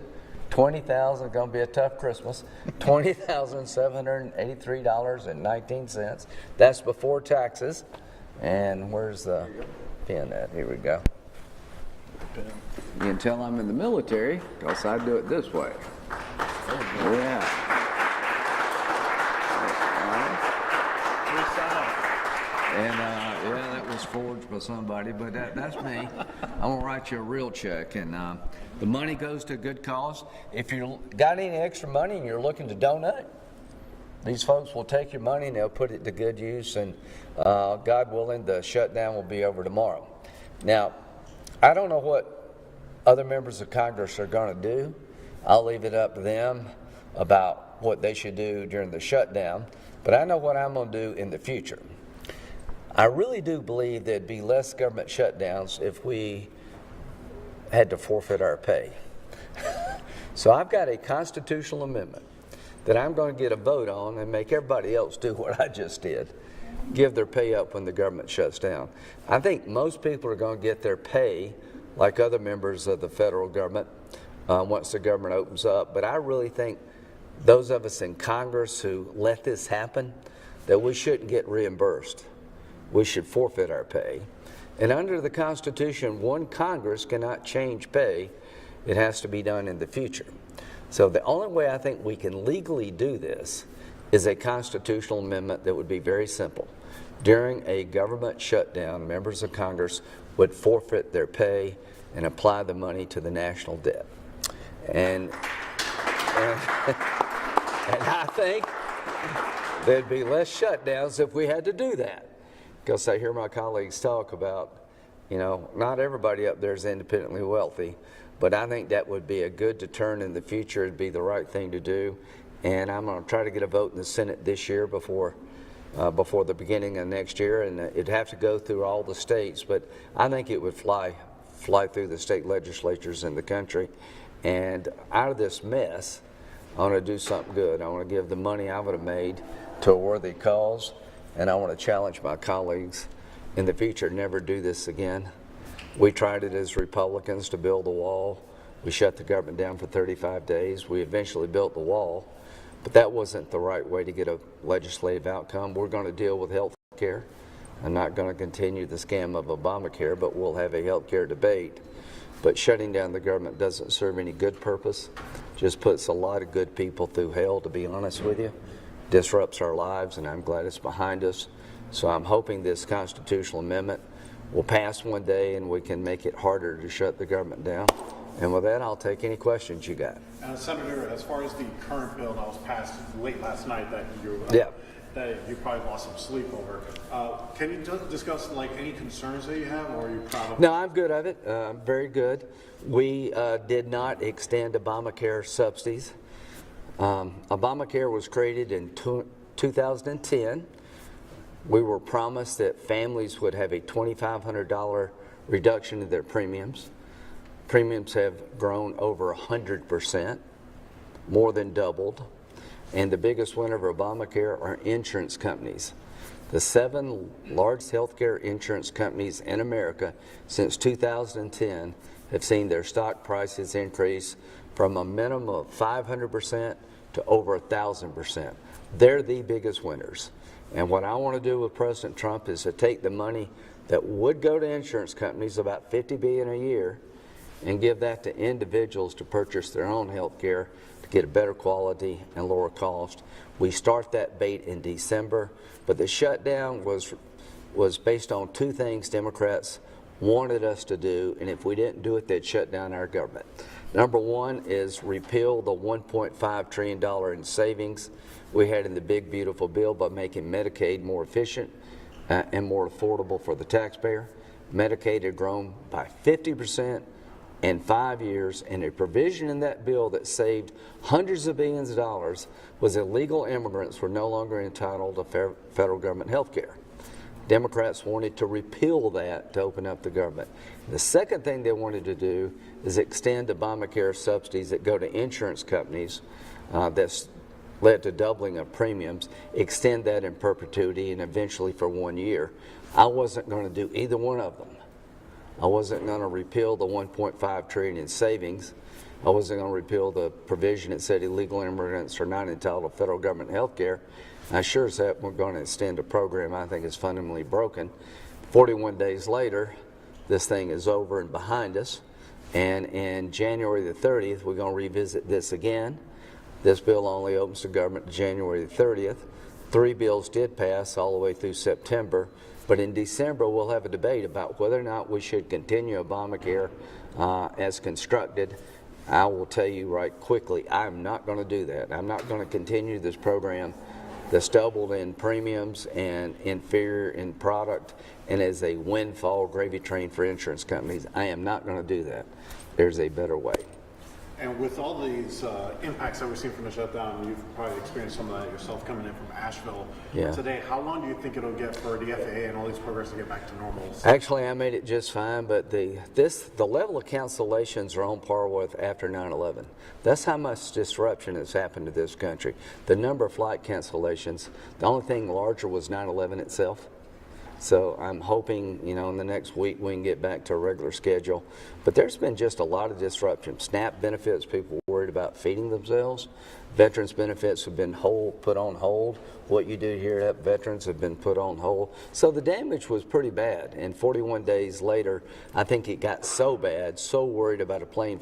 $20,000, going to be a tough Christmas. $20,783.19. That's before taxes. And where's the pen at? Here we go. You can tell I'm in the military because I do it this way. Yeah. And yeah, that was forged by somebody, but that's me. I'm gonna write you a real check, and the money goes to a good cause. If you got any extra money and you're looking to donate, these folks will take your money and they'll put it to good use. And God willing, the shutdown will be over tomorrow. Now, I don't know what other members of Congress are going to do. I'll leave it up to them about what they should do during the shutdown. But I know what I'm going to do in the future. I really do believe there'd be less government shutdowns if we had to forfeit our pay. So I've got a constitutional amendment that I'm going to get a vote on and make everybody else do what I just did. Give their pay up when the government shuts down. I think most people are going to get their pay like other members of the federal government once the government opens up. But I really think those of us in Congress who let this happen, that we shouldn't get reimbursed. We should forfeit our pay. And under the Constitution, one Congress cannot change pay. It has to be done in the future. So the only way I think we can legally do this is a constitutional amendment that would be very simple. During a government shutdown, members of Congress would forfeit their pay and apply the money to the national debt. And I think there'd be less shutdowns if we had to do that. Because I hear my colleagues talk about, you know, not everybody up there is independently wealthy, but I think that would be a good deterrent in the future. It'd be the right thing to do. And I'm going to try to get a vote in the Senate this year before the beginning of next year. And it'd have to go through all the states, but I think it would fly through the state legislatures in the country. And out of this mess, I want to do something good. I want to give the money I would have made to a worthy cause. And I want to challenge my colleagues in the future, never do this again. We tried it as Republicans to build a wall. We shut the government down for 35 days. We eventually built the wall, but that wasn't the right way to get a legislative outcome. We're going to deal with health care. I'm not going to continue the scam of Obamacare, but we'll have a health care debate. But shutting down the government doesn't serve any good purpose. Just puts a lot of good people through hell, to be honest with you. Disrupts our lives, and I'm glad it's behind us. So I'm hoping this constitutional amendment will pass one day and we can make it harder to shut the government down. And with that, I'll take any questions you got.
Senator, as far as the current bill that was passed late last night that you probably lost some sleep over, can you discuss like any concerns that you have, or are you proud of it?
No, I'm good of it. Very good. We did not extend Obamacare subsidies. Obamacare was created in 2010. We were promised that families would have a $2,500 reduction in their premiums. Premiums have grown over 100%, more than doubled. And the biggest winner of Obamacare are insurance companies. The 7 largest healthcare insurance companies in America since 2010 have seen their stock prices increase from a minimum of 500% to to over 1,000%. They're the biggest winners. And what I want to do with President Trump is to take the money that would go to insurance companies, about $50 billion a year, and give that to individuals to purchase their own health care to get a better quality and lower cost. We start that bait in December, but the shutdown was based on two things Democrats wanted us to do, and if we didn't do it, they'd shut down our government. Number one is repeal the $1.5 trillion in savings we had in the big, beautiful bill by making Medicaid more efficient and more affordable for the taxpayer. Medicaid had grown by 50% in 5 years, and a provision in that bill that saved hundreds of billions of dollars was illegal immigrants were no longer entitled to federal government health care. Democrats wanted to repeal that to open up the government. The second thing they wanted to do is extend Obamacare subsidies that go to insurance companies that's led to doubling of premiums, extend that in perpetuity and eventually for 1 year. I wasn't going to do either one of them. I wasn't going to repeal the $1.5 trillion in savings. I wasn't going to repeal the provision that said illegal immigrants are not entitled to federal government health care. I sure as heck we're going to extend a program I think is fundamentally broken. 41 days later, this thing is over and behind us. And in January the 30th, we're going to revisit this again. This bill only opens the government January the 30th. 3 bills did pass all the way through September. But in December, we'll have a debate about whether or not we should continue Obamacare as constructed. I will tell you right quickly, I'm not going to do that. I'm not going to continue this program that's doubled in premiums and inferior in product and is a windfall gravy train for insurance companies. I am not going to do that. There's a better way.
And with all these impacts that we've seen from the shutdown, you've probably experienced some of that yourself coming in from Asheville today. How long do you think it'll get for the FAA and all these programs to get back to normal?
Actually, I made it just fine, but the level of cancellations are on par with after 9/11. That's how much disruption has happened to this country. The number of flight cancellations, the only thing larger was 9/11 itself. So I'm hoping, in the next week we can get back to a regular schedule. But there's been just a lot of disruption. SNAP benefits, people worried about feeding themselves. Veterans benefits have been put on hold. What you do here at Veterans have been put on hold. So the damage was pretty bad. And 41 days later, I think it got so bad, so worried about a plane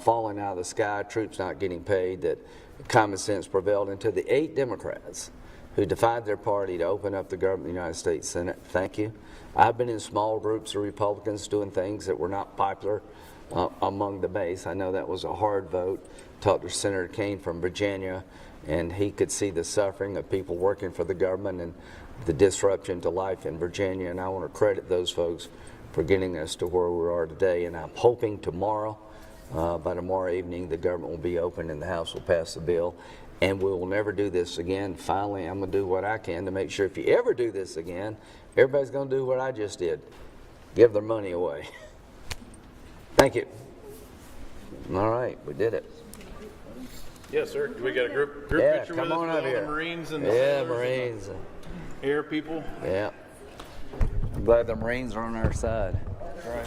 falling out of the sky, troops not getting paid, that common sense prevailed. And to the 8 Democrats who defied their party to open up the government of the United States Senate, thank you. I've been in small groups of Republicans doing things that were not popular among the base. I know that was a hard vote. Talked to Senator Kane from Virginia, and he could see the suffering of people working for the government and the disruption to life in Virginia, and I want to credit those folks for getting us to where we are today. And I'm hoping tomorrow, by tomorrow evening, the government will be open and the House will pass the bill. And we will never do this again. Finally, I'm going to do what I can to make sure if you ever do this again, everybody's going to do what I just did. Give their money away. Thank you. All right, we did it.
Yes, sir. Do we got a group
Yeah,
picture
come
with us
on
with
up
all
here.
the Marines and the
Yeah,
sailors
Marines.
and the air people?
Yeah. I'm glad the Marines are on our side.
All right.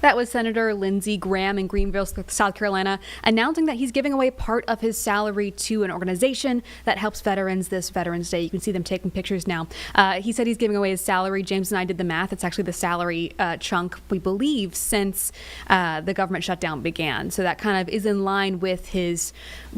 That was Senator Lindsey Graham in Greenville, South Carolina, announcing that he's giving away part of his salary to an organization that helps veterans this Veterans Day. You can see them taking pictures now. He said he's giving away his salary. James and I did the math. It's actually the salary chunk, we believe, since the government shutdown began. So that kind of is in line with his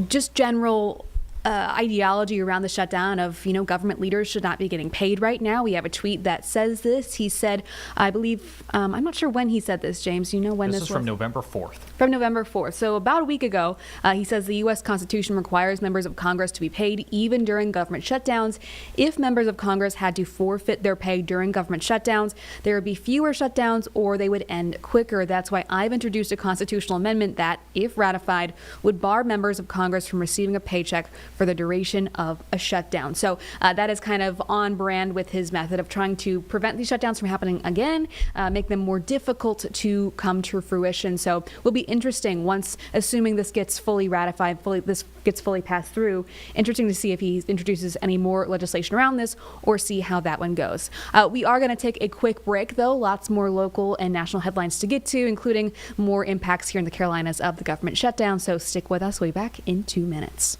just general ideology around the shutdown of, government leaders should not be getting paid right now. We have a tweet that says this. He said, I believe, I'm not sure when he said this, James. You know when this was?
This is from November 4th.
From November 4th. So about a week ago, he says the U.S. Constitution requires members of Congress to be paid even during government shutdowns. If members of Congress had to forfeit their pay during government shutdowns, there would be fewer shutdowns or they would end quicker. That's why I've introduced a constitutional amendment that, if ratified, would bar members of Congress from receiving a paycheck for the duration of a shutdown. So that is kind of on brand with his method of trying to prevent these shutdowns from happening again, make them more difficult to come to fruition. So will be interesting once, assuming this gets fully ratified, this gets fully passed through, interesting to see if he introduces any more legislation around this or see how that one goes. We are going to take a quick break, though. Lots more local and national headlines to get to, including more impacts here in the Carolinas of the government shutdown. So stick with us. We'll be back in 2 minutes.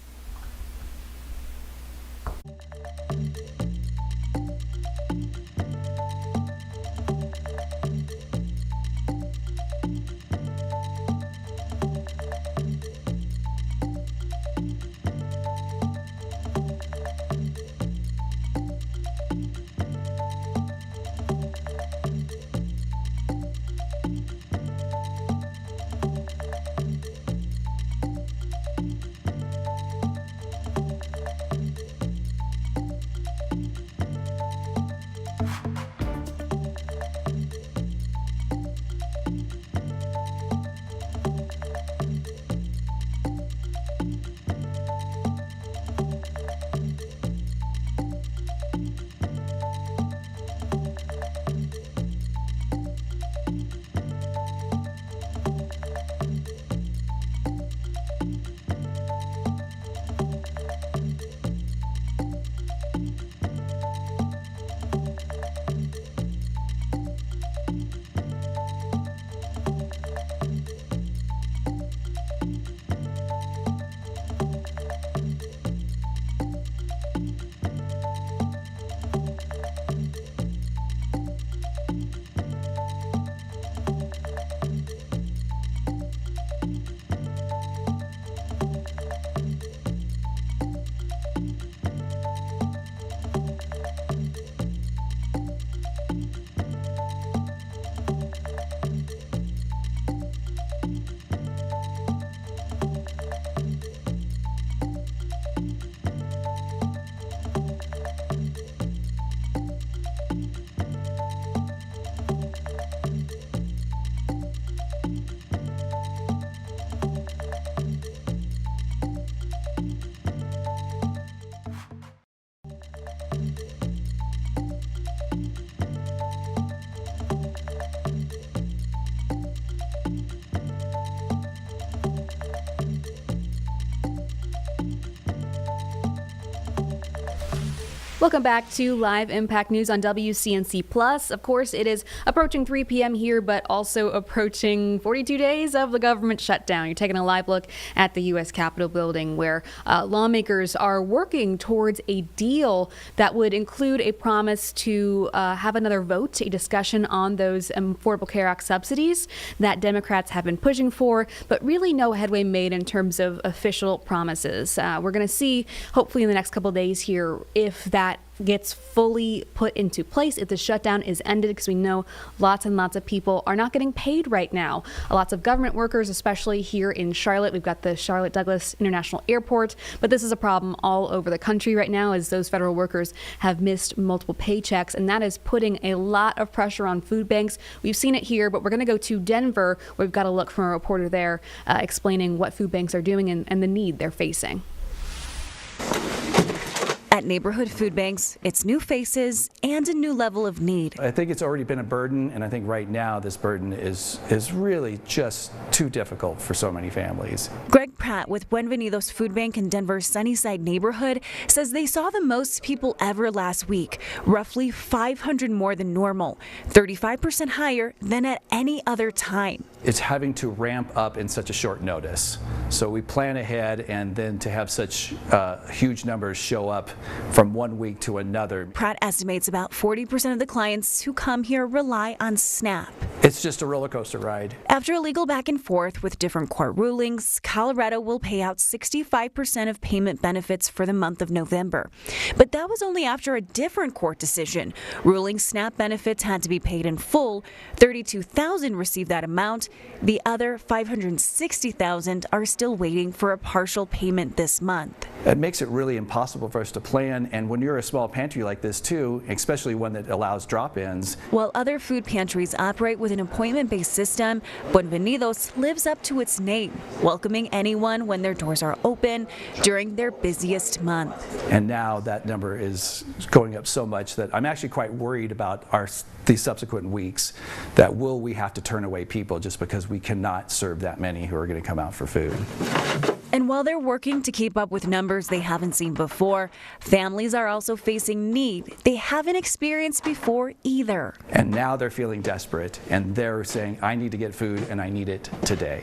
Welcome back to Live Impact News on WCNC Plus. Of course, it is approaching 3 p.m. here, but also approaching 42 days of the government shutdown. You're taking a live look at the U.S. Capitol building, where lawmakers are working towards a deal that would include a promise to have another vote, a discussion on those Affordable Care Act subsidies that Democrats have been pushing for, but really no headway made in terms of official promises. We're going to see, hopefully in the next couple of days here, if that gets fully put into place, if the shutdown is ended, because we know lots and lots of people are not getting paid right now. Lots of government workers, especially here in Charlotte. We've got the Charlotte Douglas International Airport, but this is a problem all over the country right now, as those federal workers have missed multiple paychecks, and that is putting a lot of pressure on food banks. We've seen it here, but we're going to go to Denver, where we've got a look from a reporter there explaining what food banks are doing and the need they're facing.
At neighborhood food banks, it's new faces and a new level of need.
I think it's already been a burden, and I think right now this burden is really just too difficult for so many families.
Greg Pratt with Buenvenidos Food Bank in Denver's Sunnyside neighborhood says they saw the most people ever last week, roughly 500 more than normal, 35% higher than at any other time.
It's having to ramp up in such a short notice. So we plan ahead, and then to have such huge numbers show up from one week to another.
Pratt estimates about 40% of the clients who come here rely on SNAP.
It's just a roller coaster ride.
After a legal back and forth with different court rulings, Colorado will pay out 65% of payment benefits for the month of November. But that was only after a different court decision, ruling SNAP benefits had to be paid in full. 32,000 received that amount. The other 560,000 are still waiting for a partial payment this month.
It makes it really impossible for us to plan, and when you're a small pantry like this too, especially one that allows drop-ins.
While other food pantries operate with an appointment-based system, Buenvenidos lives up to its name, welcoming anyone when their doors are open during their busiest month.
And now that number is going up so much that I'm actually quite worried about these subsequent weeks, that will we have to turn away people just because we cannot serve that many who are going to come out for food.
And while they're working to keep up with numbers they haven't seen before, families are also facing need they haven't experienced before either.
And now they're feeling desperate, and they're saying, I need to get food and I need it today.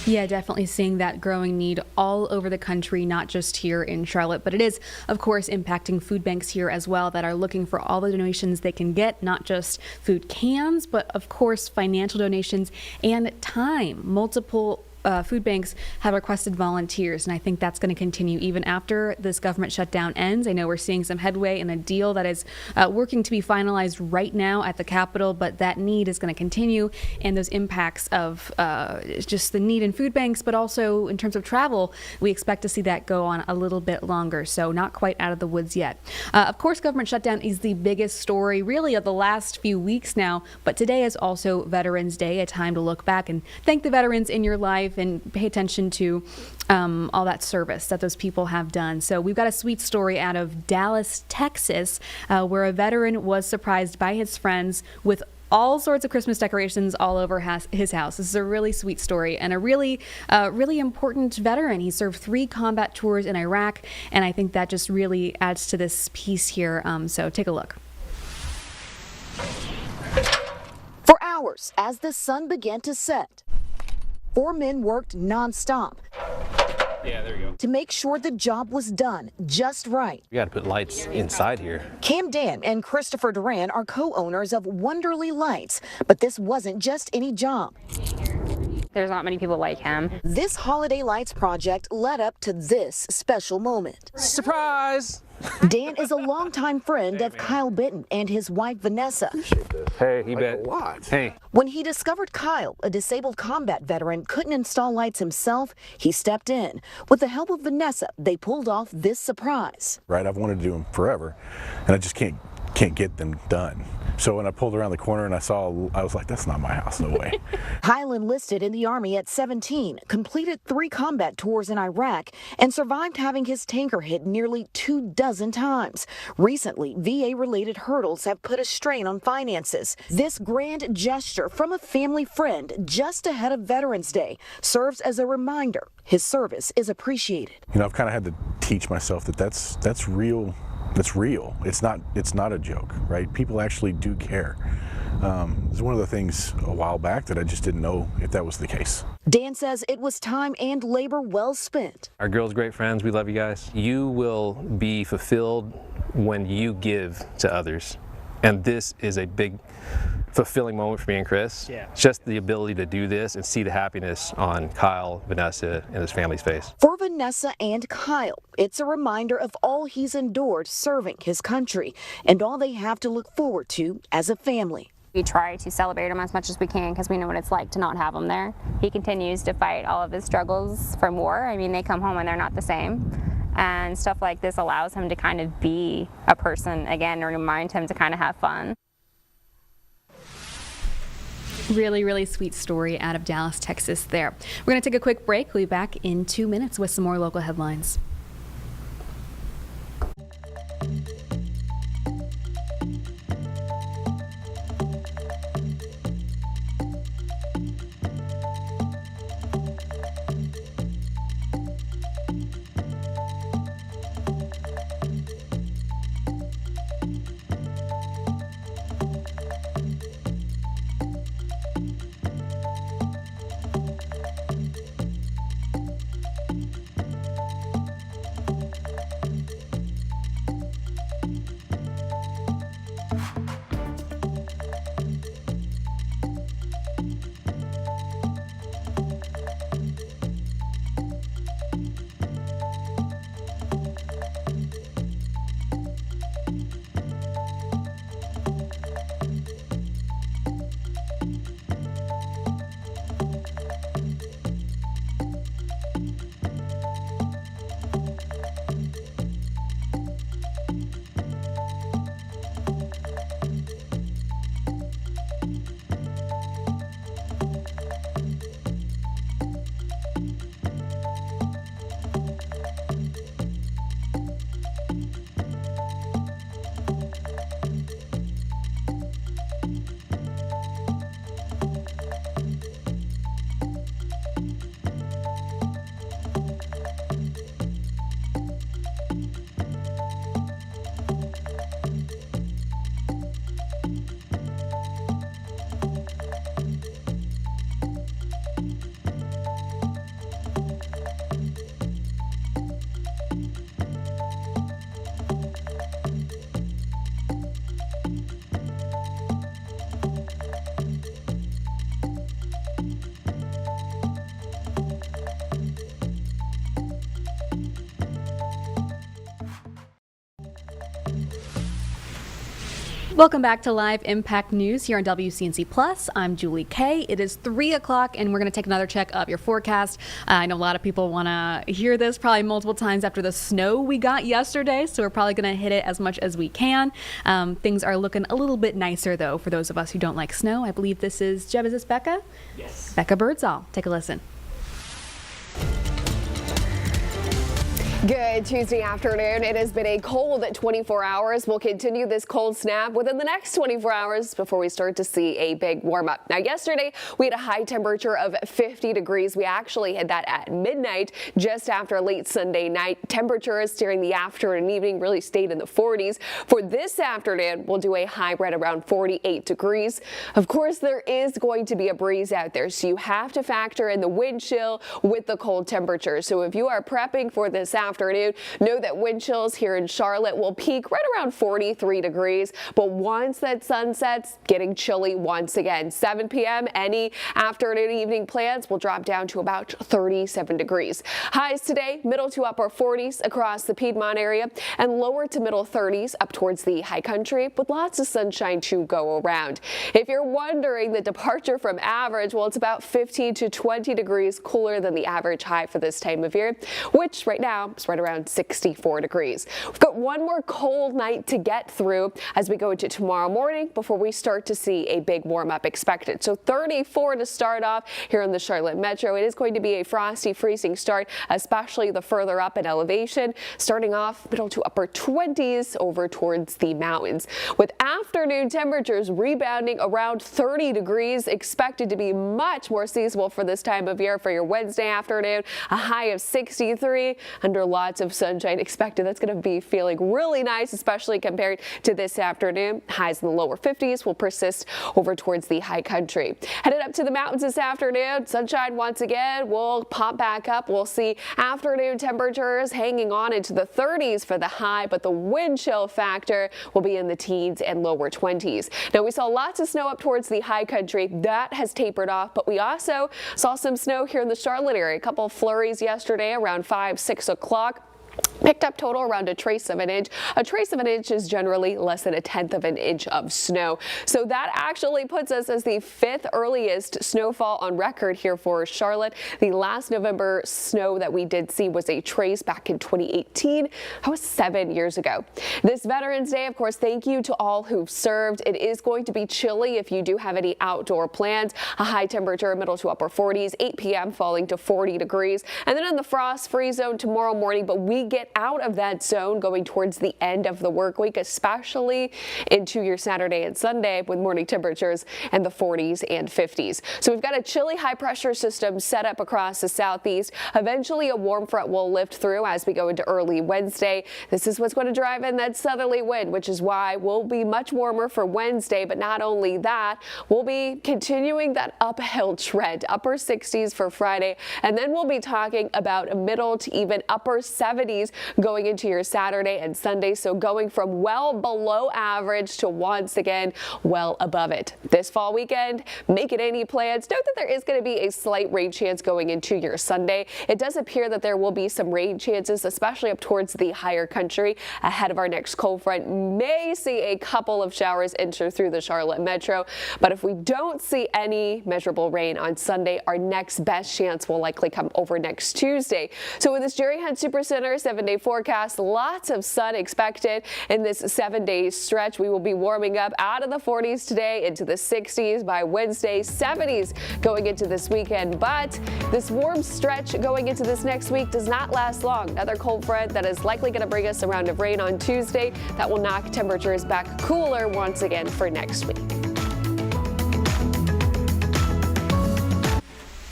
Yeah, definitely seeing that growing need all over the country, not just here in Charlotte, but it is, of course, impacting food banks here as well that are looking for all the donations they can get, not just food cans, but of course, financial donations and time. Multiple food banks have requested volunteers, and I think that's going to continue even after this government shutdown ends. I know we're seeing some headway in a deal that is working to be finalized right now at the Capitol, but that need is going to continue, and those impacts of just the need in food banks, but also in terms of travel, we expect to see that go on a little bit longer, so not quite out of the woods yet. Of course, government shutdown is the biggest story really of the last few weeks now, but today is also Veterans Day, a time to look back and thank the veterans in your life and pay attention to all that service that those people have done. So we've got a sweet story out of Dallas, Texas, where a veteran was surprised by his friends with all sorts of Christmas decorations all over his house. This is a really sweet story and a really important veteran. He served 3 combat tours in Iraq, and I think that just really adds to this piece here. So take a look.
For hours, as the sun began to set, 4 men worked nonstop.
Yeah, there you go.
To make sure the job was done just right.
We got to put lights inside here.
Cam Dan and Christopher Duran are co-owners of Wonderly Lights, but this wasn't just any job.
There's not many people like him.
This holiday lights project led up to this special moment.
Surprise!
Dan is a longtime friend of Kyle Bitton and his wife Vanessa.
Hey, you bet. Hey.
When he discovered Kyle, a disabled combat veteran, couldn't install lights himself, he stepped in. With the help of Vanessa, they pulled off this surprise.
Right, I've wanted to do them forever, and I just can't get them done.
So when I pulled around the corner and I was like, that's not my house, no way.
Kyle enlisted in the Army at 17, completed 3 combat tours in Iraq, and survived having his tanker hit nearly 24 times. Recently, VA-related hurdles have put a strain on finances. This grand gesture from a family friend just ahead of Veterans Day serves as a reminder his service is appreciated.
You know, I've kind of had to teach myself that that's real. That's real. It's not a joke, right? People actually do care. It's one of the things a while back that I just didn't know if that was the case.
Dan says it was time and labor well spent.
Our girls, great friends. We love you guys. You will be fulfilled when you give to others. And this is a big fulfilling moment for me and Chris.
Yeah.
Just the ability to do this and see the happiness on Kyle, Vanessa, and his family's face.
For Vanessa and Kyle, it's a reminder of all he's endured serving his country and all they have to look forward to as a family.
We try to celebrate him as much as we can because we know what it's like to not have him there. He continues to fight all of his struggles from war. I mean, they come home and they're not the same. And stuff like this allows him to kind of be a person again and remind him to kind of have fun.
Really, really sweet story out of Dallas, Texas there. We're going to take a quick break. We'll be back in 2 minutes with some more local headlines. Welcome back to Live Impact News here on WCNC Plus. I'm Julie Kay. It is 3 o'clock and we're going to take another check of your forecast. I know a lot of people want to hear this probably multiple times after the snow we got yesterday, so we're probably going to hit it as much as we can. Things are looking a little bit nicer though for those of us who don't like snow. I believe this is, Jeb, is this Becca?
Yes.
Becca Birdsall. Take a listen.
Good Tuesday afternoon. It has been a cold 24 hours. We'll continue this cold snap within the next 24 hours before we start to see a big warm up. Now, yesterday we had a high temperature of 50 degrees. We actually had that at midnight, just after late Sunday night. Temperatures during the afternoon and evening really stayed in the 40s. For this afternoon, we'll do a high right around 48 degrees. Of course, there is going to be a breeze out there, so you have to factor in the wind chill with the cold temperature. So if you are prepping for this afternoon, know that wind chills here in Charlotte will peak right around 43 degrees, but once that sun sets, getting chilly once again. 7 p.m. any afternoon evening plans will drop down to about 37 degrees. Highs today, middle to upper 40s across the Piedmont area and lower to middle 30s up towards the high country with lots of sunshine to go around. If you're wondering the departure from average, well, it's about 15 to 20 degrees cooler than the average high for this time of year, which right now tops right around 64 degrees. We've got one more cold night to get through as we go into tomorrow morning before we start to see a big warm up expected. So 34 to start off here in the Charlotte Metro. It is going to be a frosty, freezing start, especially the further up in elevation, starting off middle to upper 20s over towards the mountains, with afternoon temperatures rebounding around 30 degrees, expected to be much more seasonable for this time of year for your Wednesday afternoon. A high of 63 under lots of sunshine expected. That's going to be feeling really nice, especially compared to this afternoon. Highs in the lower 50s will persist over towards the high country. Headed up to the mountains this afternoon, sunshine once again will pop back up. We'll see afternoon temperatures hanging on into the 30s for the high, but the wind chill factor will be in the teens and lower 20s. Now, we saw lots of snow up towards the high country. That has tapered off, but we also saw some snow here in the Charlotte area. A couple of flurries yesterday around 5-6 o'clock. Picked up total around a trace of an inch. A trace of an inch is generally less than a tenth of an inch of snow. So that actually puts us as the 5th earliest snowfall on record here for Charlotte. The last November snow that we did see was a trace back in 2018. That was 7 years ago. This Veterans Day, of course, thank you to all who've served. It is going to be chilly if you do have any outdoor plans. A high temperature, middle to upper 40s, 8 p.m. falling to 40 degrees. And then in the frost-free zone tomorrow morning, but we get out of that zone going towards the end of the work week, especially into your Saturday and Sunday with morning temperatures in the 40s and 50s. So we've got a chilly high pressure system set up across the southeast. Eventually a warm front will lift through as we go into early Wednesday. This is what's going to drive in that southerly wind, which is why we'll be much warmer for Wednesday. But not only that, we'll be continuing that uphill trend, upper 60s for Friday. And then we'll be talking about a middle to even upper 70s going into your Saturday and Sunday. So going from well below average to once again well above it. This fall weekend, make it any plans. Note that there is going to be a slight rain chance going into your Sunday. It does appear that there will be some rain chances, especially up towards the higher country ahead of our next cold front. May see a couple of showers enter through the Charlotte Metro, but if we don't see any measurable rain on Sunday, our next best chance will likely come over next Tuesday. So with this Jerry Hunt Supercenter 7-day forecast, lots of sun expected in this 7-day stretch. We will be warming up out of the 40s today into the 60s by Wednesday, 70s going into this weekend. But this warm stretch going into this next week does not last long. Another cold front that is likely going to bring us a round of rain on Tuesday that will knock temperatures back cooler once again for next week.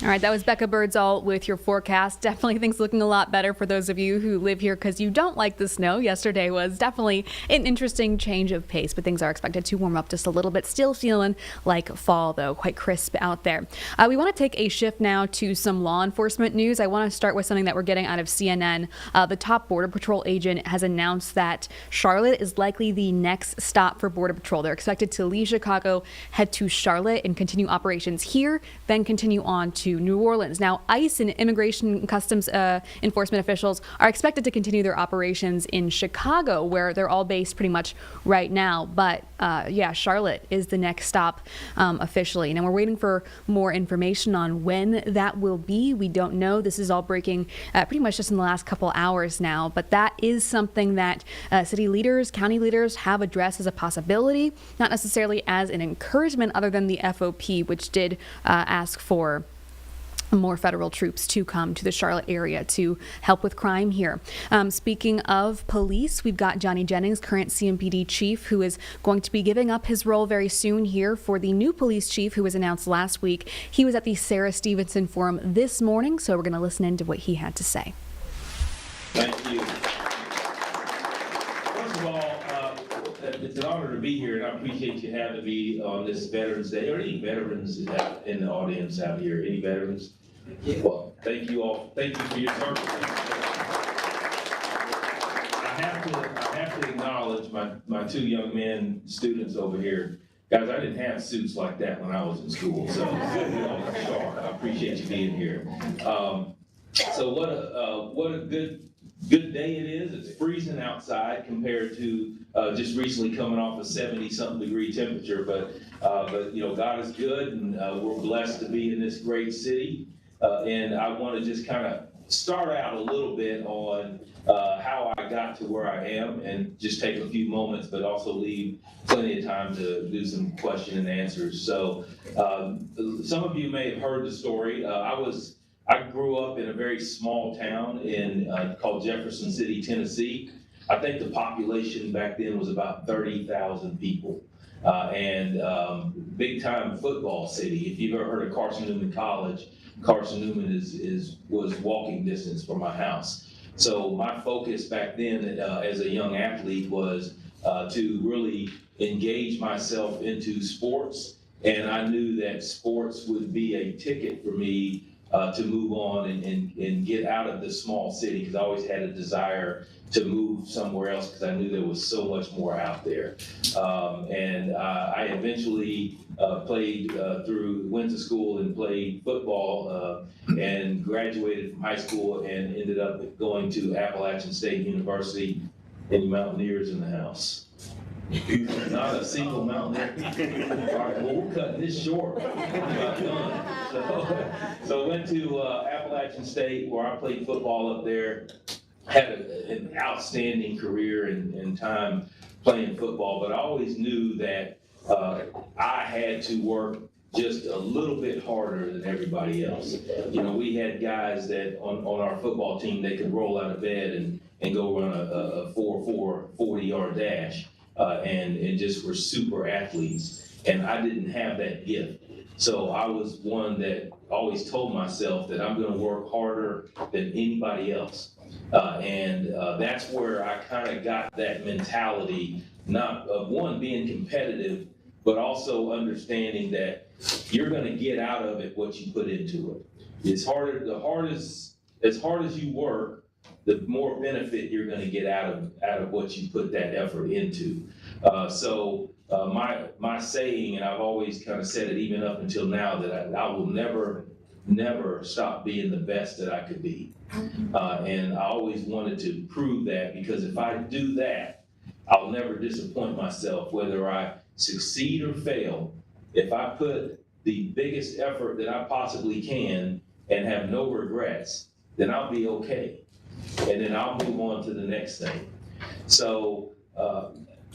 All right, that was Becca Birdsall with your forecast. Definitely things looking a lot better for those of you who live here because you don't like the snow. Yesterday was definitely an interesting change of pace, but things are expected to warm up just a little bit. Still feeling like fall, though, quite crisp out there. We want to take a shift now to some law enforcement news. I want to start with something that we're getting out of CNN. The top Border Patrol agent has announced that Charlotte is likely the next stop for Border Patrol. They're expected to leave Chicago, head to Charlotte, and continue operations here, then continue on to New Orleans. Now, ICE and Immigration and Customs enforcement officials are expected to continue their operations in Chicago, where they're all based pretty much right now. But yeah, Charlotte is the next stop officially. Now, we're waiting for more information on when that will be. We don't know. This is all breaking pretty much just in the last couple hours now. But that is something that city leaders, county leaders have addressed as a possibility, not necessarily as an encouragement, other than the FOP, which did ask for more federal troops to come to the Charlotte area to help with crime here. Speaking of police, we've got Johnny Jennings, current CMPD chief, who is going to be giving up his role very soon here for the new police chief who was announced last week. He was at the Sarah Stevenson Forum this morning, so we're going to listen into what he had to say.
Thank you. First of all, it's an honor to be here, and I appreciate you having me on this Veterans Day. Are there any veterans in the audience out here? Any veterans? Well, thank you all. Thank you for your service. I have to acknowledge my two young men, students over here. Guys, I didn't have suits like that when I was in school, so I appreciate you being here. So what a good day it is. It's freezing outside compared to just recently coming off a 70-something degree temperature, but you know, God is good, and we're blessed to be in this great city. And I want to just kind of start out a little bit on how I got to where I am, and just take a few moments, but also leave plenty of time to do some question and answers. So some of you may have heard the story. I grew up in a very small town called Jefferson City, Tennessee. I think the population back then was about 30,000 people. And big time football city. If you've ever heard of Carson Newman College, Carson Newman was walking distance from my house. So my focus back then as a young athlete was to really engage myself into sports, and I knew that sports would be a ticket for me to move on and get out of the small city, because I always had a desire to move somewhere else because I knew there was so much more out there. And I eventually went to school and played football and graduated from high school and ended up going to Appalachian State University. Any Mountaineers in the house? Not a single Mountaineer. All right, well, we're cutting this short. So I went to Appalachian State, where I played football up there. Had an outstanding career and time playing football, but I always knew that I had to work just a little bit harder than everybody else. You know, we had guys that on our football team, they could roll out of bed and go run a 4.4 40-yard dash. And just were super athletes, and I didn't have that gift. So I was one that always told myself that I'm going to work harder than anybody else. And that's where I kind of got that mentality, not of one, being competitive, but also understanding that you're going to get out of it what you put into it. As hard as you work, the more benefit you're going to get out of what you put that effort into. So my saying, and I've always kind of said it even up until now, that I will never stop being the best that I could be. And I always wanted to prove that, because if I do that, I'll never disappoint myself, whether I succeed or fail. If I put the biggest effort that I possibly can and have no regrets, then I'll be okay. And then I'll move on to the next thing. So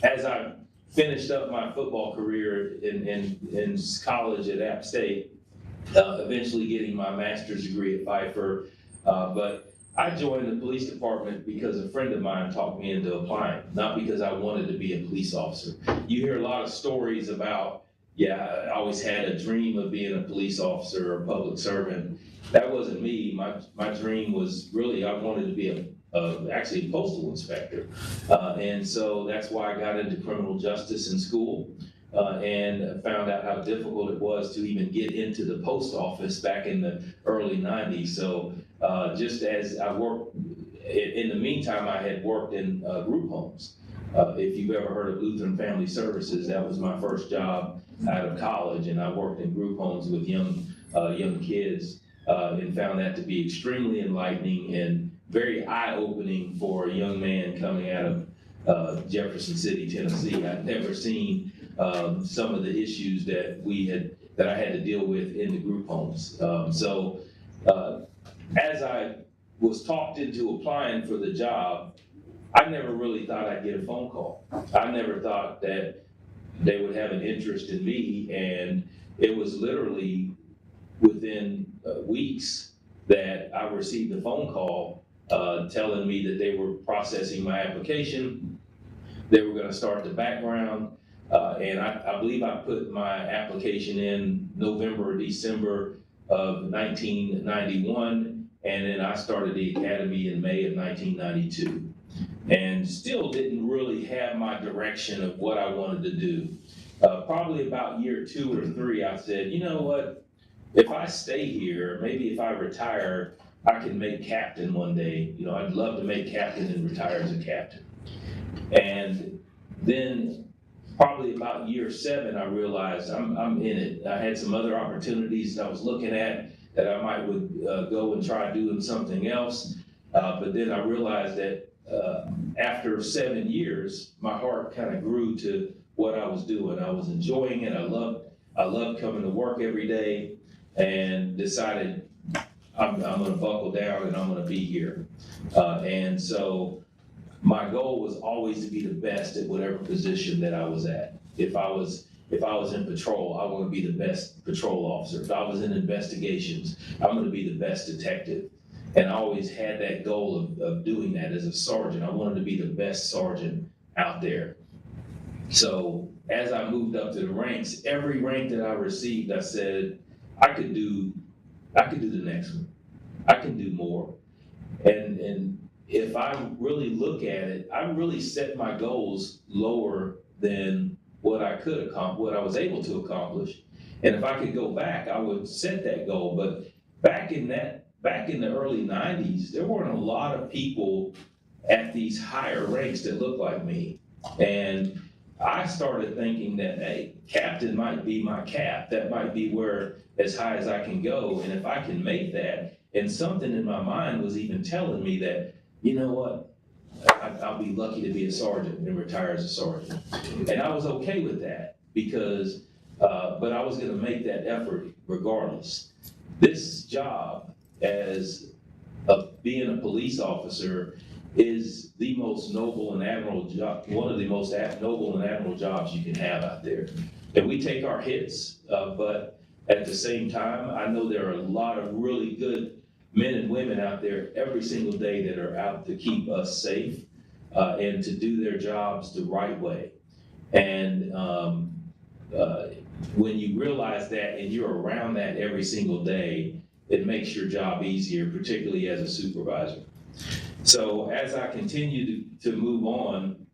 as I finished up my football career in college at App State, eventually getting my master's degree at Pfeiffer, but I joined the police department because a friend of mine talked me into applying, not because I wanted to be a police officer. You hear a lot of stories about, I always had a dream of being a police officer or a public servant. That wasn't me. My dream was really, I wanted to be actually a postal inspector. And so that's why I got into criminal justice in school, and found out how difficult it was to even get into the post office back in the early 90s. So just as I worked, in the meantime, I had worked in group homes. If you've ever heard of Lutheran Family Services, that was my first job out of college, and I worked in group homes with young kids, and found that to be extremely enlightening and very eye-opening for a young man coming out of Jefferson City, Tennessee. I'd never seen some of the issues that I had to deal with in the group homes. So as I was talked into applying for the job, I never really thought I'd get a phone call. I never thought that they would have an interest in me, and it was literally within weeks that I received a phone call telling me that they were processing my application. They were going to start the background, and I believe I put my application in November or December of 1991, and then I started the academy in May of 1992. And still didn't really have my direction of what I wanted to do. Probably about year 2 or 3, I said, you know what, if I stay here, maybe if I retire, I can make captain one day. You know, I'd love to make captain and retire as a captain. And then probably about year 7, I realized I'm in it. I had some other opportunities that I was looking at that I might would go and try doing something else. But then I realized that after 7 years, my heart kind of grew to what I was doing. I was enjoying it. I loved coming to work every day, and decided I'm going to buckle down and I'm going to be here. And so my goal was always to be the best at whatever position that I was at. If I was in patrol, I want to be the best patrol officer. If I was in investigations, I'm going to be the best detective. And I always had that goal of doing that as a sergeant. I wanted to be the best sergeant out there. So as I moved up to the ranks, every rank that I received, I said, I could do the next one. I can do more. And if I really look at it, I really set my goals lower than what I could accomplish, what I was able to accomplish. And if I could go back, I would set that goal. But back in the early 90s, there weren't a lot of people at these higher ranks that looked like me. And I started thinking that, hey, captain might be my cap. That might be where as high as I can go. And if I can make that, and something in my mind was even telling me that, you know what, I'll be lucky to be a sergeant and retire as a sergeant. And I was okay with that because, but I was gonna make that effort regardless. This job as being a police officer is the most noble and admirable job, one of the most noble and admirable jobs you can have out there. And we take our hits, but at the same time, I know there are a lot of really good men and women out there every single day that are out to keep us safe and to do their jobs the right way. And when you realize that and you're around that every single day, it makes your job easier, particularly as a supervisor. So as I continued to move on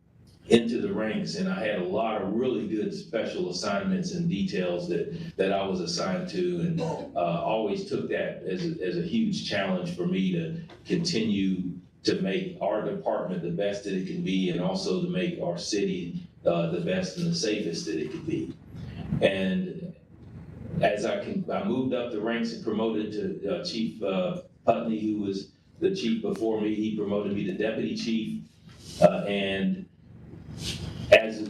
into the ranks, and I had a lot of really good special assignments and details that I was assigned to, and always took that as a huge challenge for me to continue to make our department the best that it can be, and also to make our city the best and the safest that it could be. And as I moved up the ranks and promoted to Chief Putney, who was the chief before me. He promoted me to deputy chief, and as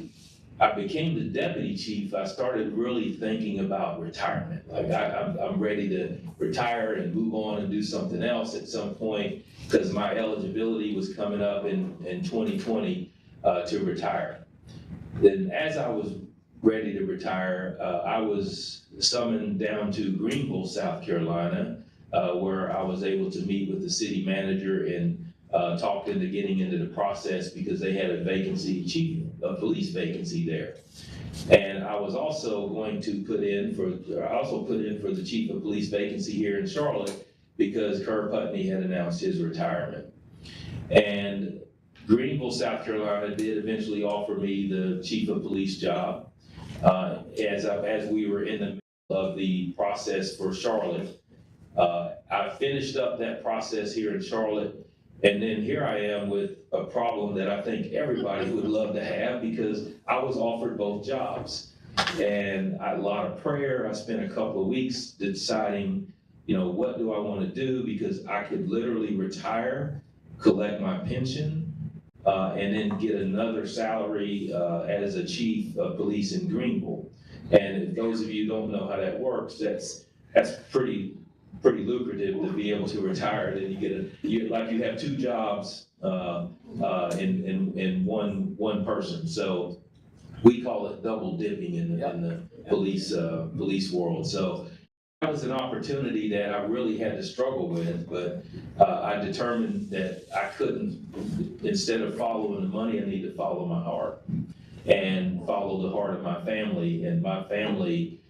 I became the deputy chief, I started really thinking about retirement. Like I'm ready to retire and move on and do something else at some point, because my eligibility was coming up in 2020 to retire. Then as I was ready to retire, I was summoned down to Greenville, South Carolina, where I was able to meet with the city manager and talked into getting into the process because they had a vacancy, a police vacancy there. And I was also going to put in for the chief of police vacancy here in Charlotte because Kerr Putney had announced his retirement. And Greenville, South Carolina did eventually offer me the chief of police job. As we were in the middle of the process for Charlotte, I finished up that process here in Charlotte, and then here I am with a problem that I think everybody would love to have, because I was offered both jobs. And a lot of prayer. I spent a couple of weeks deciding, what do I want to do, because I could literally retire, collect my pension, and then get another salary as a chief of police in Greenville. And if those of you who don't know how that works, that's pretty lucrative to be able to retire. Then you have two jobs in one person. So we call it double dipping in the police world. So that was an opportunity that I really had to struggle with, but I determined that I couldn't, instead of following the money, I need to follow my heart and follow the heart of my family. And my family,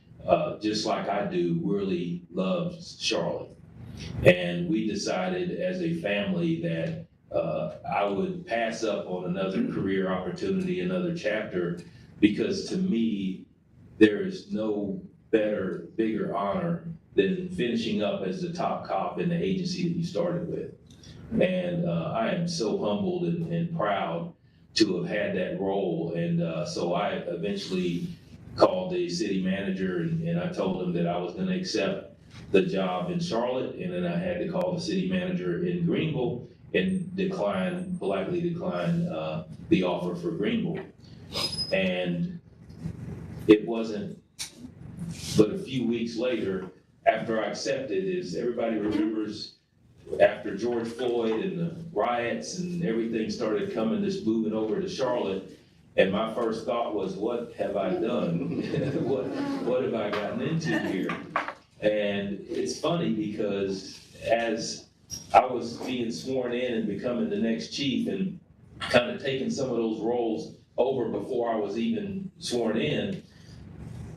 just like I do, really loves Charlotte. And we decided as a family that I would pass up on another career opportunity, another chapter, because to me, there is no bigger honor than finishing up as the top cop in the agency that you started with. And I am so humbled and proud to have had that role. And so I eventually called the city manager and I told him that I was going to accept the job in Charlotte, and then I had to call the city manager in Greenville and politely decline the offer for Greenville. And it wasn't but a few weeks later, after I accepted is everybody remembers after George Floyd and the riots and everything started coming, just moving over to Charlotte. And my first thought was, what have I done? what have I gotten into here? And it's funny because as I was being sworn in and becoming the next chief and kind of taking some of those roles over before I was even sworn in,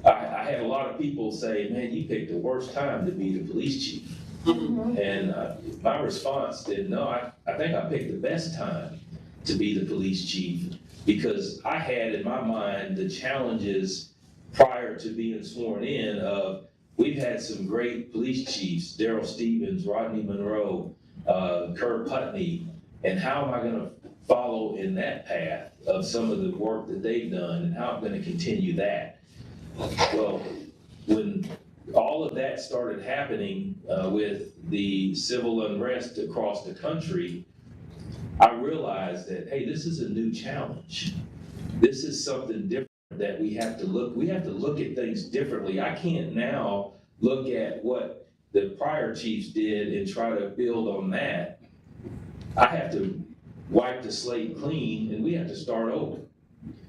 I had a lot of people say, man, you picked the worst time to be the police chief. And my response did, no, I think I picked the best time to be the police chief, because I had in my mind the challenges prior to being sworn in of, we've had some great police chiefs, Darrell Stevens, Rodney Monroe, Kerr Putney, and how am I going to follow in that path of some of the work that they've done, and how I'm going to continue that? Well, when all of that started happening with the civil unrest across the country, I realized that, hey, this is a new challenge. This is something different that we have to look at things differently. I can't now look at what the prior chiefs did and try to build on that. I have to wipe the slate clean, and we have to start over.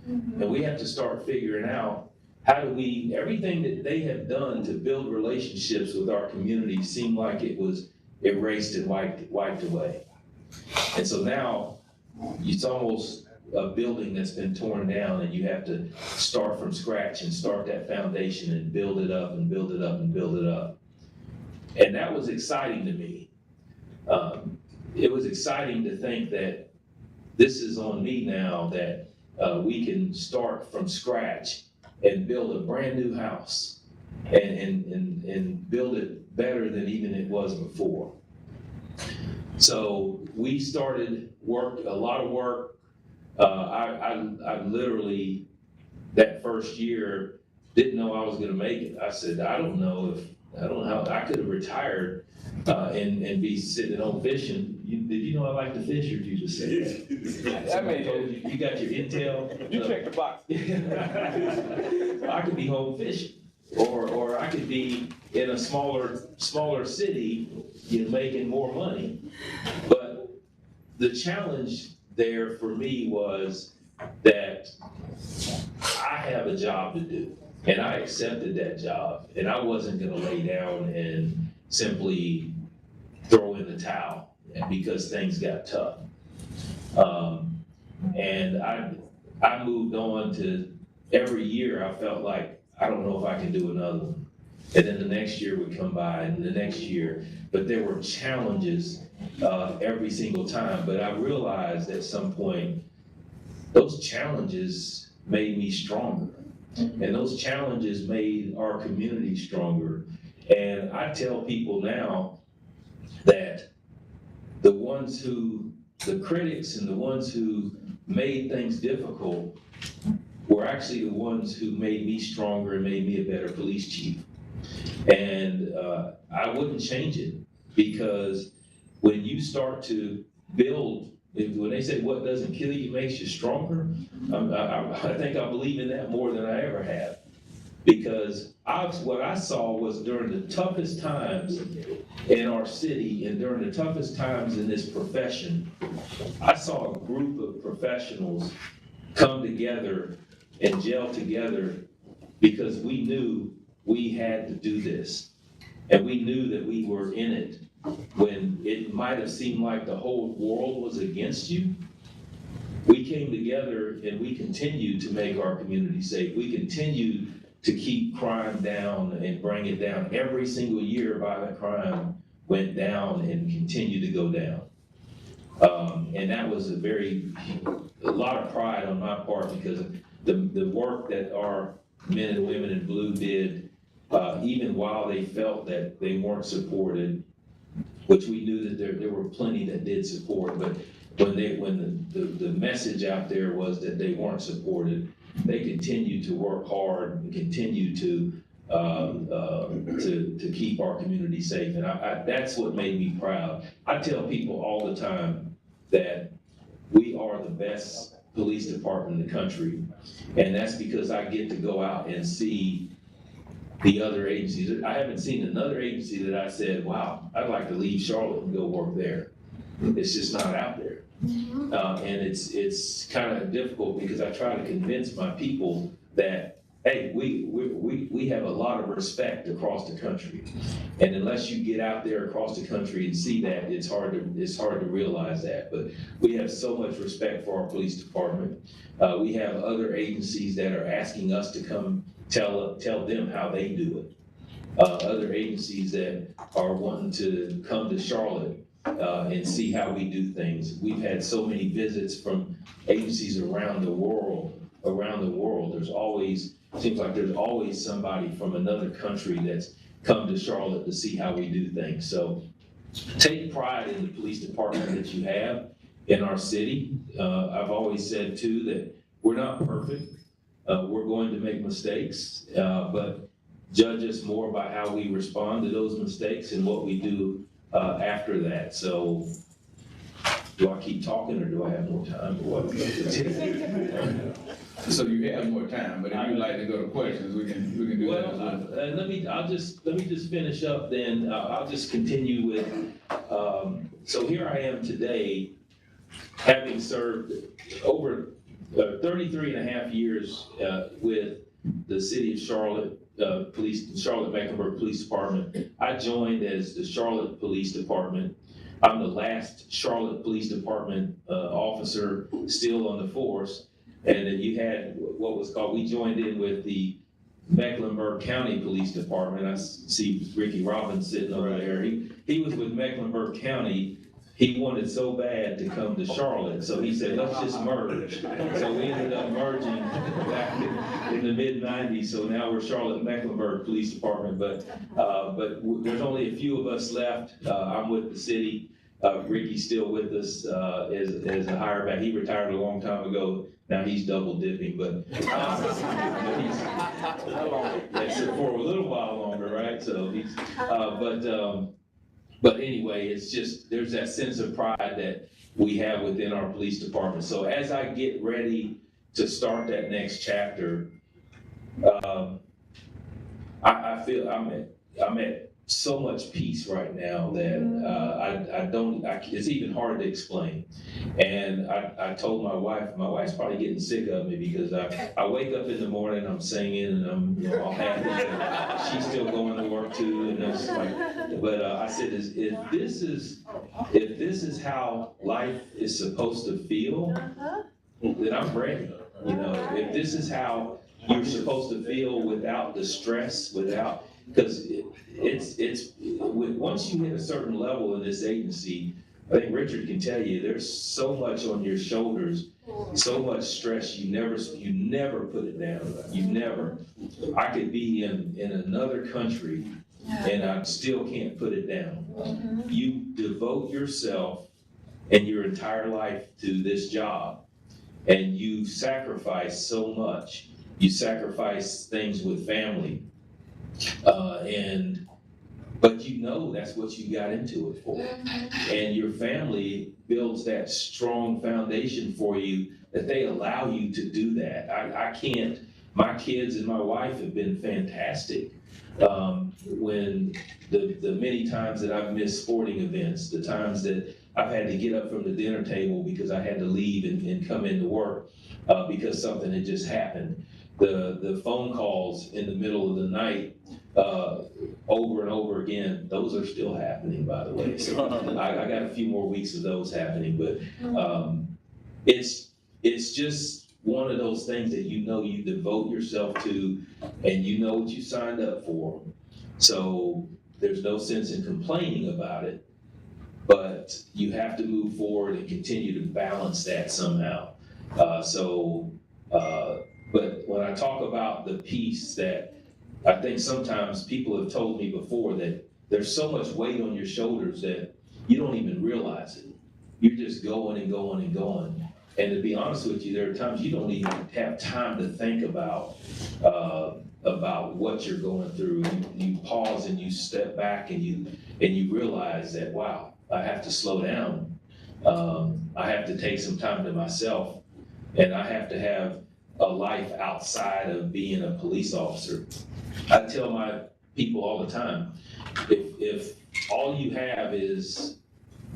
And we have to start figuring out how do we, everything that they have done to build relationships with our community seemed like it was erased and wiped away. And so now it's almost a building that's been torn down, and you have to start from scratch and start that foundation and build it up and build it up and build it up. And that was exciting to me. It was exciting to think that this is on me now, that we can start from scratch and build a brand new house and build it better than even it was before. So we started a lot of work. I literally, that first year, didn't know I was gonna make it. I said, I don't know how, I could have retired and be sitting at home fishing. Did you know I like to fish, or did you just say that? I mean, you got your intel?
You checked the box.
I could be home fishing, or I could be in a smaller city, making more money. But the challenge there for me was that I have a job to do, and I accepted that job, and I wasn't going to lay down and simply throw in the towel because things got tough. And I moved on to, every year I felt like, I don't know if I can do another one. And then the next year would come by, and the next year, but there were challenges every single time. But I realized at some point, those challenges made me stronger. And those challenges made our community stronger. And I tell people now that the critics and the ones who made things difficult were actually the ones who made me stronger and made me a better police chief. And I wouldn't change it, because when you start to build, when they say what doesn't kill you makes you stronger, I think I believe in that more than I ever have. Because what I saw was during the toughest times in our city and during the toughest times in this profession, I saw a group of professionals come together and gel together because we knew we had to do this. And we knew that we were in it when it might have seemed like the whole world was against you. We came together and we continued to make our community safe. We continued to keep crime down and bring it down. Every single year, violent crime went down and continued to go down. And that was a lot of pride on my part, because the work that our men and women in blue did, even while they felt that they weren't supported, which we knew that there were plenty that did support, but when the message out there was that they weren't supported, they continued to work hard and continue to keep our community safe. And that's what made me proud. I tell people all the time that we are the best police department in the country. And that's because I get to go out and see the other agencies. I haven't seen another agency that I said, wow, I'd like to leave Charlotte and go work there. It's just not out there. And it's kind of difficult because I try to convince my people that, hey, we have a lot of respect across the country. And unless you get out there across the country and see that, it's hard to realize that. But we have so much respect for our police department. We have other agencies that are asking us to come tell them how they do it. Other agencies that are wanting to come to Charlotte and see how we do things. We've had so many visits from agencies around the world. Seems like there's always somebody from another country that's come to Charlotte to see how we do things. So take pride in the police department that you have in our city. I've always said too that we're not perfect. We're going to make mistakes, but judge us more by how we respond to those mistakes and what we do after that. So do I keep talking or do I have more time or what?
So you have more time, but if you'd like to go to questions, we can do that.
Well, let me just finish up then. I'll just continue with, so here I am today, having served over 33 and a half years with the city of Charlotte, Charlotte-Mecklenburg Police Department. I joined as the Charlotte Police Department. I'm the last Charlotte Police Department officer still on the force. And then you had what was called, we joined in with the Mecklenburg County Police Department. I see Ricky Robbins sitting over there. He was with Mecklenburg County. He wanted so bad to come to Charlotte, so he said, let's just merge. So we ended up merging back in the mid-90s, so now we're Charlotte-Mecklenburg Police Department, but there's only a few of us left. I'm with the city. Ricky's still with us as a hire back. He retired a long time ago. Now he's double dipping, but he's for a little while longer, right? So he's, but anyway, it's just, there's that sense of pride that we have within our police department. So as I get ready to start that next chapter, I feel I'm at so much peace right now that it's even hard to explain. And I told my wife's probably getting sick of me because I wake up in the morning, I'm singing and I'm all happy. And she's still going to work too, and it's like, but I said, if this is how life is supposed to feel, then I'm ready. If this is how you're supposed to feel without the stress, because once you hit a certain level in this agency, I think Richard can tell you, there's so much on your shoulders, so much stress, you never put it down. You never. I could be in another country and I still can't put it down. You devote yourself and your entire life to this job, and you sacrifice so much. You sacrifice things with family. But that's what you got into it for. And your family builds that strong foundation for you that they allow you to do that. I can't, my kids and my wife have been fantastic. When the many times that I've missed sporting events, the times that I've had to get up from the dinner table because I had to leave and come into work because something had just happened. The phone calls in the middle of the night over and over again, those are still happening, by the way. So I got a few more weeks of those happening, but it's just one of those things that you devote yourself to, and you know what you signed up for. So there's no sense in complaining about it, but you have to move forward and continue to balance that somehow. But when I talk about the peace, that I think sometimes people have told me before that there's so much weight on your shoulders that you don't even realize it. You're just going and going and going. And to be honest with you, there are times you don't even have time to think about what you're going through. You pause and you step back and you realize that, wow, I have to slow down. I have to take some time to myself, and I have to have a life outside of being a police officer. I tell my people all the time, if all you have is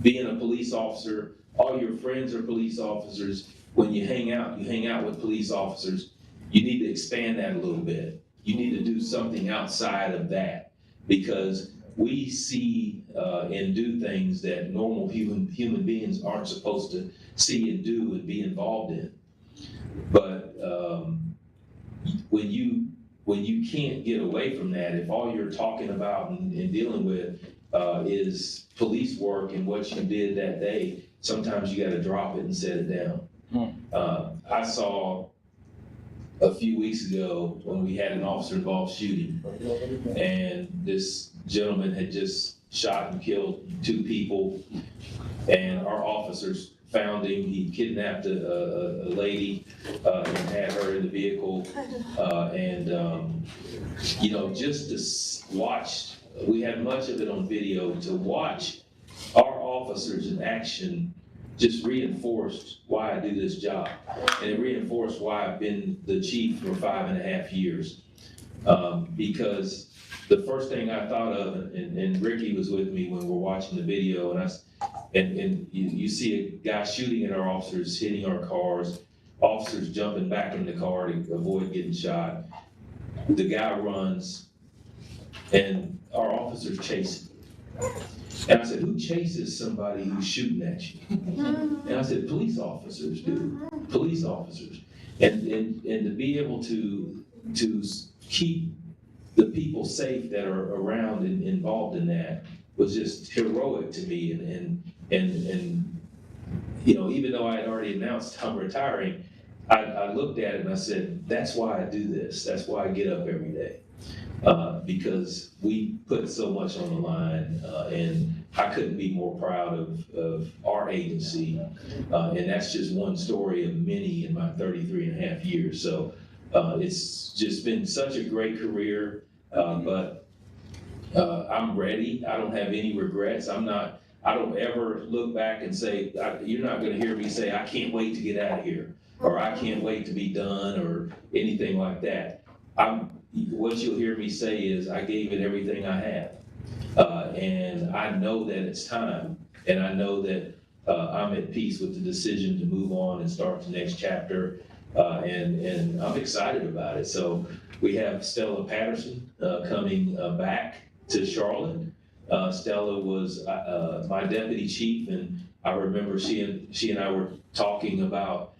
being a police officer, all your friends are police officers, when you hang out with police officers, you need to expand that a little bit. You need to do something outside of that, because we see and do things that normal human beings aren't supposed to see and do and be involved in. But when you can't get away from that, if all you're talking about and dealing with is police work and what you did that day, sometimes you got to drop it and set it down. I saw a few weeks ago when we had an officer-involved shooting, and this gentleman had just shot and killed 2 people, and our officers found him. He kidnapped a lady and had her in the vehicle, you know, just to watch, we had much of it on video, to watch our officers in action just reinforced why I do this job. And it reinforced why I've been the chief for 5.5 years. Because the first thing I thought of, and Ricky was with me when we were watching the video, and you see a guy shooting at our officers, hitting our cars, officers jumping back in the car to avoid getting shot. The guy runs, and our officers chase him. And I said, who chases somebody who's shooting at you? And I said, police officers do. Police officers. And to be able to keep the people safe that are around and involved in that was just heroic to me. And you know, even though I had already announced I'm retiring, I looked at it and I said, that's why I do this. That's why I get up every day. Because we put so much on the line, and I couldn't be more proud of our agency. And that's just one story of many in my 33.5 years. So it's just been such a great career, but I'm ready. I don't have any regrets. I don't ever look back and say, you're not going to hear me say, I can't wait to get out of here, or I can't wait to be done, or anything like that. What you'll hear me say is, I gave it everything I had. And I know that it's time, and I know that I'm at peace with the decision to move on and start the next chapter, and I'm excited about it. So we have Stella Patterson coming back to Charlotte. Stella was my deputy chief, and I remember she and I were talking about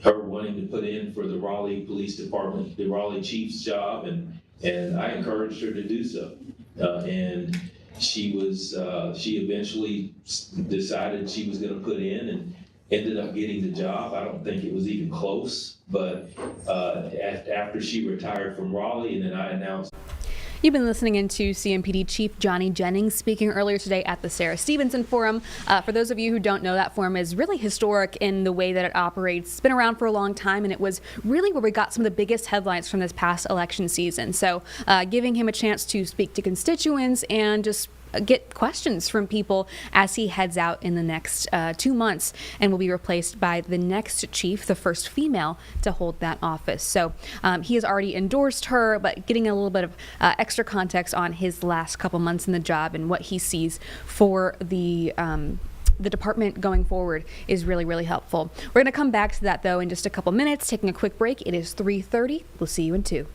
her wanting to put in for the Raleigh Police Department, the Raleigh Chief's job, and I encouraged her to do so. And she eventually decided she was going to put in and ended up getting the job. I don't think it was even close, but after she retired from Raleigh, and then I announced.
You've been listening into CMPD Chief Johnny Jennings speaking earlier today at the Sarah Stevenson Forum. For those of you who don't know, that forum is really historic in the way that it operates. It's been around for a long time, and it was really where we got some of the biggest headlines from this past election season. So giving him a chance to speak to constituents and just get questions from people as he heads out in the next 2 months and will be replaced by the next chief, the first female to hold that office. So he has already endorsed her, but getting a little bit of extra context on his last couple months in the job and what he sees for the department going forward is really, really helpful. We're going to come back to that, though, in just a couple minutes, taking a quick break. It is 3:30. We'll see you in 2.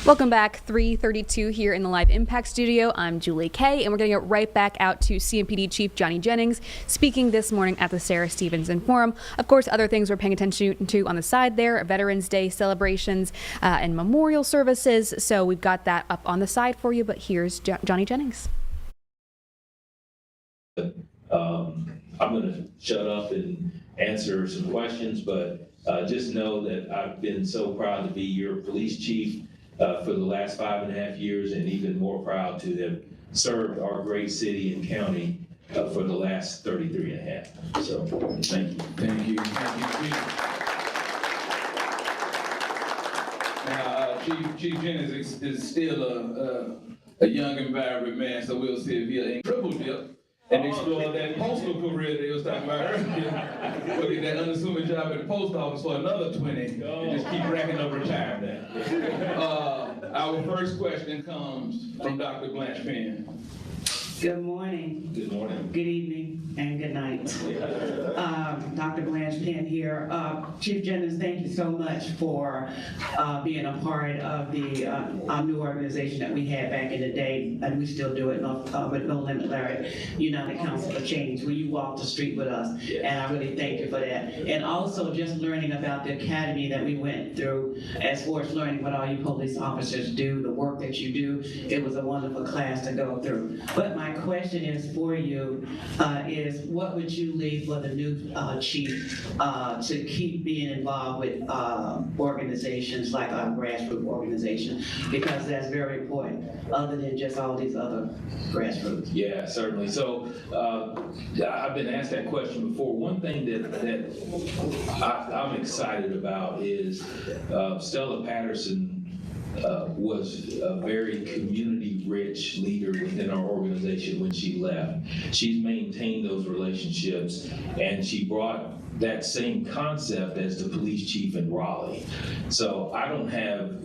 Welcome back, 3:32 here in the Live Impact Studio. I'm Julie Kay, and we're going to get right back out to CMPD Chief Johnny Jennings speaking this morning at the Sarah Stevenson Forum. Of course, other things we're paying attention to on the side there, Veterans Day celebrations and memorial services. So we've got that up on the side for you, but here's Johnny Jennings.
I'm going to shut up and answer some questions, but just know that I've been so proud to be your police chief for the last 5.5 years, and even more proud to have served our great city and county for the last 33.5. So, thank you.
Thank you. Thank you, Chief. Now, Chief Jennings is still a young and vibrant man, so we'll see if he'll triple dip and explore that postal career they was talking about earlier. We'll get that unassuming job at the post office for another 20 and just keep racking up retirement. Our first question comes from Dr. Blanche Penn.
Good morning.
Good morning.
Good evening and good night. Dr. Blanche Penn here. Chief Jennings, thank you so much for being a part of the our new organization that we had back in the day, and we still do it with No Limit Larry, United Council for Change, where you walk the street with us, and I really thank you for that. And also just learning about the academy that we went through, as far as learning what all you police officers do, the work that you do. It was a wonderful class to go through. But my question is for you, is what would you leave for the new chief to keep being involved with organizations like our grassroots organization, because that's very important, other than just all these other grassroots.
Yeah, certainly. So I've been asked that question before. One thing that I'm excited about is Stella Patterson was a very community-rich leader within our organization when she left. She's maintained those relationships, and she brought that same concept as the police chief in Raleigh. So I don't have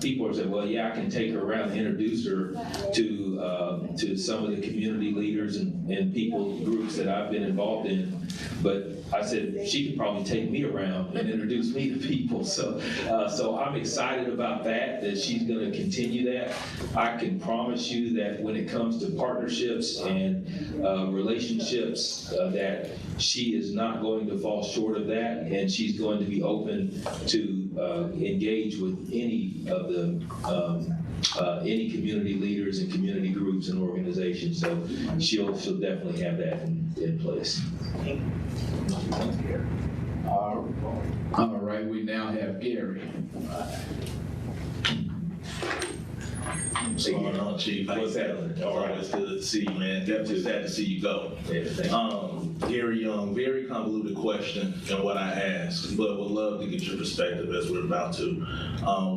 people are saying, well, yeah, I can take her around and introduce her to some of the community leaders and people groups that I've been involved in. But I said she could probably take me around and introduce me to people. So I'm excited about that she's going to continue that. I can promise you that when it comes to partnerships and relationships, that she is not going to fall short of that, and she's going to be open to engage with any of the any community leaders and community groups and organizations. So she'll definitely have that in place.
All right, we now have Gary.
What's going on, Chief? How you feeling? All right, it's good to see you, man. Definitely sad to see you go. Gary Young, very convoluted question in what I asked, but would love to get your perspective as we're about to.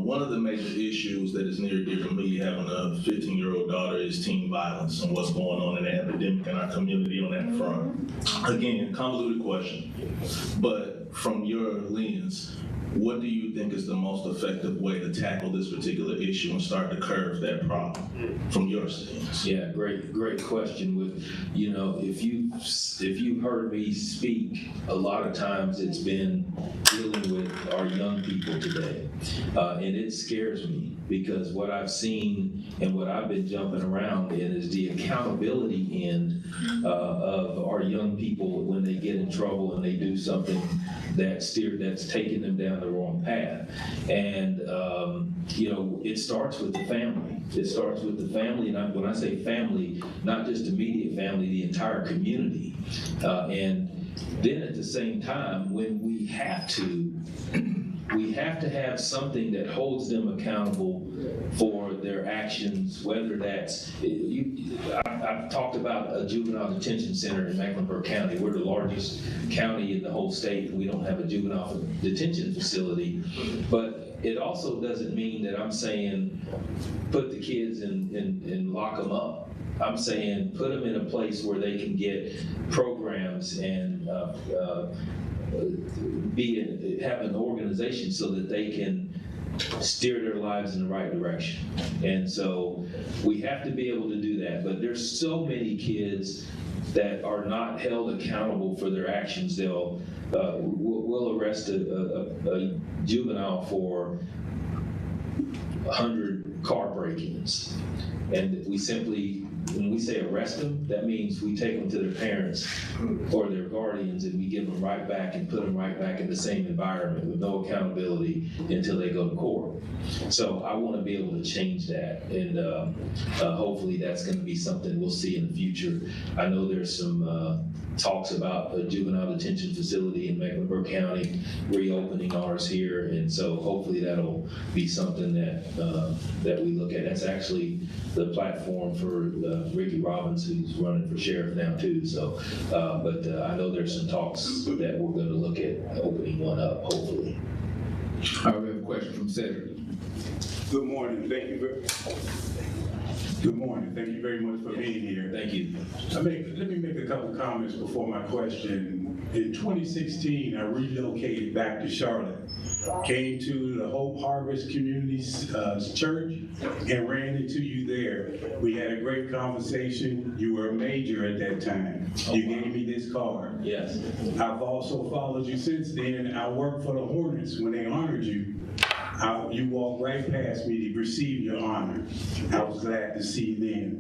One of the major issues that is near and dear to me, having a 15-year-old daughter, is teen violence and what's going on in the epidemic in our community on that front. Again, convoluted question, but from your lens, what do you think is the most effective way to tackle this particular issue and start to curb that problem from your stance?
Yeah, great question. With, you know, if you've heard me speak, a lot of times it's been dealing with our young people today, and it scares me because what I've seen and what I've been jumping around in is the accountability end of our young people when they get in trouble and they do something that's taking them down the wrong path. And you know, it starts with the family. It starts with the family, and when I say family, not just immediate family, the entire community. And then at the same time, when we have to have something that holds them accountable for their actions, whether that's, I've talked about a juvenile detention center in Mecklenburg County. We're the largest county in the whole state, and we don't have a juvenile detention facility. But it also doesn't mean that I'm saying put the kids and lock them up. I'm saying put them in a place where they can get programs and have an organization so that they can steer their lives in the right direction. And so we have to be able to do that. But there's so many kids that are not held accountable for their actions. We'll arrest a juvenile for 100 car break-ins. And we simply, when we say arrest them, that means we take them to their parents or their guardians and we give them right back and put them right back in the same environment with no accountability until they go to court. So I want to be able to change that, and hopefully that's going to be something we'll see in the future. I know there's some talks about a juvenile detention facility in Mecklenburg County, reopening ours here, and so hopefully that'll be something that that we look at. That's actually the platform for Ricky Robbins, who's running for sheriff now too. So, but I know there's some talks that we're going to look at opening one up, hopefully.
I have a question from Cedric.
Good morning. Thank you very Good morning. Thank you very much for being here.
Thank you.
Let me make a couple comments before my question. In 2016, I relocated back to Charlotte. Came to the Hope Harvest Community Church and ran into you there. We had a great conversation. You were a major at that time. You gave me this card.
Yes.
I've also followed you since then. I worked for the Hornets when they honored you. You walked right past me to receive your honor. I was glad to see you then.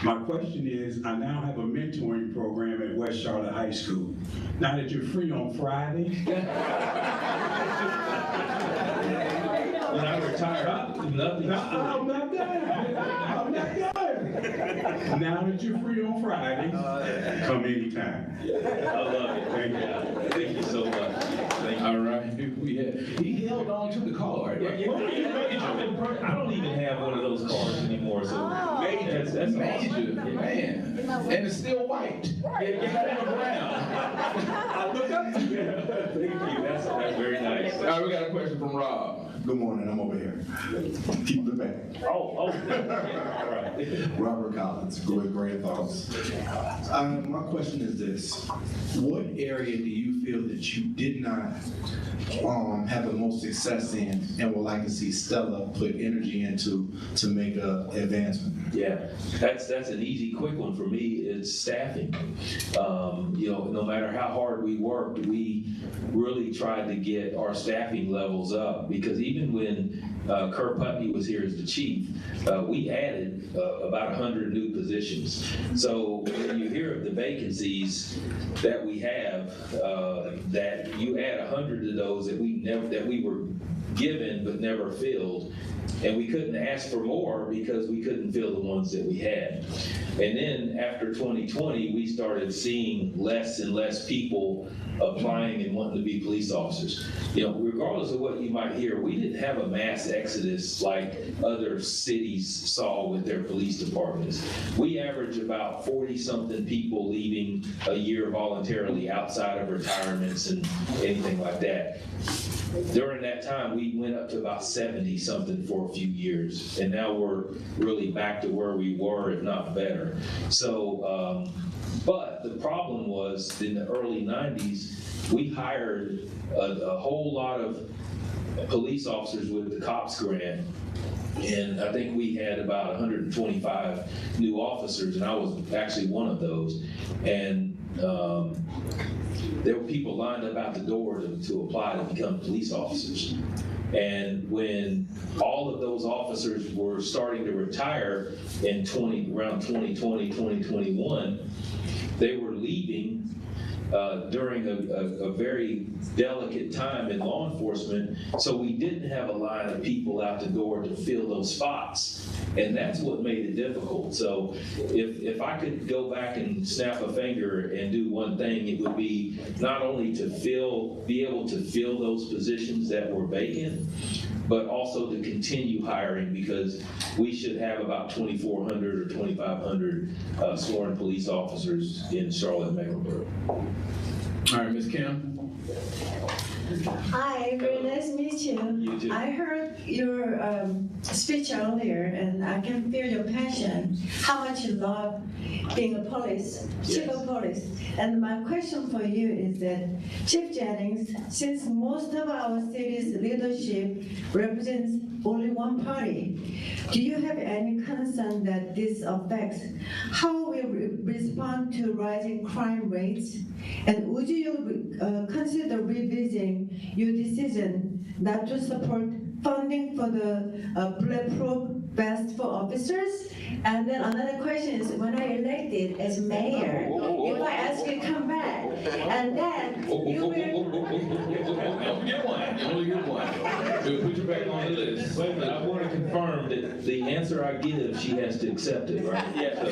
My question is, I now have a mentoring program at West Charlotte High School. Now that you're free on Friday,
when I retire, nothing.
I'm not done. I'm not done. Now that you're free on Friday, come anytime.
I love it.
Thank you.
Thank you so much. Thank you.
All right, he held on to the card.
I don't even have one of those cards anymore. So
Major,
that's
major,
awesome.
man, and it's still white.
Yeah, brown. I look up to you. Thank you. That's very nice.
All right, we got a question from Rob.
Good morning, I'm over here. Keep the back.
Oh, yeah, all right.
Robert Collins, great thoughts. My question is this. What area do you feel that you did not have the most success in and would like to see Stella put energy into to make an advancement?
Yeah, that's an easy, quick one for me. It's staffing. No matter how hard we worked, we really tried to get our staffing levels up, because even when Kurt Putney was here as the chief, we added about 100 new positions. So when you hear of the vacancies that we have, that you add 100 of those that we were given but never filled, and we couldn't ask for more because we couldn't fill the ones that we had. And then after 2020, we started seeing less and less people applying and wanting to be police officers. Regardless of what you might hear, we didn't have a mass exodus like other cities saw with their police departments. We average about 40-something people leaving a year voluntarily outside of retirements and anything like that. During that time, we went up to about 70-something for a few years, and now we're really back to where we were, if not better. So, but the problem was in the early 90s, we hired a whole lot of police officers with the COPS grant, and I think we had about 125 new officers, and I was actually one of those. And there were people lined up out the door to apply to become police officers. And when all of those officers were starting to retire in around 2020, 2021, they were leaving during a very delicate time in law enforcement, so we didn't have a line of people out the door to fill those spots. And that's what made it difficult. So if I could go back and snap a finger and do one thing, it would be not only to be able to fill those positions that were vacant, but also to continue hiring, because we should have about 2,400 or 2,500 sworn police officers in Charlotte, Mecklenburg.
All right, Ms. Kim.
Hi, very nice to meet you.
You too.
I heard your speech earlier, and I can feel your passion, how much you love being a police, chief of police. And my question for you is that, Chief Jennings, since most of our city's leadership represents only one party, do you have any concern that this affects how we respond to rising crime rates? And would you consider revising your decision not to support funding for the bulletproof vest for officers? And then another question is, when I elected as mayor, if I ask you to come back, and then you will...
Don't get one. We'll put you back on the list. Wait a minute, I want to confirm that the answer I give, she has to accept it, right? Yeah.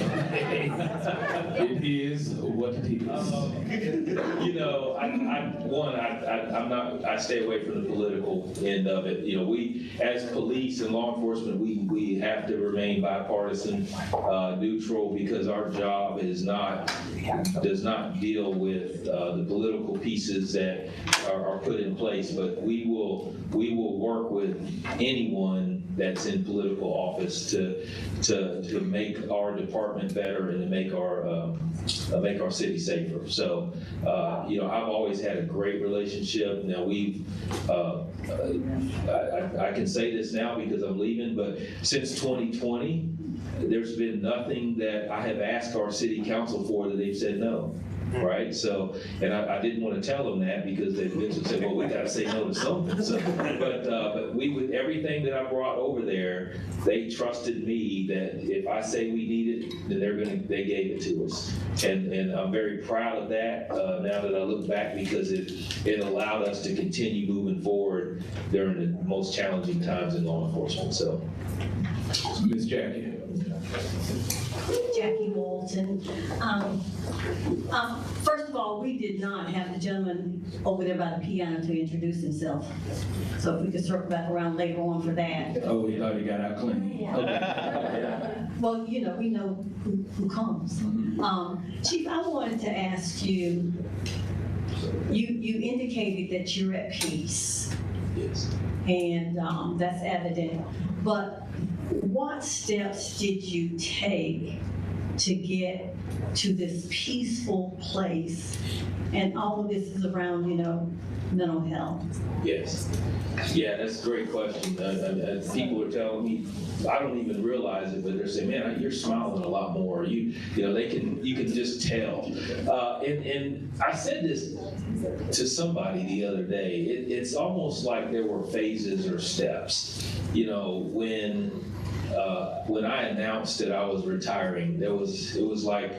It is what it is. You know, I stay away from the political end of it. You know, we, as police and law enforcement, we have to remain bipartisan, neutral, because our job does not deal with the political pieces that are put in place, but we will work with anyone that's in political office to make our department better and to make our city safer. So, you know, I've always had a great relationship. Now I can say this now because I'm leaving, but since 2020, there's been nothing that I have asked our city council for that they've said no. Right, so, and I didn't want to tell them that because they would say, well, we got to say no to something. So, but we would, everything that I brought over there, they trusted me that if I say we need it, then they gave it to us, and I'm very proud of that now that I look back, because it allowed us to continue moving forward during the most challenging times in law enforcement. So, Ms. Jackie.
Jackie Walton. First of all, we did not have the gentleman over there by the piano to introduce himself. So if we could circle back around later on for that.
Oh, we thought he got out clean.
Well, you know, we know who comes. Chief, I wanted to ask you, you indicated that you're at peace.
Yes.
And that's evident. But what steps did you take to get to this peaceful place? And all of this is around, you know, mental health.
Yes. Yeah, that's a great question. People are telling me, I don't even realize it, but they're saying, man, you're smiling a lot more. You know, you can just tell. And I said this to somebody the other day. It's almost like there were phases or steps. You know, when I announced that I was retiring, it was like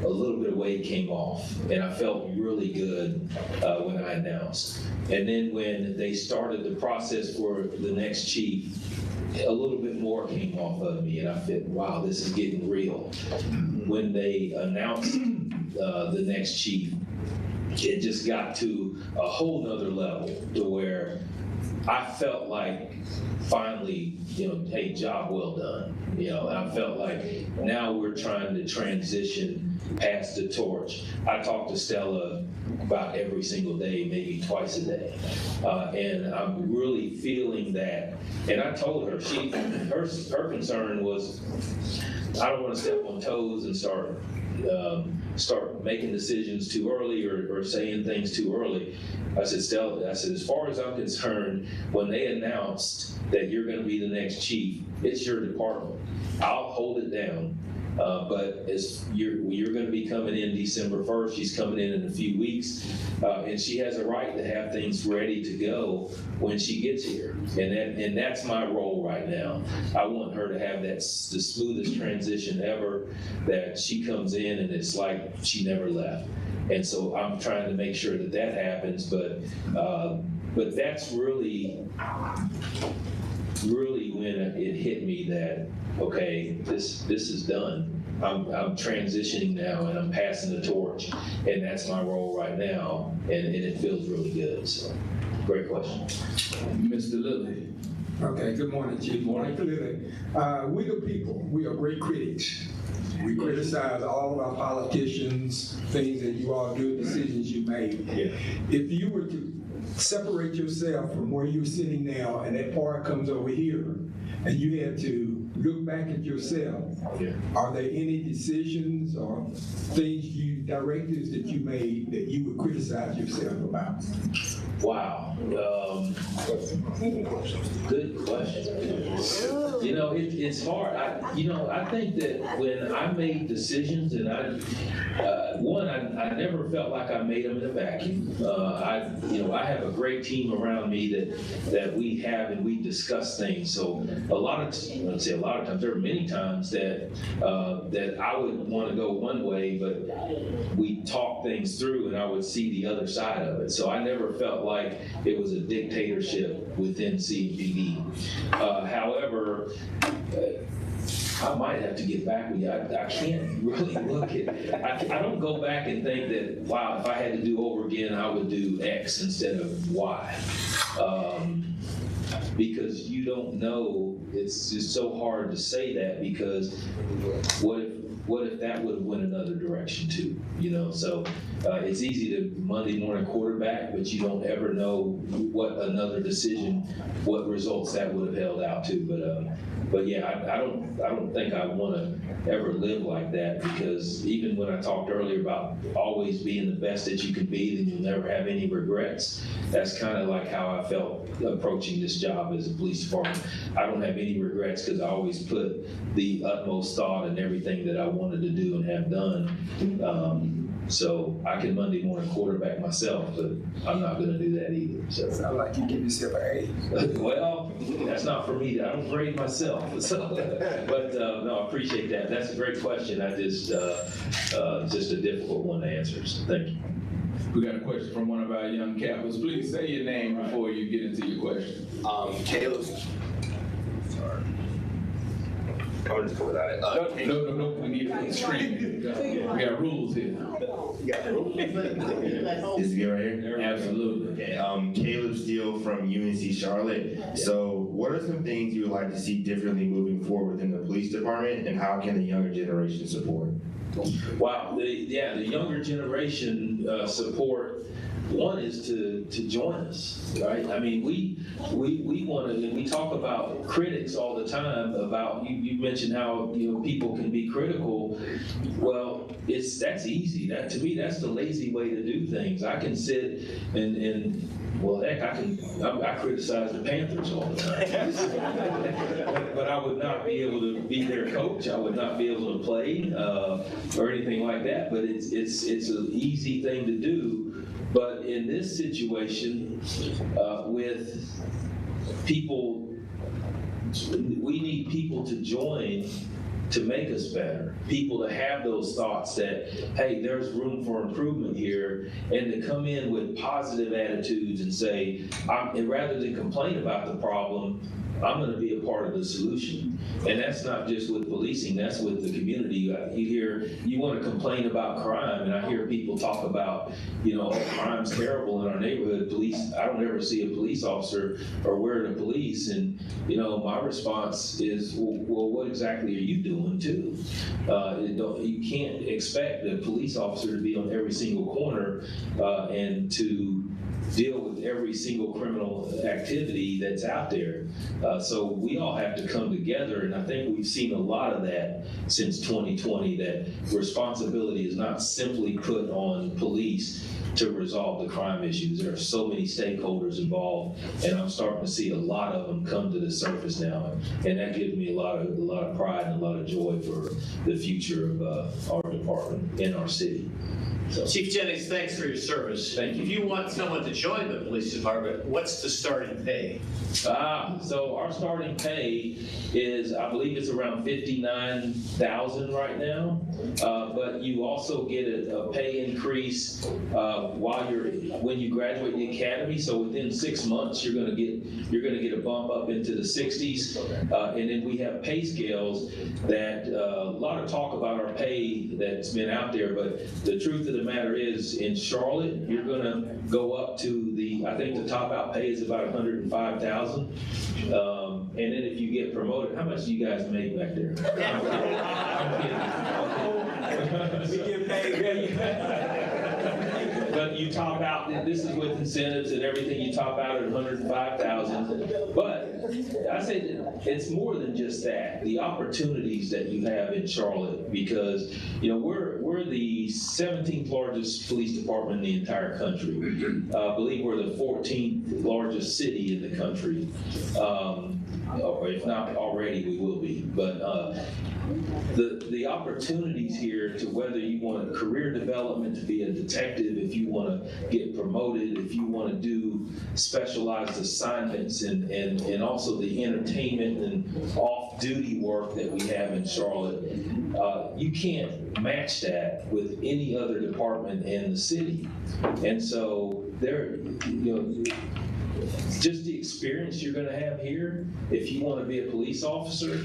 a little bit of weight came off, and I felt really good when I announced. And then when they started the process for the next chief, a little bit more came off of me, and I felt, wow, this is getting real. When they announced the next chief, it just got to a whole nother level to where I felt like finally, you know, hey, job well done. You know, I felt like now we're trying to transition past the torch. I talk to Stella about every single day, maybe twice a day. And I'm really feeling that. And I told her, her concern was, I don't want to step on toes and start making decisions too early or saying things too early. I said, Stella, as far as I'm concerned, when they announced that you're going to be the next chief, it's your department. I'll hold it down. But as you're going to be coming in December 1st, she's coming in a few weeks, and she has a right to have things ready to go when she gets here. And that's my role right now. I want her to have the smoothest transition ever, that she comes in and it's like she never left. And so I'm trying to make sure that happens, but that's really when it hit me that, okay, this is done. I'm transitioning now, and I'm passing the torch, and that's my role right now, and it feels really good. So, great question.
Mr. Lilly. Okay, good morning, Chief. Good morning. Lilly. We the people, we are great critics. We criticize all of our politicians, things that you all do, decisions you made. Yeah. If you were to separate yourself from where you're sitting now, and that part comes over here, and you had to look back at yourself, are there any decisions or directives that you made that you would criticize yourself about?
Wow. Good question. You know, it's hard. I think that when I made decisions, and One, I never felt like I made them in a vacuum. I have a great team around me that we have, and we discuss things. So I'd say a lot of times, there are many times that I would want to go one way, but we talk things through, and I would see the other side of it. So I never felt like it was a dictatorship within CMPD. However, I might have to get back with you. I can't really look at, I don't go back and think that, wow, if I had to do over again, I would do X instead of Y. Because you don't know, it's just so hard to say that, because what if that would have went another direction too, So it's easy to Monday morning quarterback, but you don't ever know what another decision, what results that would have held out to. But yeah, I don't think I want to ever live like that, because even when I talked earlier about always being the best that you can be, then you'll never have any regrets. That's kind of like how I felt approaching this job as a police department. I don't have any regrets, because I always put the utmost thought in everything that I wanted to do and have done. So I can Monday morning quarterback myself, but I'm not going to do that either. So
Sound like you give yourself an A.
Well, that's not for me. I don't grade myself. So, but no, I appreciate that. That's a great question. I just a difficult one to answer. So thank you.
We got a question from one of our young captains. Please say your name before you get into your question.
Caleb. Sorry. I'm just going without it.
No. We need it screen. We got rules here.
Is it right here?
Absolutely.
Okay. Caleb Steele from UNC Charlotte. So, what are some things you would like to see differently moving forward within the police department, and how can the younger generation support?
Wow. The younger generation support. One is to join us, right? I mean, we want to, and we talk about critics all the time. About you mentioned how people can be critical. Well, that's easy. That to me, that's the lazy way to do things. I can sit and well, heck, I criticize the Panthers all the time, but I would not be able to be their coach. I would not be able to play or anything like that. But it's an easy thing to do. But in this situation, with people, we need people to join to make us better. People to have those thoughts that, hey, there's room for improvement here, and to come in with positive attitudes and say, and rather than complain about the problem, I'm going to be a part of the solution. And that's not just with policing, that's with the community. You want to complain about crime, and I hear people talk about, crime's terrible in our neighborhood. Police, I don't ever see a police officer or wearing a police, and my response is, well, what exactly are you doing too? You can't expect a police officer to be on every single corner and to deal with every single criminal activity that's out there. So we all have to come together, and I think we've seen a lot of that since 2020, that responsibility is not simply put on police to resolve the crime issues. There are so many stakeholders involved, and I'm starting to see a lot of them come to the surface now, and that gives me a lot of pride and a lot of joy for the future of our department in our city. So.
Chief Jennings, thanks for your service.
Thank you.
If you want someone to join the police department, what's the starting pay?
So our starting pay is, I believe it's around $59,000 right now. But you also get a pay increase when you graduate the academy. So within 6 months, you're going to get a bump up into the 60s. And then we have pay scales that a lot of talk about our pay that's been out there, but the truth of the matter is, in Charlotte, you're going to go up to I think the top out pay is about $105,000. And then if you get promoted, how much do you guys make back there? We get paid. But you top out, this is with incentives and everything, you top out at $105,000. But I say it's more than just that. The opportunities that you have in Charlotte, because we're the 17th largest police department in the entire country. I believe we're the 14th largest city in the country. Or if not already, we will be. But the opportunities here to whether you want career development to be a detective, if you want to get promoted, if you want to do specialized assignments, and also the entertainment and off-duty work that we have in Charlotte, you can't match that with any other department in the city. And so just the experience you're going to have here, if you want to be a police officer,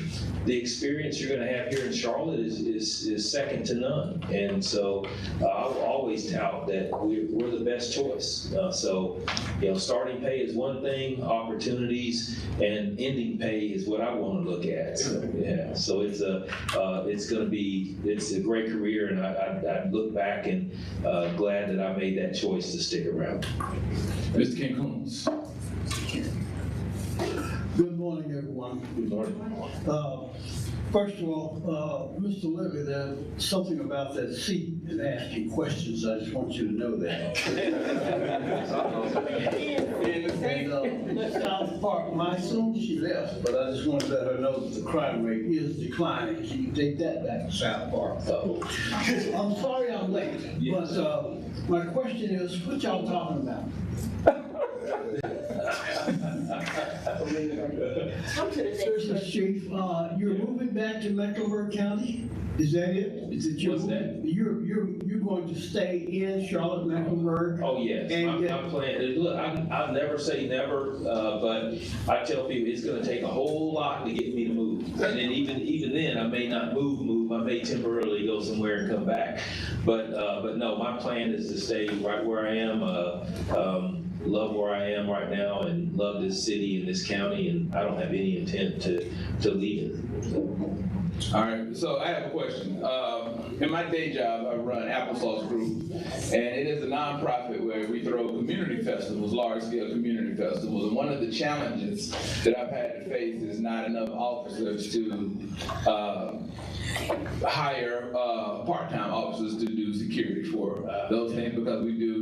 the experience you're going to have here in Charlotte is second to none. And so I will always tout that we're the best choice. So starting pay is one thing, opportunities, and ending pay is what I want to look at. So, yeah, so it's a great career, and I look back and glad that I made that choice to stick around.
Mr. King Coons.
Good morning, everyone.
Good morning.
First of all, Mr. Levy, there's something about that seat and asking questions. I just want you to know that. And South Park, I assume she left, but I just want to let her know that the crime rate is declining. So you can take that back to South Park. I'm sorry I'm late, but my question is, what y'all talking about? Citizens Chief, you're moving back to Mecklenburg County? Is that it? Is it
What's that?
You're going to stay in Charlotte, Mecklenburg?
Oh, yes, I'm planning. Look, I'll never say never, but I tell people it's gonna take a whole lot to get me to move. And then even then, I may not move, I may temporarily go somewhere and come back. But no, my plan is to stay right where I am. Love where I am right now and love this city and this county, and I don't have any intent to leave it.
All right, so I have a question. In my day job, I run Applesauce Group, and it is a nonprofit where we throw community festivals, large-scale community festivals. And one of the challenges that I've had to face is not enough officers to hire part-time officers to do security for those things, because we do,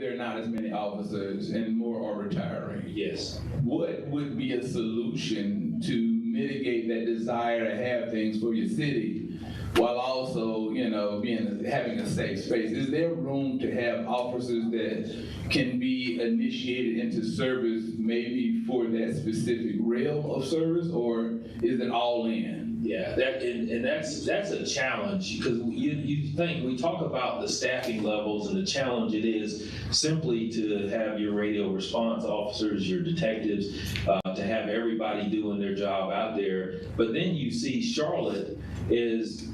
there are not as many officers, and more are retiring.
Yes.
What would be a solution to mitigate that desire to have things for your city, while also, having a safe space? Is there room to have officers that can be initiated into service maybe for that specific realm of service, or is it all in?
Yeah, that's a challenge, because you think we talk about the staffing levels and the challenge it is simply to have your radio response officers, your detectives, to have everybody doing their job out there. But then you see Charlotte is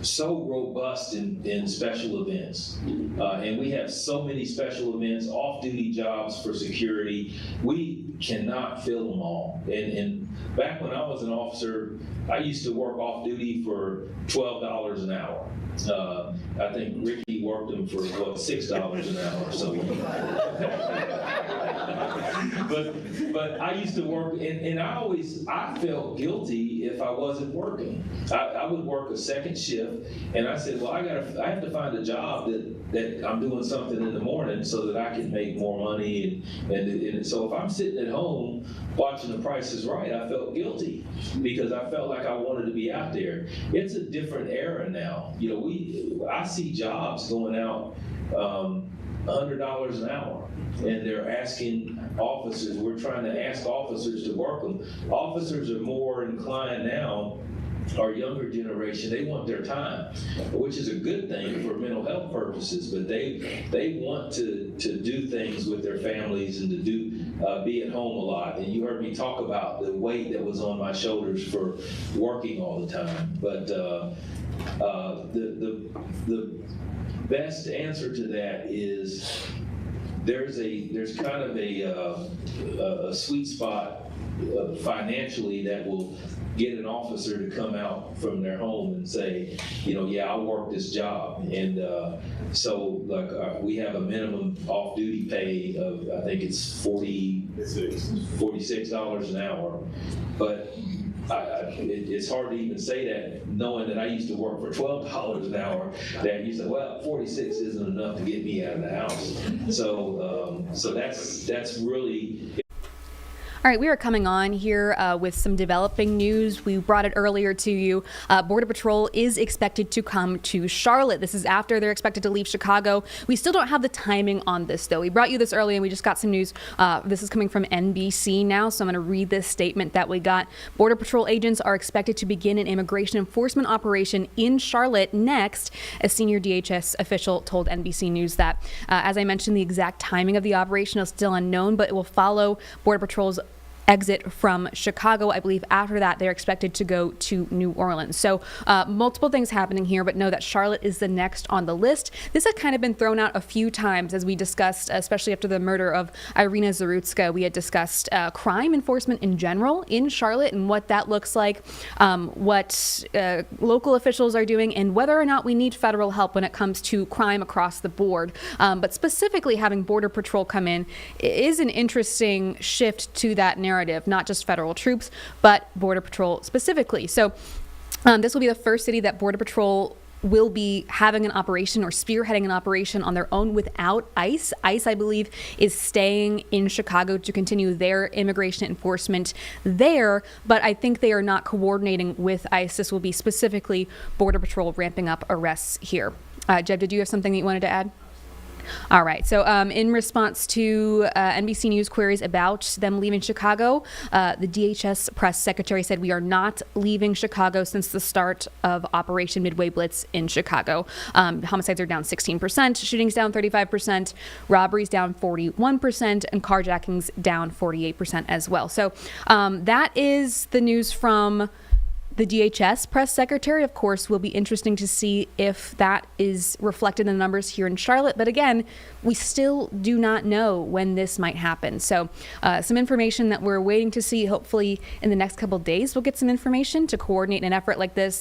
so robust in special events. And we have so many special events, off-duty jobs for security. We cannot fill them all. And back when I was an officer, I used to work off-duty for $12 an hour. I think Ricky worked them for, $6 an hour, so. But I used to work, and I felt guilty if I wasn't working. I would work a second shift, and I said, well, I have to find a job that I'm doing something in the morning so that I can make more money. And so if I'm sitting at home watching The Price is Right, I felt guilty because I felt like I wanted to be out there. It's a different era now. I see jobs going out $100 an hour, and they're asking officers, we're trying to ask officers to work them. Officers are more inclined now, our younger generation, they want their time, which is a good thing for mental health purposes, but they want to do things with their families and to be at home a lot. And you heard me talk about the weight that was on my shoulders for working all the time. But the best answer to that is there's kind of a sweet spot financially that will get an officer to come out from their home and say, yeah, I'll work this job. And so we have a minimum off-duty pay of, I think it's $46 an hour. But it's hard to even say that, knowing that I used to work for $12 an hour, that you say, well, 46 isn't enough to get me out of the house. So that's really.
All right, we are coming on here with some developing news. We brought it earlier to you. Border Patrol is expected to come to Charlotte. This is after they're expected to leave Chicago. We still don't have the timing on this, though. We brought you this early, and we just got some news. This is coming from NBC now, so I'm going to read this statement that we got. Border Patrol agents are expected to begin an immigration enforcement operation in Charlotte next, a senior DHS official told NBC News that. As I mentioned, the exact timing of the operation is still unknown, but it will follow Border Patrol's exit from Chicago. I believe after that, they're expected to go to New Orleans. So multiple things happening here, but know that Charlotte is the next on the list. This had kind of been thrown out a few times as we discussed, especially after the murder of Irina Zarutska. We had discussed crime enforcement in general in Charlotte and what that looks like, what local officials are doing, and whether or not we need federal help when it comes to crime across the board. But specifically having Border Patrol come in is an interesting shift to that narrative. Not just federal troops, but Border Patrol specifically. So this will be the first city that Border Patrol will be having an operation or spearheading an operation on their own without ICE. ICE, I believe, is staying in Chicago to continue their immigration enforcement there, but I think they are not coordinating with ICE. This will be specifically Border Patrol ramping up arrests here. Jeb, did you have something that you wanted to add? All right. So in response to NBC News queries about them leaving Chicago, the DHS press secretary said, "We are not leaving Chicago since the start of Operation Midway Blitz in Chicago. Homicides are down 16%, shootings down 35%, robberies down 41%, and carjackings down 48% as well." So that is the news from the DHS press secretary. Of course, will be interesting to see if that is reflected in the numbers here in Charlotte. But again, we still do not know when this might happen. So some information that we're waiting to see. Hopefully in the next couple of days, we'll get some information to coordinate an effort like this.